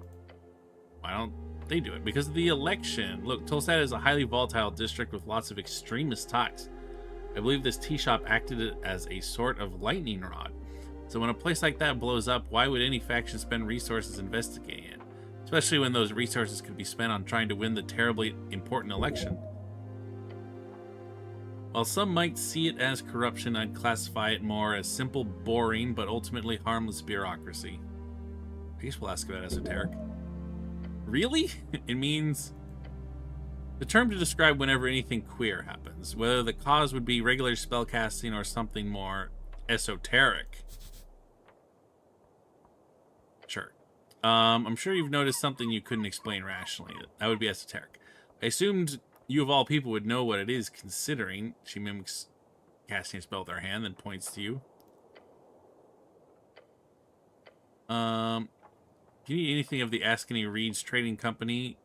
Why don't they do it? Because of the election. Look, Tolstad is a highly volatile district with lots of extremist ties. I believe this tea shop acted as a sort of lightning rod. So when a place like that blows up, why would any faction spend resources investigating it? Especially when those resources could be spent on trying to win the terribly important election. While some might see it as corruption, I'd classify it more as simple, boring, but ultimately harmless bureaucracy. I guess we'll ask about esoteric. Really? It means the term to describe whenever anything queer happens, whether the cause would be regular spellcasting or something more esoteric. Sure. I'm sure you've noticed something you couldn't explain rationally. That would be esoteric. I assumed you of all people would know what it is, considering she mimics casting a spell with her hand, then points to you. Do you need anything of the Askany Reed's trading company?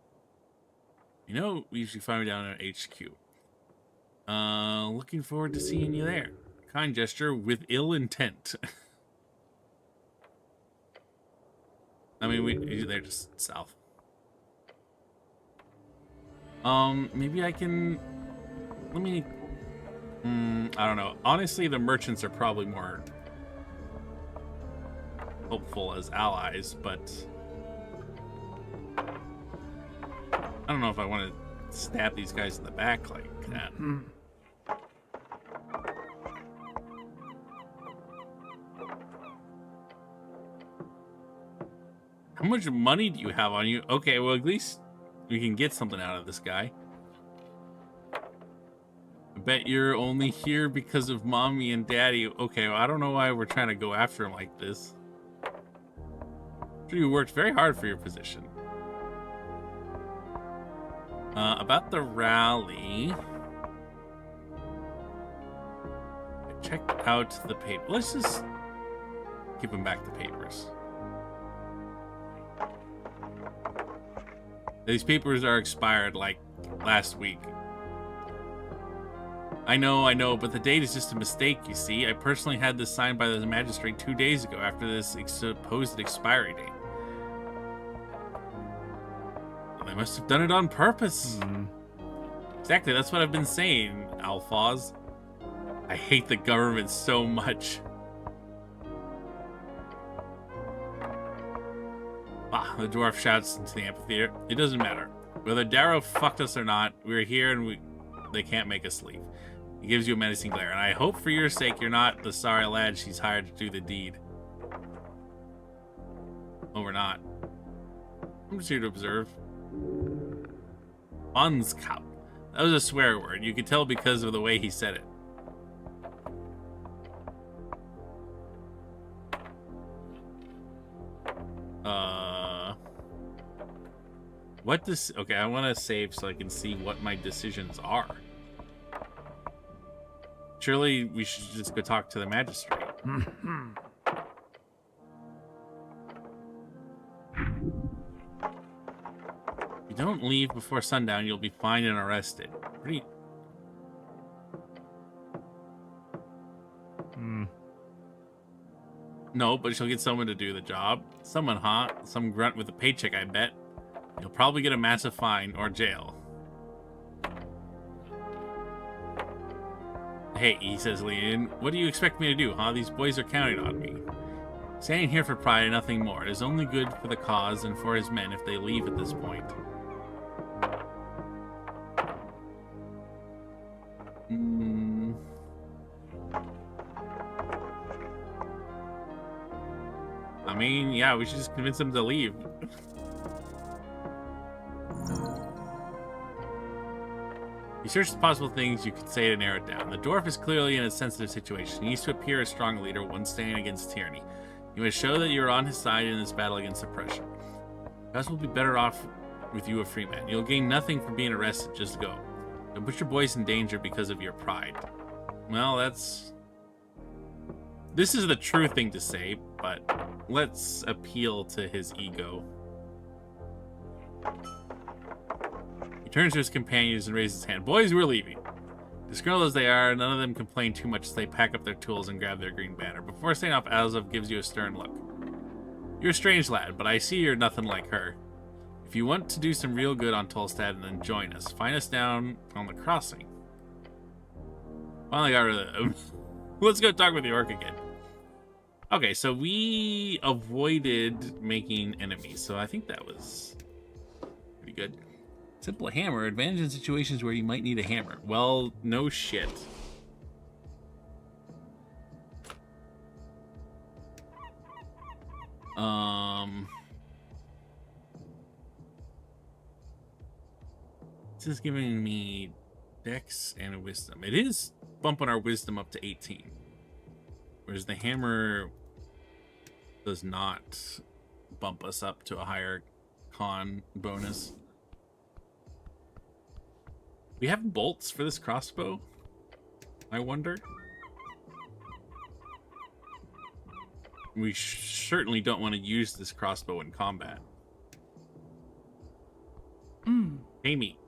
You know, we usually find me down at HQ. Looking forward to seeing you there. Kind gesture with ill intent. I mean, they're just south. Maybe I can... Let me... I don't know. Honestly, the merchants are probably more hopeful as allies, but... I don't know if I want to stab these guys in the back like that. How much money do you have on you? Okay, well, at least we can get something out of this guy. I bet you're only here because of mommy and daddy. Okay, well, I don't know why we're trying to go after him like this. I'm sure you worked very hard for your position. About the rally. I checked out the paper. Let's just give him back the papers. These papers are expired like last week. I know, but the date is just a mistake, you see. I personally had this signed by the magistrate 2 days ago after this supposed expiry date. Well, they must have done it on purpose. Exactly, that's what I've been saying, Alphaz. I hate the government so much. Ah, the dwarf shouts into the amphitheater. It doesn't matter. Whether Darrow fucked us or not, we're here and they can't make us leave. He gives you a menacing glare, and I hope for your sake you're not the sorry lad she's hired to do the deed. Oh, we're not. I'm just here to observe. Unskap. That was a swear word. You could tell because of the way he said it. What this? Okay, I want to save so I can see what my decisions are. Surely we should just go talk to the magistrate. If you don't leave before sundown, you'll be fined and arrested. Pretty. No, but she'll get someone to do the job. Someone hot, some grunt with a paycheck, I bet. You'll probably get a massive fine or jail. Hey, he says, leaning in. What do you expect me to do, huh? These boys are counting on me. Standing here for pride and nothing more. It is only good for the cause and for his men if they leave at this point. I mean, yeah, we should just convince them to leave. You search the possible things you could say to narrow it down. The dwarf is clearly in a sensitive situation. He needs to appear a strong leader, one standing against tyranny. You must show that you are on his side in this battle against oppression. Us will be better off with you a free man. You'll gain nothing from being arrested. Just go. Don't put your boys in danger because of your pride. Well, this is the true thing to say, but let's appeal to his ego. He turns to his companions and raises his hand. Boys, we're leaving. Disgruntled as they are, none of them complain too much as they pack up their tools and grab their green banner. Before setting off, Azov gives you a stern look. You're a strange lad, but I see you're nothing like her. If you want to do some real good on Tolstad, then join us. Find us down on the crossing. Finally got rid of them. Let's go talk with the orc again. Okay, so we avoided making enemies, so I think that was pretty good. Simple hammer. Advantage in situations where you might need a hammer. Well, no shit. This is giving me dex and a wisdom. It is bumping our wisdom up to 18. Whereas the hammer does not bump us up to a higher con bonus. We have bolts for this crossbow, I wonder. We certainly don't want to use this crossbow in combat. Amy,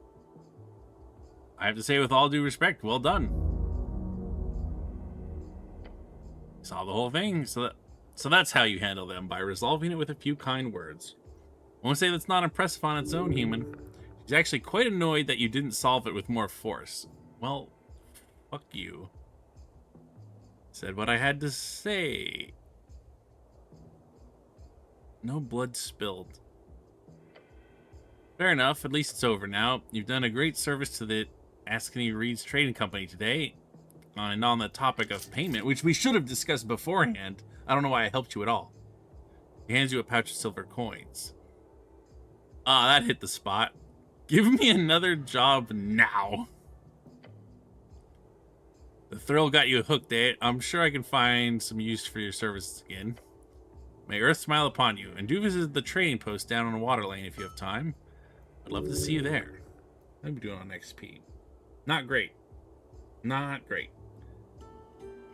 I have to say with all due respect, well done. Saw the whole thing, so that's how you handle them, by resolving it with a few kind words. I won't say that's not impressive on its own, human. She's actually quite annoyed that you didn't solve it with more force. Well, fuck you. Said what I had to say. No blood spilled. Fair enough, at least it's over now. You've done a great service to the Askany Reed's Trading Company today. And on the topic of payment, which we should have discussed beforehand, I don't know why I helped you at all. He hands you a pouch of silver coins. Ah, that hit the spot. Give me another job now. The thrill got you hooked, eh? I'm sure I can find some use for your services again. May Earth smile upon you, and do visit the trading post down on the water lane if you have time. I'd love to see you there. What are we doing on XP? Not great. Not great.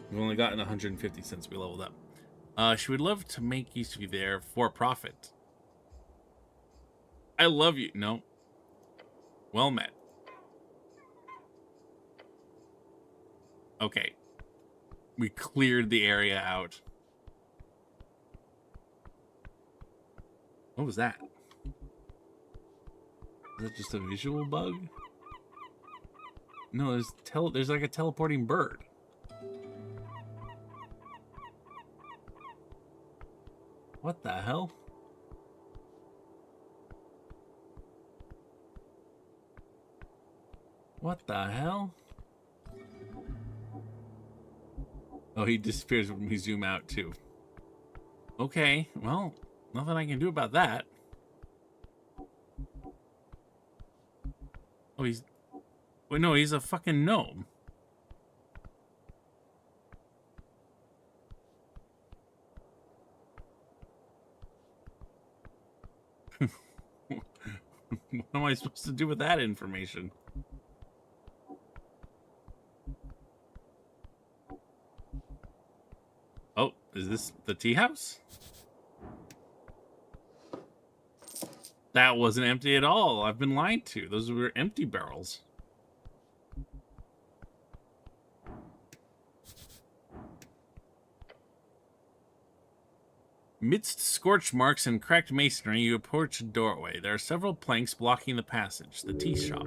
We've only gotten 150 since we leveled up. She would love to make use of you there for profit. I love you. No. Well met. Okay. We cleared the area out. What was that? Is that just a visual bug? No, there's like a teleporting bird. What the hell? What the hell? Oh, he disappears when we zoom out too. Okay, well, nothing I can do about that. Oh, wait, no, he's a fucking gnome. What am I supposed to do with that information? Oh, is this the tea house? That wasn't empty at all. I've been lied to. Those were empty barrels. Amidst scorch marks and cracked masonry, you approach a doorway. There are several planks blocking the passage. The tea shop.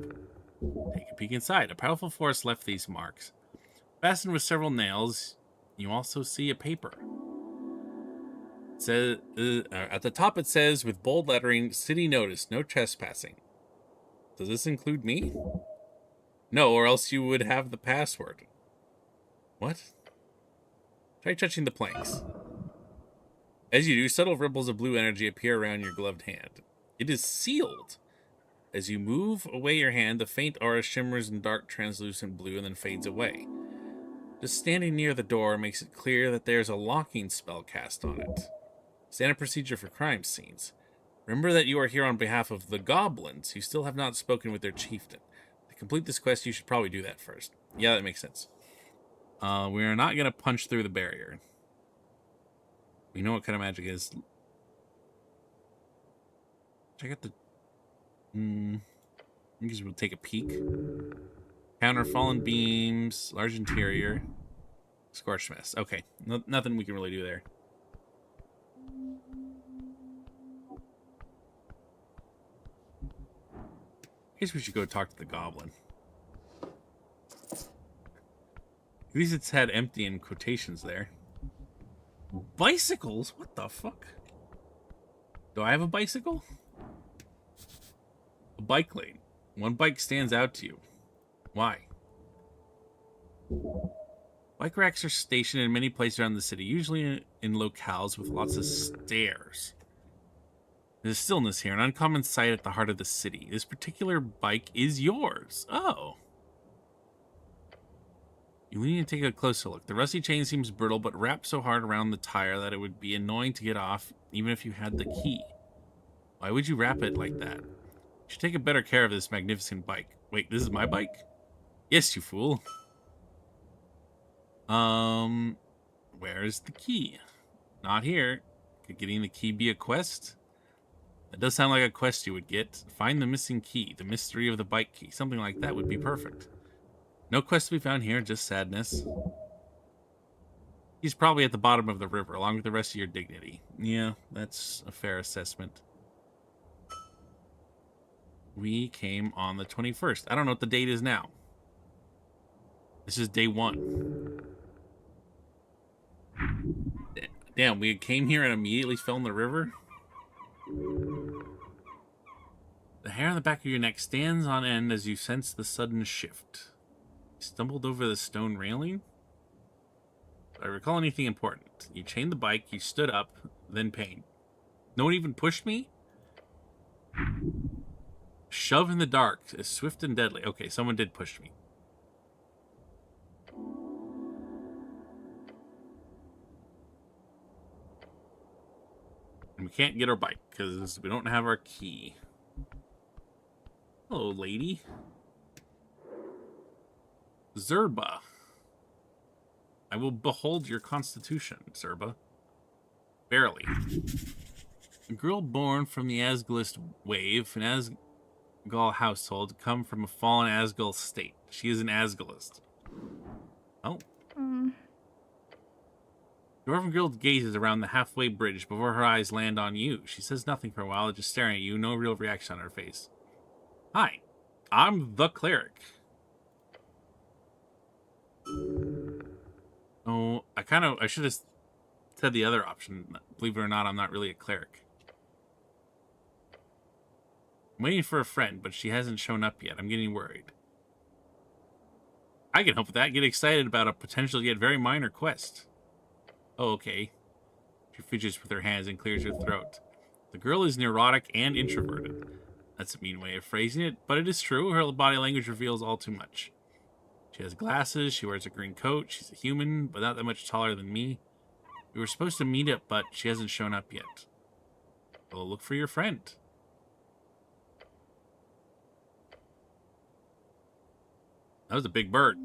Take a peek inside. A powerful force left these marks. Fastened with several nails, you also see a paper. It says, at the top it says, with bold lettering, City Notice, no trespassing. Does this include me? No, or else you would have the password. What? Try touching the planks. As you do, subtle ripples of blue energy appear around your gloved hand. It is sealed. As you move away your hand, the faint aura shimmers in dark, translucent blue and then fades away. Just standing near the door makes it clear that there's a locking spell cast on it. Standard procedure for crime scenes. Remember that you are here on behalf of the goblins, who still have not spoken with their chieftain. To complete this quest, you should probably do that first. Yeah, that makes sense. We are not going to punch through the barrier. We know what kind of magic is. Check out the... I guess we'll take a peek. Counter fallen beams, large interior, scorched mess. Okay, nothing we can really do there. I guess we should go talk to the goblin. At least it's had empty in quotations there. Bicycles? What the fuck? Do I have a bicycle? A bike lane. One bike stands out to you. Why? Bike racks are stationed in many places around the city, usually in locales with lots of stairs. There's stillness here, an uncommon sight at the heart of the city. This particular bike is yours. Oh. You lean and take a closer look. The rusty chain seems brittle, but wrapped so hard around the tire that it would be annoying to get off, even if you had the key. Why would you wrap it like that? You should take better care of this magnificent bike. Wait, this is my bike? Yes, you fool. Where's the key? Not here. Could getting the key be a quest? That does sound like a quest you would get. Find the missing key, the mystery of the bike key. Something like that would be perfect. No quest to be found here, just sadness. He's probably at the bottom of the river, along with the rest of your dignity. Yeah, that's a fair assessment. We came on the 21st. I don't know what the date is now. This is day 1. Damn, we came here and immediately fell in the river? The hair on the back of your neck stands on end as you sense the sudden shift. You stumbled over the stone railing? Do I recall anything important? You chained the bike, you stood up, then pain. No one even pushed me? Shove in the dark is swift and deadly. Okay, someone did push me. And we can't get our bike because we don't have our key. Hello, lady. Zerba. I will behold your constitution, Zerba. Barely. A girl born from the Asgalist wave, an Asgal household, come from a fallen Asgal state. She is an Asgalist. Oh. Hmm. Dwarven girl gazes around the halfway bridge before her eyes land on you. She says nothing for a while, just staring at you, no real reaction on her face. Hi, I'm the cleric. Oh, I should have said the other option. Believe it or not, I'm not really a cleric. I'm waiting for a friend, but she hasn't shown up yet. I'm getting worried. I can help with that. Get excited about a potential yet very minor quest. Oh, okay. She fidgets with her hands and clears her throat. The girl is neurotic and introverted. That's a mean way of phrasing it, but it is true. Her body language reveals all too much. She has glasses, she wears a green coat, she's a human, but not that much taller than me. We were supposed to meet up, but she hasn't shown up yet. Well, look for your friend. That was a big bird.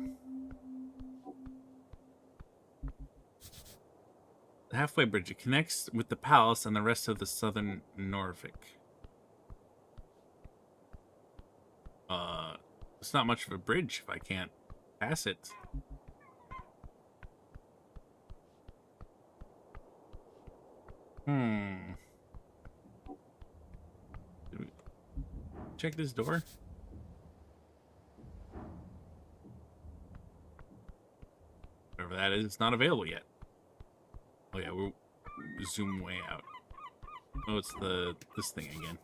The halfway bridge, it connects with the palace and the rest of the southern Norfolk. It's not much of a bridge if I can't pass it. Check this door. Whatever that is, it's not available yet. Oh yeah, we'll zoom way out. Oh, it's this thing again.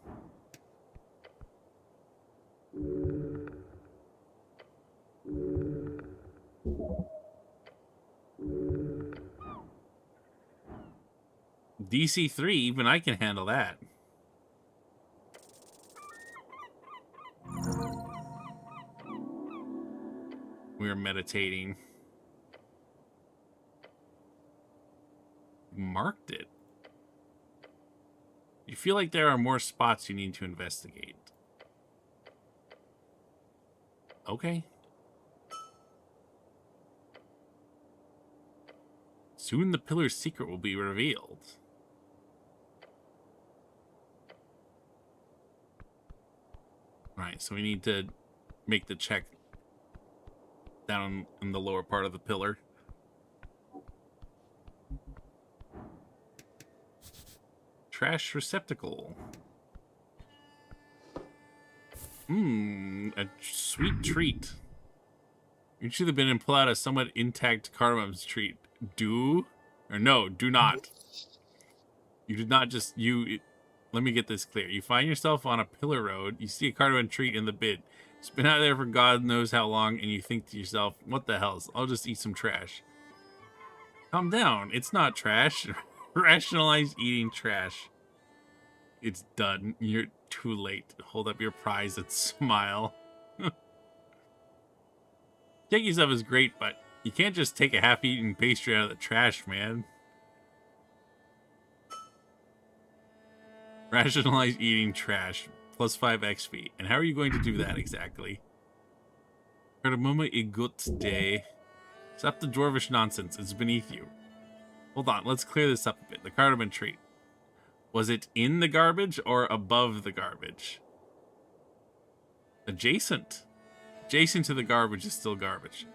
DC 3, even I can handle that. We're meditating. Marked it. You feel like there are more spots you need to investigate. Okay. Soon the pillar's secret will be revealed. Alright, so we need to make the check down in the lower part of the pillar. Trash receptacle. A sweet treat. You should have been and pull out a somewhat intact cardamom's treat. Do not. You did not just let me get this clear. You find yourself on a pillar road, you see a cardamom treat in the bid. It's been out there for God knows how long, and you think to yourself, what the hell? I'll just eat some trash. Calm down. It's not trash. Rationalize eating trash. It's done. You're too late. Hold up your prize and smile. Take yourself is great, but you can't just take a half-eaten pastry out of the trash, man. Rationalize eating trash. Plus 5 XP. And how are you going to do that exactly? Cardamoma a good day. Stop the dwarvish nonsense. It's beneath you. Hold on. Let's clear this up a bit. The cardamom treat. Was it in the garbage or above the garbage? Adjacent. Adjacent to the garbage is still garbage.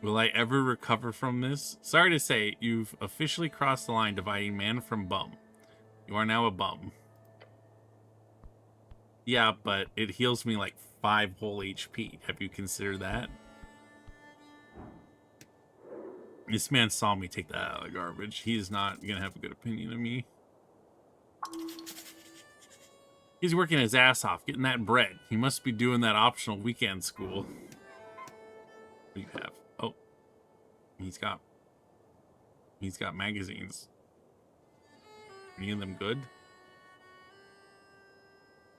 Will I ever recover from this? Sorry to say, you've officially crossed the line dividing man from bum. You are now a bum. Yeah, but it heals me like 5 whole HP. Have you considered that? This man saw me take that out of the garbage. He is not going to have a good opinion of me. He's working his ass off, getting that bread. He must be doing that optional weekend school. What do you have? Oh. He's got magazines. Any of them good?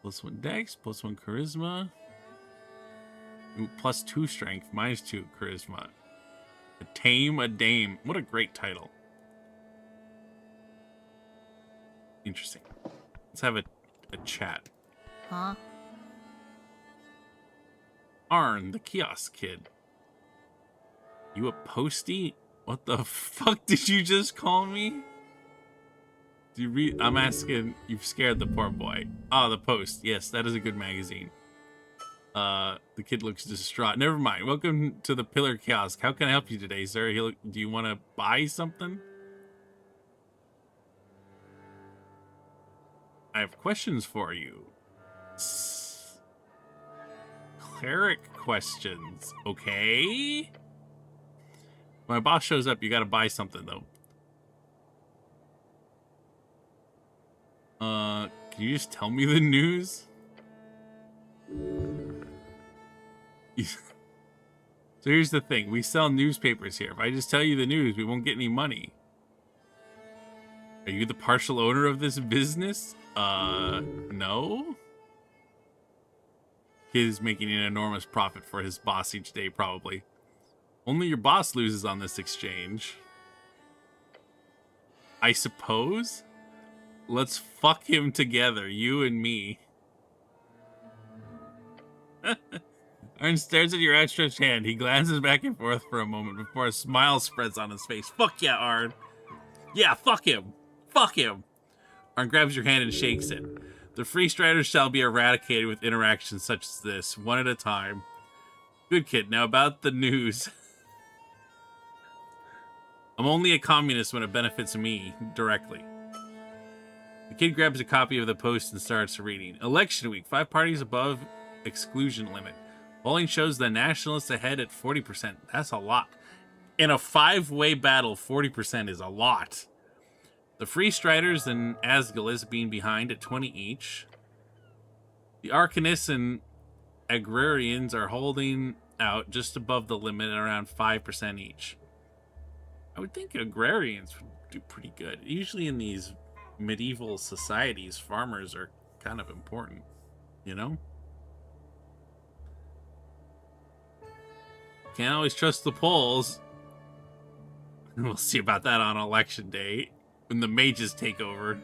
+1 dex, +1 charisma. Ooh, +2 strength, -2 charisma. A tame a dame. What a great title. Interesting. Let's have a chat. Huh? Arn, the kiosk kid. You a postie? What the fuck did you just call me? Do you read? I'm asking. You've scared the poor boy. Ah, the Post. Yes, that is a good magazine. The kid looks distraught. Never mind. Welcome to the Pillar Kiosk. How can I help you today, sir? Do you want to buy something? I have questions for you. Cleric questions. Okay. When my boss shows up, you gotta buy something, though. Can you just tell me the news? So here's the thing. We sell newspapers here. If I just tell you the news, we won't get any money. Are you the partial owner of this business? No? Kid is making an enormous profit for his boss each day, probably. Only your boss loses on this exchange. I suppose? Let's fuck him together, you and me. Arn stares at your outstretched hand. He glances back and forth for a moment before a smile spreads on his face. Fuck yeah, Arn. Yeah, fuck him. Fuck him. Arn grabs your hand and shakes it. The free striders shall be eradicated with interactions such as this, one at a time. Good kid. Now about the news. I'm only a communist when it benefits me directly. The kid grabs a copy of the Post and starts reading. Election week. 5 parties above exclusion limit. Polling shows the nationalists ahead at 40%. That's a lot. In a 5-way battle, 40% is a lot. The Free Striders and Asgalis being behind at 20 each. The Arcanists and Agrarians are holding out just above the limit at around 5% each. I would think Agrarians would do pretty good. Usually in these medieval societies, farmers are kind of important, you know? Can't always trust the polls. We'll see about that on election day, when the mages take over.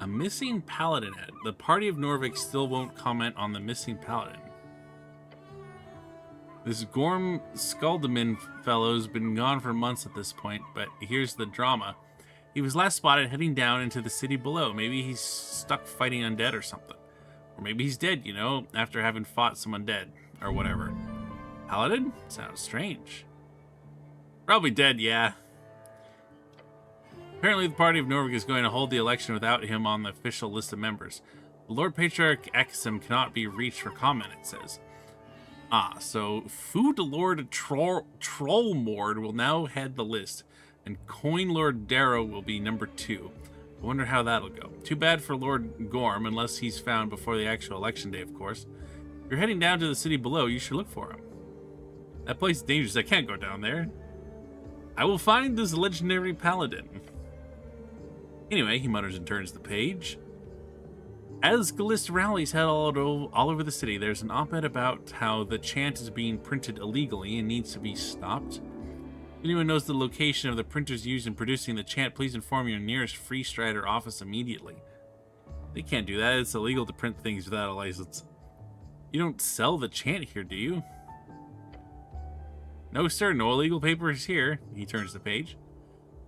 A missing paladin head. The party of Norvik still won't comment on the missing paladin. This Gorm Skaldaman fellow's been gone for months at this point, but here's the drama. He was last spotted heading down into the city below. Maybe he's stuck fighting undead or something. Or maybe he's dead, you know, after having fought some undead, or whatever. Paladin? Sounds strange. Probably dead, yeah. Apparently the party of Norvik is going to hold the election without him on the official list of members. The Lord Patriarch Axum cannot be reached for comment, it says. Ah, so Food Lord Trollmord will now head the list, and Coin Lord Darrow will be number 2. I wonder how that'll go. Too bad for Lord Gorm, unless he's found before the actual election day, of course. If you're heading down to the city below, you should look for him. That place is dangerous. I can't go down there. I will find this legendary paladin. Anyway, he mutters and turns the page. As Gallist rallies head all over the city, there's an op-ed about how the chant is being printed illegally and needs to be stopped. If anyone knows the location of the printers used in producing the chant, please inform your nearest Free Strider office immediately. They can't do that. It's illegal to print things without a license. You don't sell the chant here, do you? No, sir. No illegal papers here. He turns the page.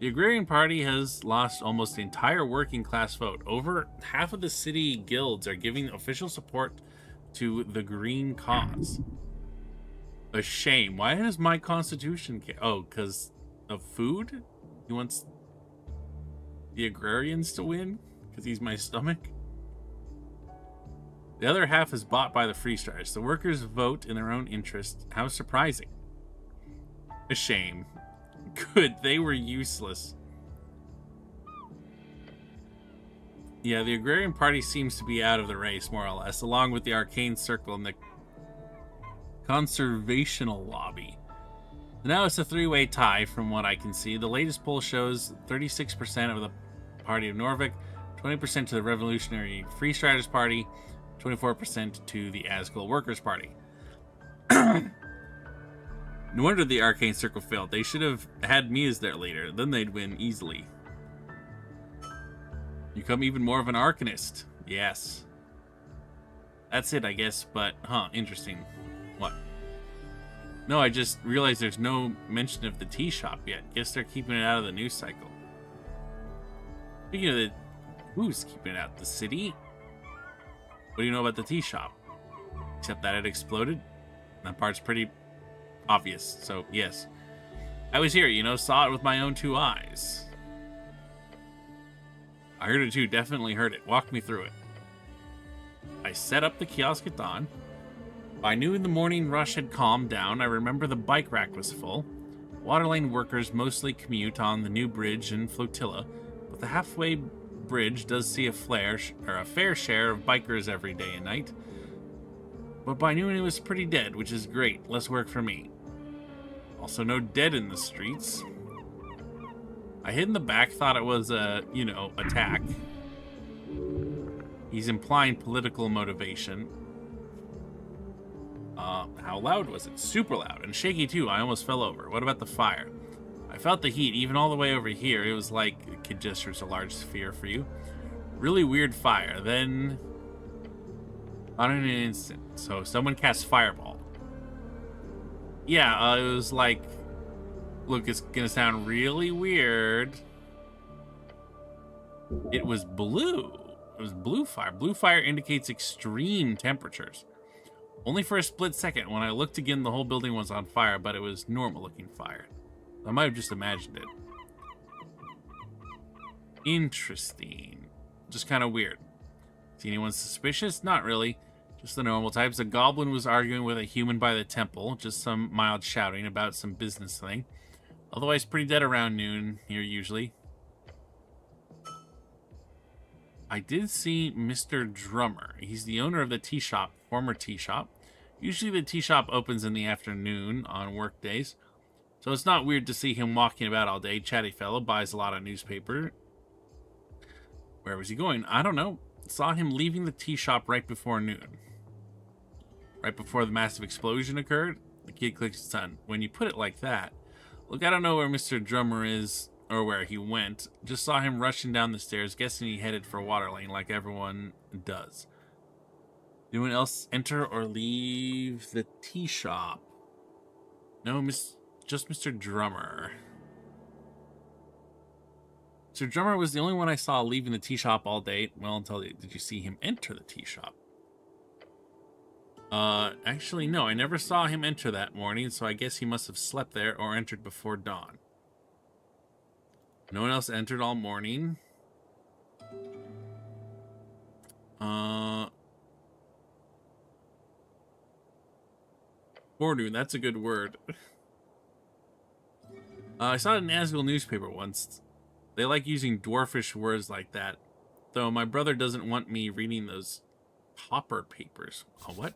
The Agrarian Party has lost almost the entire working class vote. Over half of the city guilds are giving official support to the green cause. A shame. Why does my constitution care? Oh, because of food? He wants the Agrarians to win? Because he's my stomach? The other half is bought by the Free Stars. The workers vote in their own interest. How surprising. A shame. Good, they were useless. Yeah, the Agrarian Party seems to be out of the race, more or less, along with the Arcane Circle and the Conservational Lobby. Now it's a 3-way tie, from what I can see. The latest poll shows 36% of the Party of Norvik, 20% to the Revolutionary Free Striders Party, 24% to the Asgul Workers Party. No wonder the Arcane Circle failed. They should have had me as their leader. Then they'd win easily. You become even more of an Arcanist. Yes. That's it, I guess. But, interesting. What? No, I just realized there's no mention of the tea shop yet. Guess they're keeping it out of the news cycle. Speaking of the Who's keeping it out? The city? What do you know about the tea shop? Except that it exploded? That part's pretty obvious, so yes. I was here, saw it with my own 2 eyes. I heard it too, definitely heard it. Walk me through it. I set up the kiosk at dawn. By noon, the morning rush had calmed down. I remember the bike rack was full. Waterlane workers mostly commute on the new bridge and flotilla, but the halfway bridge does see a fair share of bikers every day and night. But by noon, it was pretty dead, which is great. Less work for me. Also, no dead in the streets. I hid in the back, thought it was a, attack. He's implying political motivation. How loud was it? Super loud and shaky too. I almost fell over. What about the fire? I felt the heat even all the way over here. It was like a kid gestures a large sphere for you. Really weird fire. Then, on an instant, so someone cast fireball. Yeah, it was like, look, it's gonna sound really weird. It was blue. It was blue fire. Blue fire indicates extreme temperatures. Only for a split second. When I looked again, the whole building was on fire, but it was normal-looking fire. I might have just imagined it. Interesting. Just kind of weird. See anyone suspicious? Not really. Just the normal types. A goblin was arguing with a human by the temple. Just some mild shouting about some business thing. Otherwise, pretty dead around noon here usually. I did see Mr. Drummer. He's the owner of the tea shop, former tea shop. Usually the tea shop opens in the afternoon on work days, so it's not weird to see him walking about all day. Chatty fellow, buys a lot of newspaper. Where was he going? I don't know. Saw him leaving the tea shop right before noon. Right before the massive explosion occurred. The kid clicks his tongue. When you put it like that, look, I don't know where Mr. Drummer is or where he went. Just saw him rushing down the stairs, guessing he headed for Waterlane like everyone does. Anyone else enter or leave the tea shop? No, just Mr. Drummer. Mr. Drummer was the only one I saw leaving the tea shop all day. Well, did you see him enter the tea shop? Actually, no, I never saw him enter that morning, so I guess he must have slept there or entered before dawn. No one else entered all morning. Forenoon, that's a good word. I saw it in Asgul newspaper once. They like using dwarfish words like that. Though my brother doesn't want me reading those copper papers. Oh, what?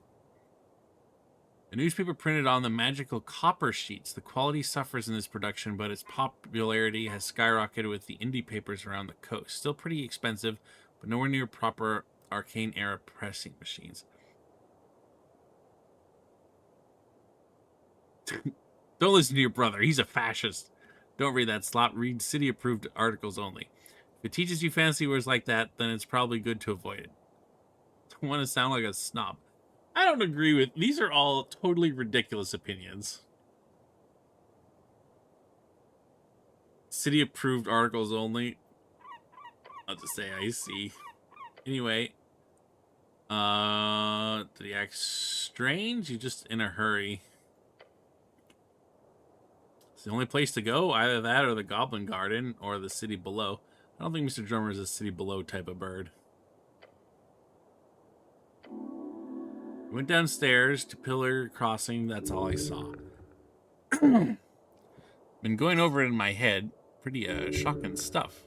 A newspaper printed on the magical copper sheets. The quality suffers in this production, but its popularity has skyrocketed with the indie papers around the coast. Still pretty expensive, but nowhere near proper arcane-era pressing machines. Don't listen to your brother. He's a fascist. Don't read that slop. Read city-approved articles only. If it teaches you fancy words like that, then it's probably good to avoid it. Don't want to sound like a snob. I don't agree with... These are all totally ridiculous opinions. City-approved articles only. I'll just say I see. Anyway. Did he act strange? He's just in a hurry. It's the only place to go. Either that or the Goblin Garden or the city below. I don't think Mr. Drummer is a city below type of bird. Went downstairs to Pillar Crossing. That's all I saw. Been going over it in my head. Pretty shocking stuff.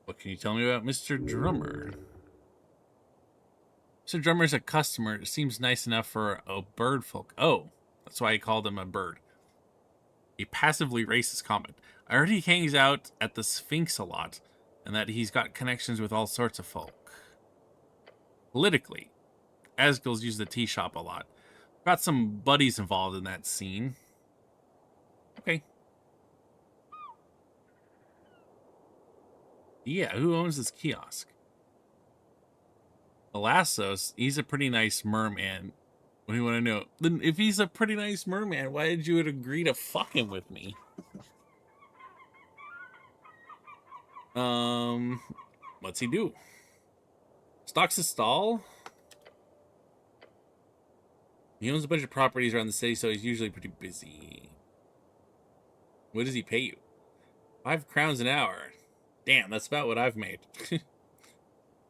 What can you tell me about Mr. Drummer? Mr. Drummer's a customer. It seems nice enough for a bird folk. Oh, that's why I called him a bird. A passively racist comment. I heard he hangs out at the Sphinx a lot, and that he's got connections with all sorts of folk. Politically, Asgul's use the tea shop a lot. Got some buddies involved in that scene. Okay. Yeah, who owns this kiosk? Elastos, he's a pretty nice merman. What do you want to know? Then if he's a pretty nice merman, why did you agree to fucking with me? What's he do? Stocks a stall? He owns a bunch of properties around the city, so he's usually pretty busy. What does he pay you? 5 crowns an hour. Damn, that's about what I've made.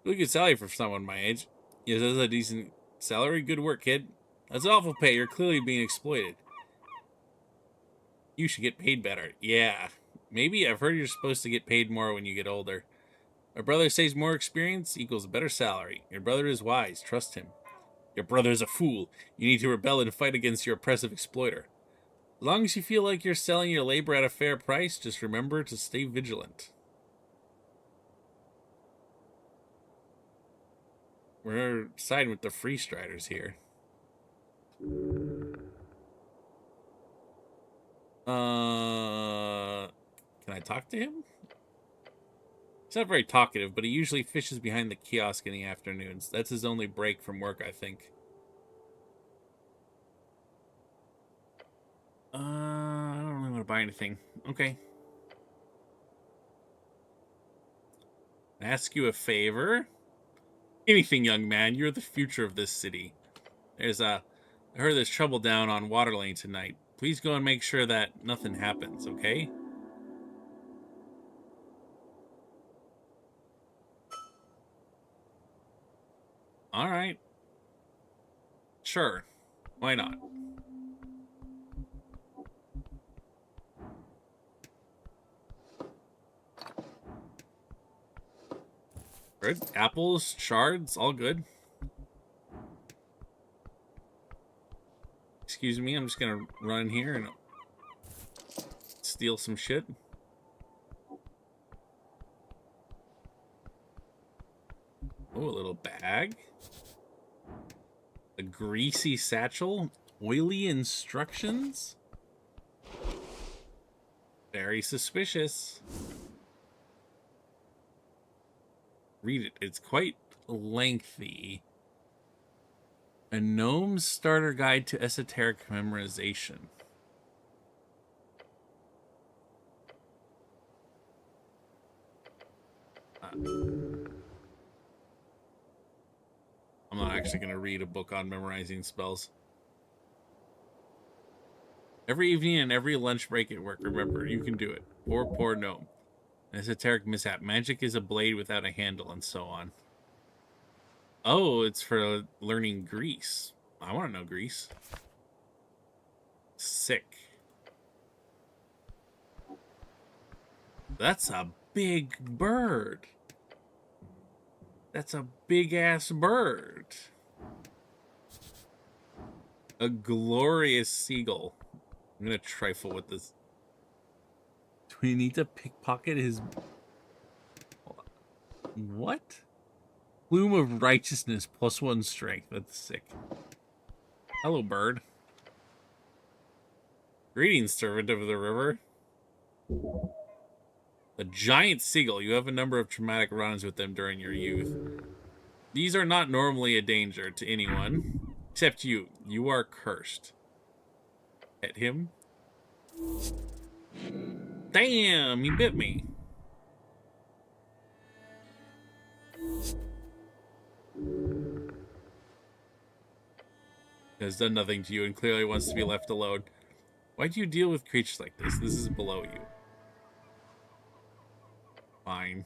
Really good salary for someone my age. Yes, that's a decent salary. Good work, kid. That's awful pay. You're clearly being exploited. You should get paid better. Yeah. Maybe. I've heard you're supposed to get paid more when you get older. My brother says more experience equals a better salary. Your brother is wise. Trust him. Your brother is a fool. You need to rebel and fight against your oppressive exploiter. As long as you feel like you're selling your labor at a fair price, just remember to stay vigilant. We're siding with the free striders here. Can I talk to him? He's not very talkative, but he usually fishes behind the kiosk in the afternoons. That's his only break from work, I think. I don't really want to buy anything. Okay. Ask you a favor? Anything, young man. You're the future of this city. I heard there's trouble down on Water Lane tonight. Please go and make sure that nothing happens, okay? Alright. Sure. Why not? Good. Apples, shards, all good. Excuse me, I'm just gonna run in here and steal some shit. Oh, a little bag. A greasy satchel. Oily instructions. Very suspicious. Read it. It's quite lengthy. A gnome's starter guide to esoteric memorization. I'm not actually going to read a book on memorizing spells. Every evening and every lunch break at work, remember, you can do it. Poor gnome. Esoteric mishap. Magic is a blade without a handle, and so on. Oh, it's for learning Greece. I want to know Greece. Sick. That's a big bird. That's a big-ass bird. A glorious seagull. I'm going to trifle with this. Do we need to pickpocket his... What? Plume of righteousness +1 strength. That's sick. Hello, bird. Greetings, servant of the river. A giant seagull. You have a number of traumatic runs with them during your youth. These are not normally a danger to anyone. Except you. You are cursed. Hit him. Damn, he bit me. Has done nothing to you and clearly wants to be left alone. Why do you deal with creatures like this? This is below you. Fine.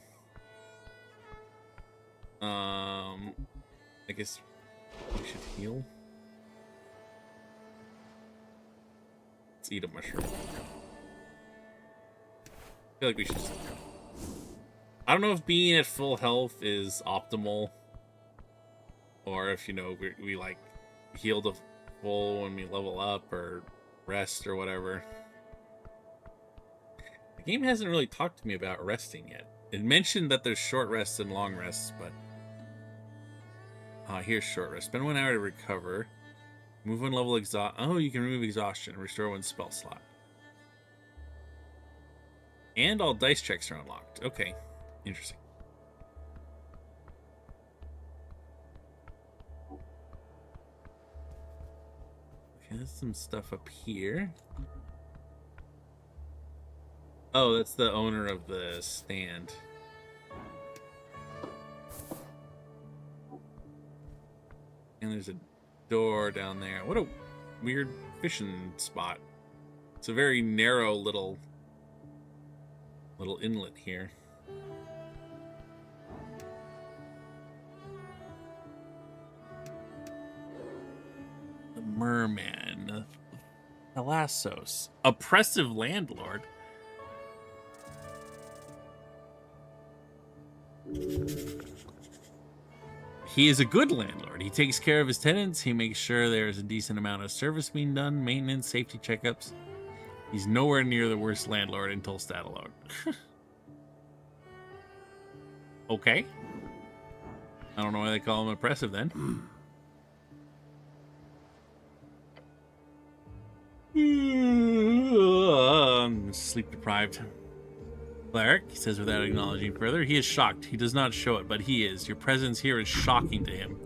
I guess we should heal. Let's eat a mushroom. I feel like we should just... I don't know if being at full health is optimal. Or if, you know, we like heal to full when we level up or rest or whatever. The game hasn't really talked to me about resting yet. It mentioned that there's short rests and long rests, but... here's short rest. Spend 1 hour to recover. Move 1 level exhaust... Oh, you can remove exhaustion and restore 1 spell slot. And all dice checks are unlocked. Okay. Interesting. Okay, there's some stuff up here. Oh, that's the owner of the stand. And there's a door down there. What a weird fishing spot. It's a very narrow little inlet here. The merman. Thalassos. Oppressive landlord. He is a good landlord. He takes care of his tenants. He makes sure there's a decent amount of service being done, maintenance, safety checkups. He's nowhere near the worst landlord until stat alone. Okay. I don't know why they call him oppressive then. I'm sleep deprived. Cleric, he says without acknowledging further. He is shocked. He does not show it, but he is. Your presence here is shocking to him.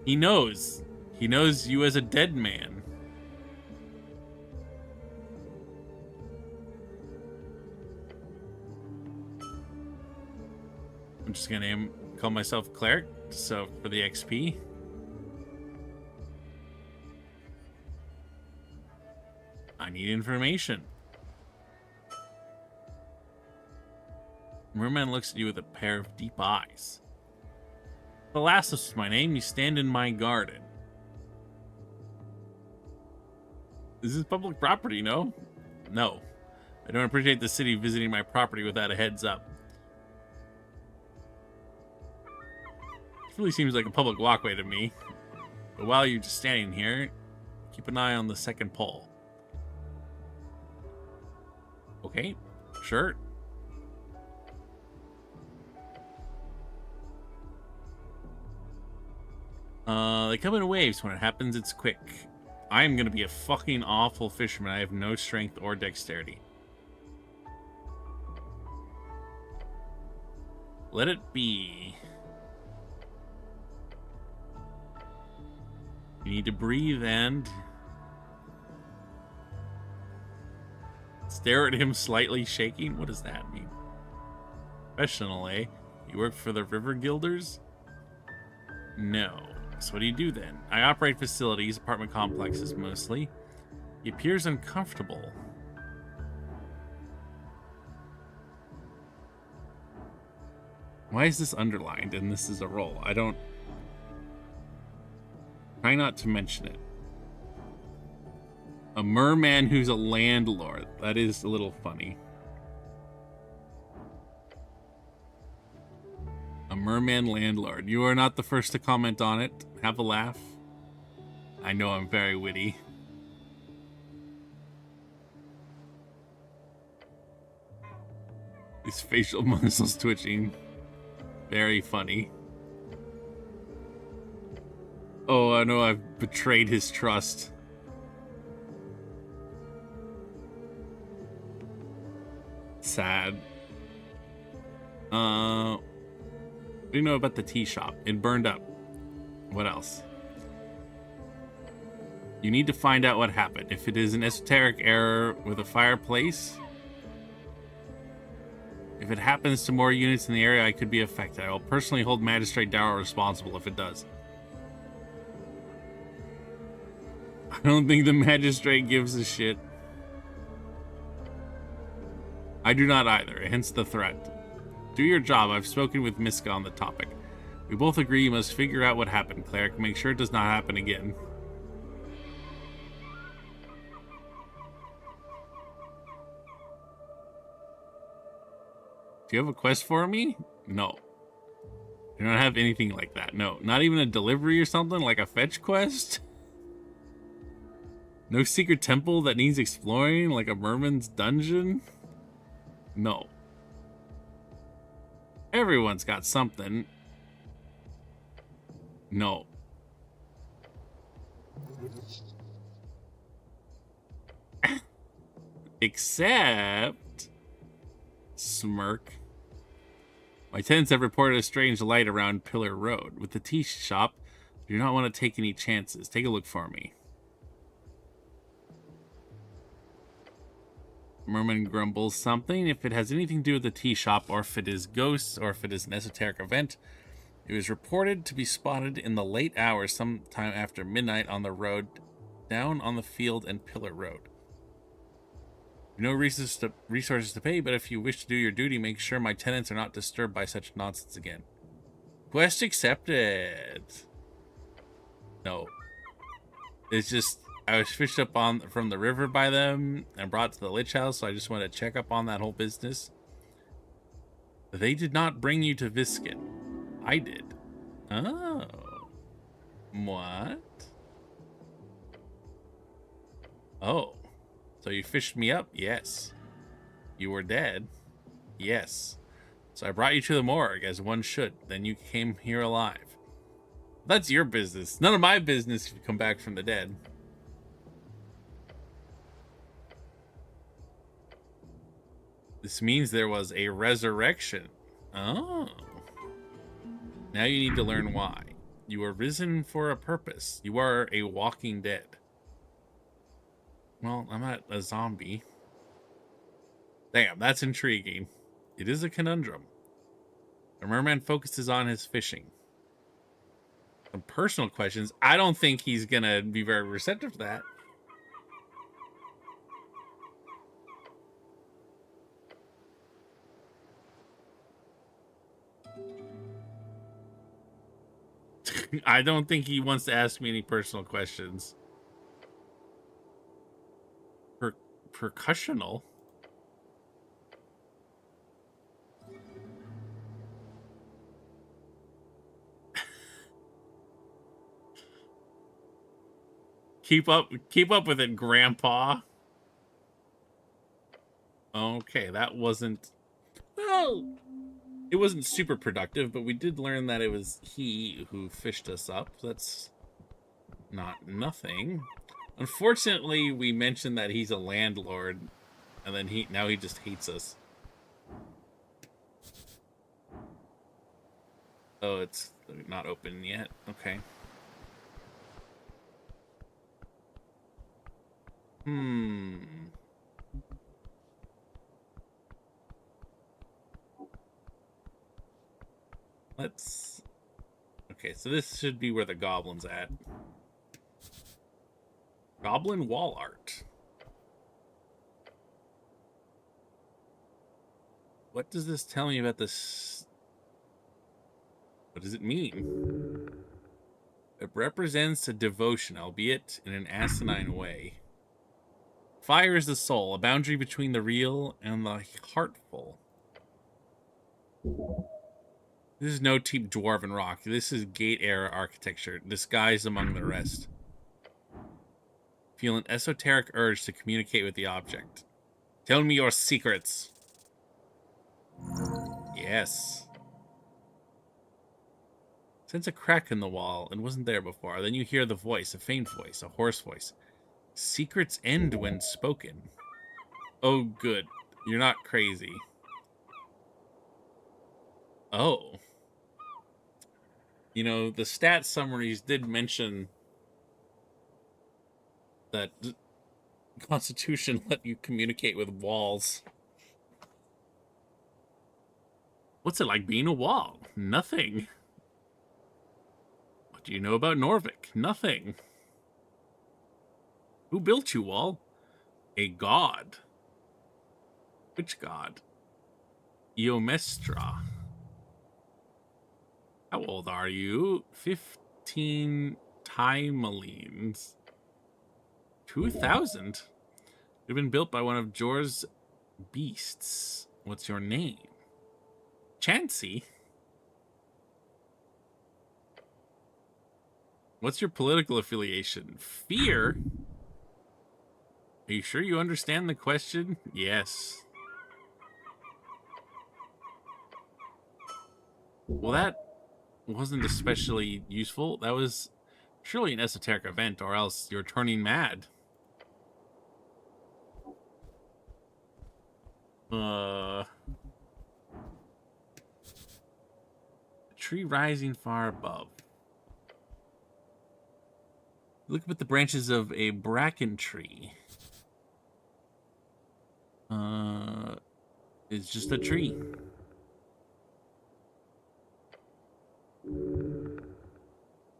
He knows. He knows you as a dead man. I'm just gonna call myself Cleric, so for the XP. I need information. Merman looks at you with a pair of deep eyes. Thalassos is my name. You stand in my garden. This is public property, no? No. I don't appreciate the city visiting my property without a heads up. It really seems like a public walkway to me. But while you're just standing here, keep an eye on the second pole. Okay, sure. They come in waves. When it happens, it's quick. I am going to be a fucking awful fisherman. I have no strength or dexterity. Let it be. You need to breathe and stare at him slightly shaking. What does that mean? Professional, eh? You work for the River Guilders? No. So what do you do then? I operate facilities, apartment complexes mostly. He appears uncomfortable. Why is this underlined and this is a roll? I don't... Try not to mention it. A merman who's a landlord. That is a little funny. A merman landlord. You are not the first to comment on it. Have a laugh. I know I'm very witty. His facial muscles twitching. Very funny. Oh, I know I've betrayed his trust. Sad. What do you know about the tea shop? It burned up. What else? You need to find out what happened. If it is an esoteric error with a fireplace, if it happens to more units in the area, I could be affected. I will personally hold Magistrate Darrow responsible if it does. I don't think the Magistrate gives a shit. I do not either, hence the threat. Do your job. I've spoken with Miska on the topic. We both agree you must figure out what happened, Cleric. Make sure it does not happen again. Do you have a quest for me? No. I don't have anything like that. No. Not even a delivery or something? Like a fetch quest? No secret temple that needs exploring? Like a merman's dungeon? No. Everyone's got something. No. Except... Smirk. My tenants have reported a strange light around Pillar Road. With the tea shop, I do not want to take any chances. Take a look for me. Merman grumbles something. If it has anything to do with the tea shop, or if it is ghosts, or if it is an esoteric event, It was reported to be spotted in the late hours sometime after midnight on the road down on the field and Pillar Road. No resources to pay, but if you wish to do your duty, make sure my tenants are not disturbed by such nonsense again. Quest accepted. No. It's just, I was fished up from the river by them and brought to the Lich House, so I just wanted to check up on that whole business. They did not bring you to Viskin. I did. Oh. What? Oh. So you fished me up? Yes. You were dead? Yes. So I brought you to the morgue, as one should. Then you came here alive. That's your business. None of my business if you come back from the dead. This means there was a resurrection. Oh. Now you need to learn why. You were risen for a purpose. You are a walking dead. Well, I'm not a zombie. Damn, that's intriguing. It is a conundrum. The merman focuses on his fishing. Some personal questions. I don't think he's gonna be very receptive to that. I don't think he wants to ask me any personal questions. Percussional? Keep up with it, Grandpa. Okay, that wasn't... Well, it wasn't super productive, but we did learn that it was he who fished us up. That's not nothing. Unfortunately, we mentioned that he's a landlord, and then now he just hates us. Oh, it's not open yet. Okay. Let's... Okay, so this should be where the goblin's at. Goblin wall art. What does this tell me about this? What does it mean? It represents a devotion, albeit in an asinine way. Fire is the soul, a boundary between the real and the heartful. This is no cheap dwarven rock. This is Gate-era architecture, disguised among the rest. Feel an esoteric urge to communicate with the object. Tell me your secrets. Yes. Sense a crack in the wall. It wasn't there before. Then you hear the voice, a faint voice, a hoarse voice. Secrets end when spoken. Oh, good. You're not crazy. Oh. You know, the stat summaries did mention that Constitution let you communicate with walls. What's it like being a wall? Nothing. What do you know about Norvik? Nothing. Who built you, wall? A god. Which god? Eomestra. How old are you? 15 Timelines. 2,000? You've been built by one of Jor's beasts. What's your name? Chansey? What's your political affiliation? Fear? Are you sure you understand the question? Yes. Well, that wasn't especially useful. That was surely an esoteric event, or else you're turning mad. A tree rising far above. Look up at the branches of a bracken tree. It's just a tree.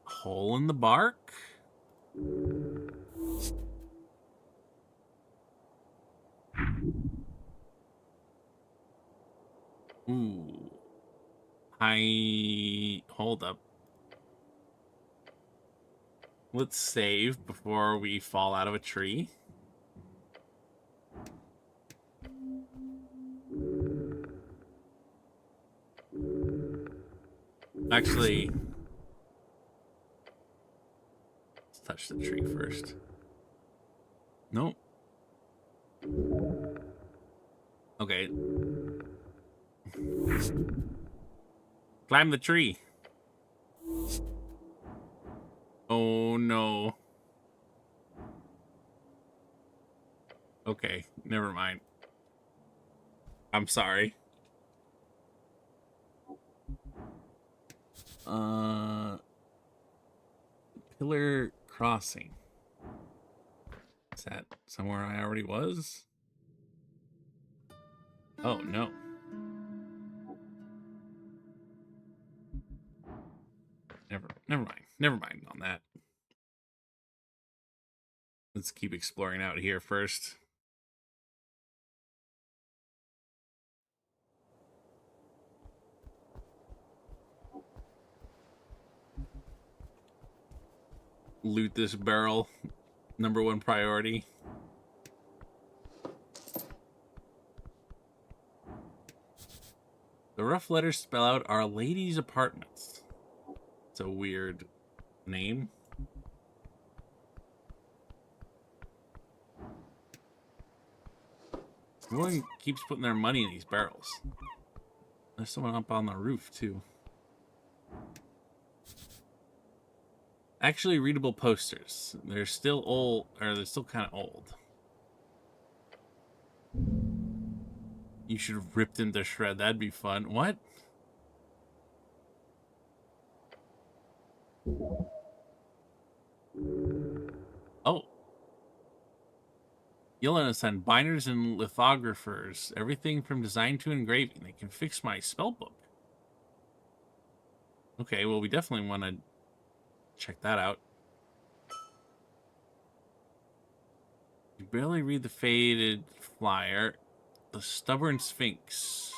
Hole in the bark? Ooh. Hold up. Let's save before we fall out of a tree. Actually, let's touch the tree first. Nope. Okay. Climb the tree. Oh no. Okay, never mind. I'm sorry. Pillar crossing. Is that somewhere I already was? Oh no. Never mind on that. Let's keep exploring out here first. Loot this barrel. #1 priority. The rough letters spell out Our Lady's Apartments. It's a weird name. Everyone keeps putting their money in these barrels. There's someone up on the roof, too. Actually readable posters. They're still old, or they're still kind of old. You should have ripped them to shred. That'd be fun. What? Oh. You'll understand binders and lithographers. Everything from design to engraving. They can fix my spellbook. Okay, well, we definitely want to check that out. You barely read the faded flyer. The Stubborn Sphinx.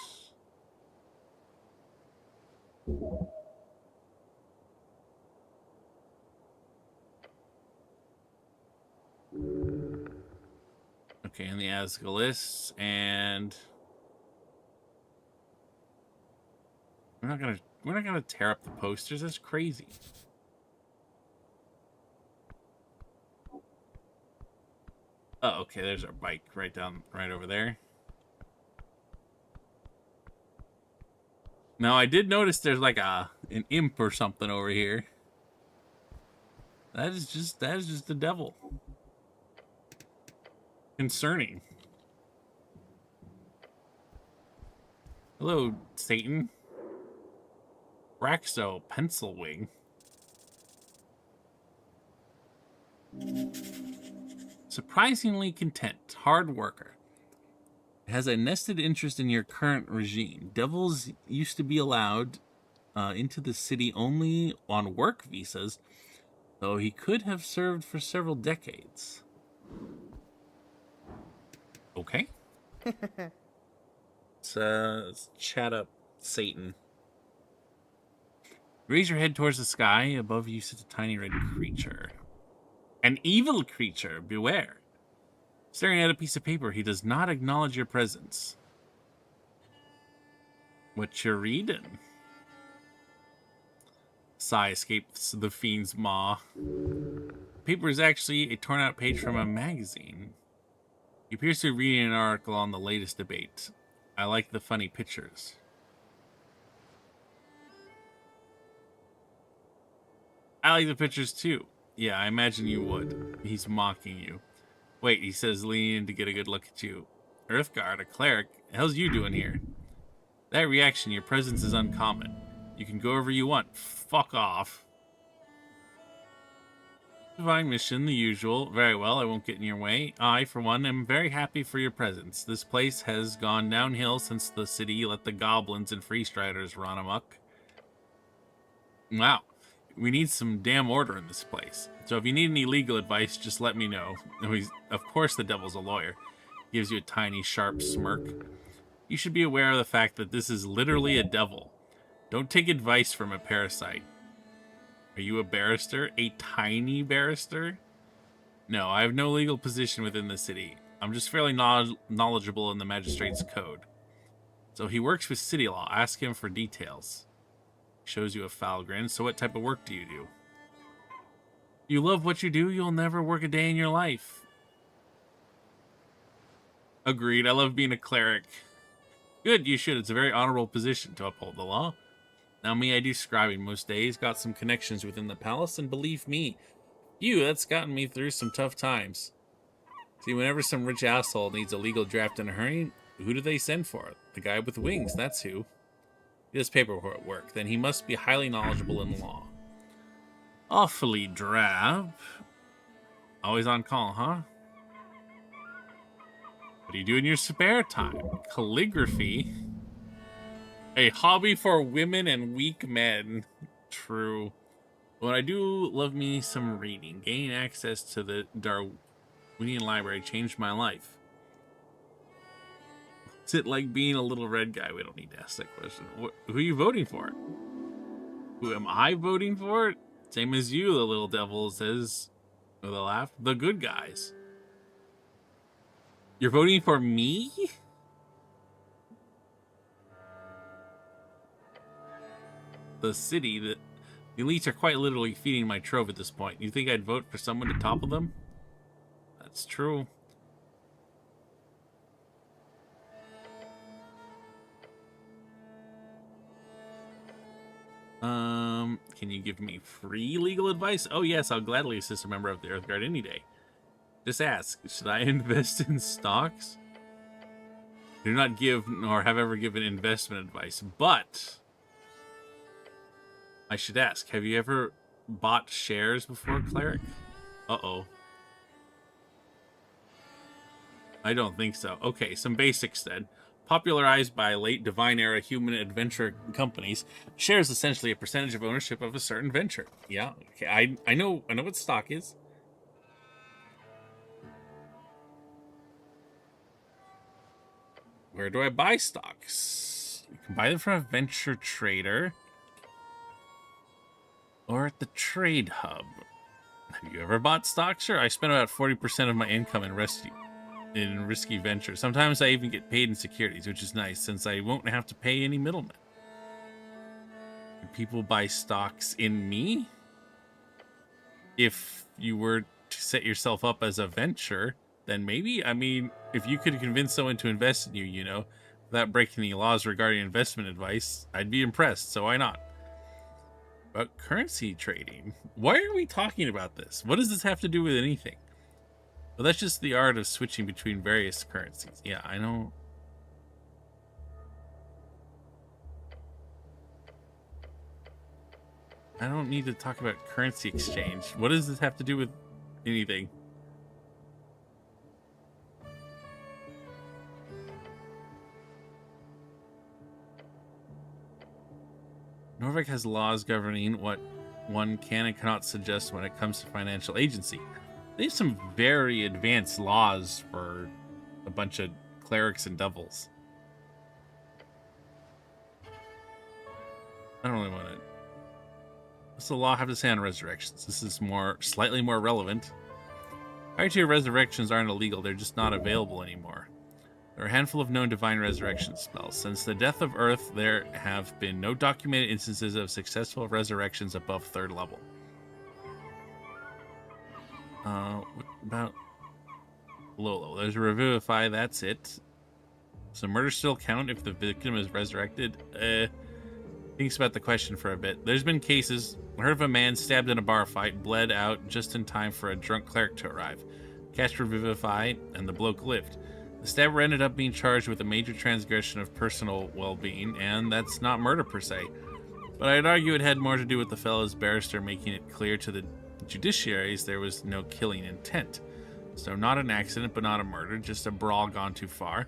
Okay, and the Asgalis, and we're not gonna tear up the posters. That's crazy. Oh, okay, there's our bike right over there. Now I did notice there's like an imp or something over here. That is just the devil. Concerning. Hello, Satan. Braxo, Pencil Wing. Surprisingly content, hard worker. Has a nested interest in your current regime. Devils used to be allowed into the city only on work visas, though he could have served for several decades. Okay. Let's chat up Satan. Raise your head towards the sky. Above you sits a tiny red creature. An evil creature, beware. Staring at a piece of paper, he does not acknowledge your presence. What you reading? Sigh escapes the fiend's maw. The paper is actually a torn out page from a magazine. He appears to be reading an article on the latest debate. I like the funny pictures. I like the pictures too. Yeah, I imagine you would. He's mocking you. Wait, he says, leaning in to get a good look at you. Earthguard, a cleric? The hell's you doing here? That reaction, your presence is uncommon. You can go wherever you want. Fuck off. Divine mission, the usual. Very well, I won't get in your way. I, for one, am very happy for your presence. This place has gone downhill since the city let the goblins and freestriders run amok. Wow. We need some damn order in this place. So if you need any legal advice, just let me know. Of course, the devil's a lawyer. Gives you a tiny, sharp smirk. You should be aware of the fact that this is literally a devil. Don't take advice from a parasite. Are you a barrister? A tiny barrister? No, I have no legal position within the city. I'm just fairly knowledgeable in the magistrate's code. So he works with city law. Ask him for details. Shows you a foul grin. So what type of work do you do? You love what you do, you'll never work a day in your life. Agreed. I love being a cleric. Good, you should. It's a very honorable position to uphold the law. Now me, I do scribing most days. Got some connections within the palace, and believe me, that's gotten me through some tough times. See, whenever some rich asshole needs a legal draft in a hurry, who do they send for? The guy with wings, that's who. He does paperwork, then he must be highly knowledgeable in law. Awfully drab. Always on call, huh? What do you do in your spare time? Calligraphy? A hobby for women and weak men. True. But I do love me some reading. Gain access to the Darwinian library changed my life. Is it like being a little red guy? We don't need to ask that question. Who are you voting for? Who am I voting for? Same as you, the little devil says with a laugh. The good guys. You're voting for me? The city, the elites are quite literally feeding my trove at this point. You think I'd vote for someone to topple them? That's true. Can you give me free legal advice? Oh yes, I'll gladly assist a member of the Earth Guard any day. Just ask, should I invest in stocks? Do not give nor have ever given investment advice, but I should ask, have you ever bought shares before, cleric? Uh-oh. I don't think so. Okay, some basics then. Popularized by late Divine Era human adventure companies, shares essentially a percentage of ownership of a certain venture. Yeah, okay, I know what stock is. Where do I buy stocks? You can buy them from a venture trader or at the trade hub. Have you ever bought stocks? Sure, I spend about 40% of my income in risky ventures. Sometimes I even get paid in securities, which is nice since I won't have to pay any middlemen. Do people buy stocks in me? If you were to set yourself up as a venture, then maybe. I mean, if you could convince someone to invest in you, without breaking any laws regarding investment advice, I'd be impressed, so why not? About currency trading? Why are we talking about this? What does this have to do with anything? Well, that's just the art of switching between various currencies. Yeah, I know. I don't need to talk about currency exchange. What does this have to do with anything? Norvik has laws governing what one can and cannot suggest when it comes to financial agency. They have some very advanced laws for a bunch of clerics and devils. I don't really want to. What's the law have to say on resurrections? This is slightly more relevant. Prior to your resurrections aren't illegal, they're just not available anymore. There are a handful of known divine resurrection spells. Since the death of Earth, there have been no documented instances of successful resurrections above 3rd level. What about Lolo? There's a Revivify, that's it. So murder still count if the victim is resurrected? Thinks about the question for a bit. There's been cases. I heard of a man stabbed in a bar fight, bled out just in time for a drunk cleric to arrive. Cast Revivify, and the bloke lived. The stabber ended up being charged with a major transgression of personal well-being, and that's not murder per se. But I'd argue it had more to do with the fellow's barrister making it clear to the judiciaries there was no killing intent. So not an accident, but not a murder, just a brawl gone too far.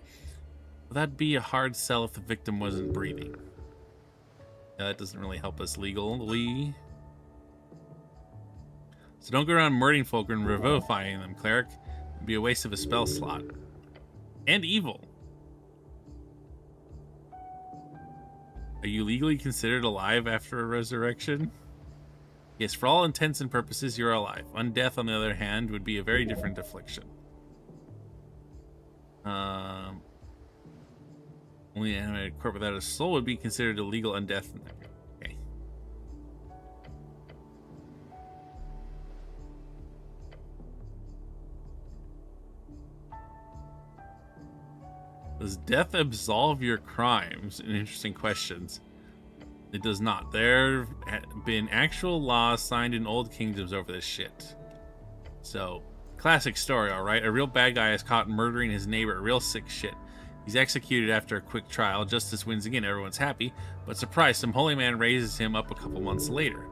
Well, that'd be a hard sell if the victim wasn't breathing. That doesn't really help us legally. So don't go around murdering folk and revivifying them, cleric. It'd be a waste of a spell slot. And evil. Are you legally considered alive after a resurrection? Yes, for all intents and purposes, you're alive. Undeath, on the other hand, would be a very different affliction. Only animated corpse without a soul would be considered a legal undeath. Okay. Does death absolve your crimes? Interesting questions. It does not. There have been actual laws signed in old kingdoms over this shit. So, classic story, alright? A real bad guy is caught murdering his neighbor. Real sick shit. He's executed after a quick trial. Justice wins again. Everyone's happy. But surprise, some holy man raises him up a couple months later.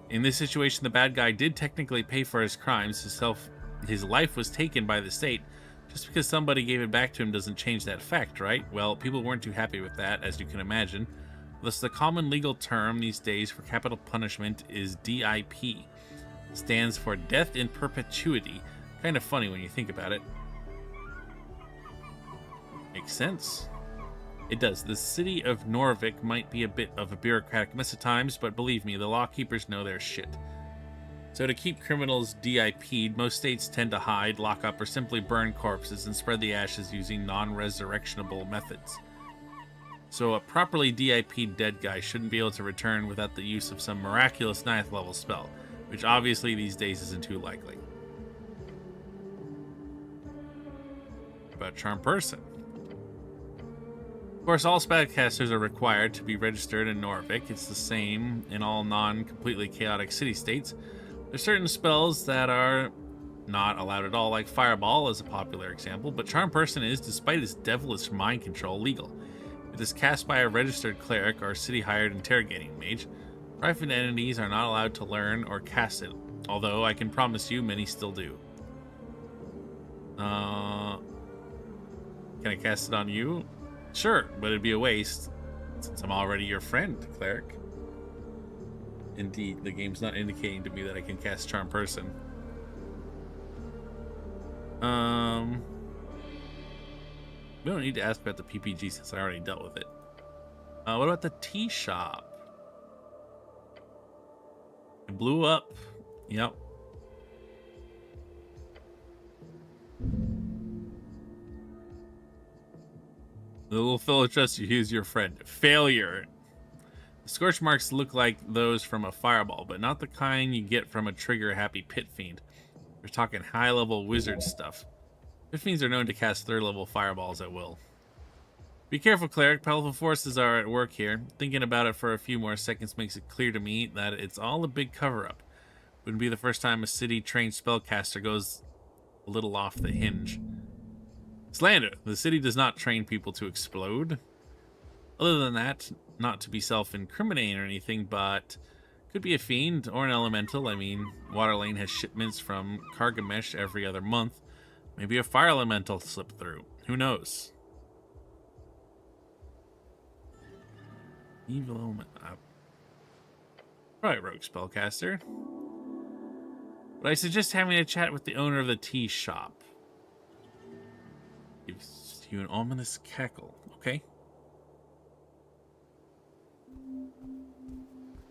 In this situation, the bad guy did technically pay for his crimes. His life was taken by the state. Just because somebody gave it back to him doesn't change that fact, right? Well, people weren't too happy with that, as you can imagine. Thus, the common legal term these days for capital punishment is DIP. Stands for death in perpetuity. Kind of funny when you think about it. Makes sense. It does. The city of Norvik might be a bit of a bureaucratic mess at times, but believe me, the law keepers know their shit. So to keep criminals DIP'd, most states tend to hide, lock up, or simply burn corpses and spread the ashes using non-resurrectionable methods. So a properly DIP'd dead guy shouldn't be able to return without the use of some miraculous 9th level spell, which obviously these days isn't too likely. About Charm Person. Of course, all spellcasters are required to be registered in Norvik. It's the same in all non-completely chaotic city-states. There's certain spells that are not allowed at all, like Fireball is a popular example, but Charm Person is, despite its devilish mind control, legal. It is cast by a registered cleric or city-hired interrogating mage. Private entities are not allowed to learn or cast it, although I can promise you many still do. Can I cast it on you? Sure, but it'd be a waste, since I'm already your friend, cleric. Indeed, the game's not indicating to me that I can cast Charm Person. We don't need to ask about the PPG since I already dealt with it. What about the tea shop? It blew up. Yep. The little fellow trusts you. He's your friend. Failure. The scorch marks look like those from a fireball, but not the kind you get from a trigger-happy pit fiend. We're talking high-level wizard stuff. Pit fiends are known to cast 3rd-level fireballs at will. Be careful, cleric. Powerful forces are at work here. Thinking about it for a few more seconds makes it clear to me that it's all a big cover-up. Wouldn't be the first time a city-trained spellcaster goes a little off the hinge. Slander. The city does not train people to explode. Other than that, not to be self-incriminating or anything, but could be a fiend or an elemental. I mean, Waterlane has shipments from Kargamesh every other month. Maybe a fire elemental slipped through. Who knows? Evil element. Probably rogue spellcaster. But I suggest having a chat with the owner of the tea shop. Gives you an ominous cackle. Okay.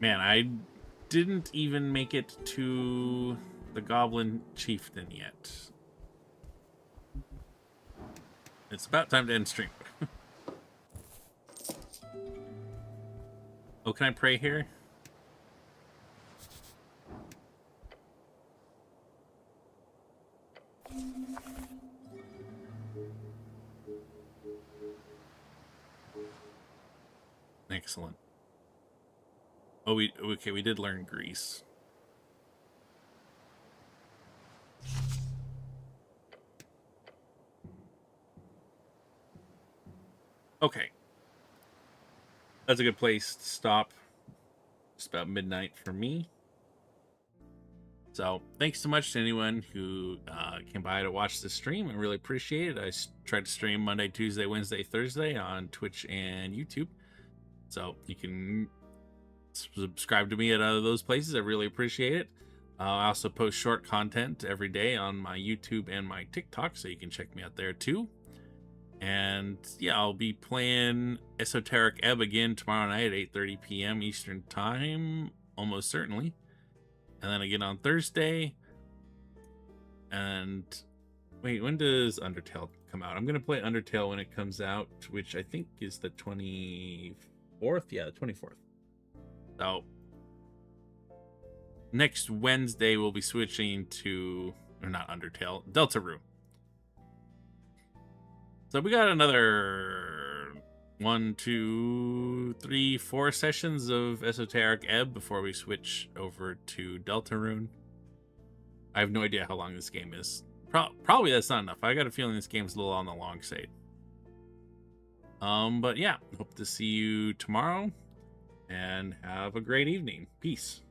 Man, I didn't even make it to the Goblin Chieftain yet. It's about time to end stream. Oh, can I pray here? Excellent. Oh, we did learn Greece. Okay. That's a good place to stop. It's about midnight for me. So, thanks so much to anyone who came by to watch the stream. I really appreciate it. I tried to stream Monday, Tuesday, Wednesday, Thursday on Twitch and YouTube. So you can subscribe to me at those places. I really appreciate it. I also post short content every day on my YouTube and my TikTok, so you can check me out there too. And yeah, I'll be playing Esoteric Ebb again tomorrow night at 8:30 p.m. Eastern Time, almost certainly. And then again on Thursday. And wait, when does Undertale come out? I'm going to play Undertale when it comes out, which I think is the 24th. Yeah, the 24th. So next Wednesday, we'll be switching to, or not Undertale, Deltarune. So we got another 1, 2, 3, 4 sessions of Esoteric Ebb before we switch over to Deltarune. I have no idea how long this game is. Probably that's not enough. I got a feeling this game's a little on the long side. But yeah, hope to see you tomorrow and have a great evening. Peace.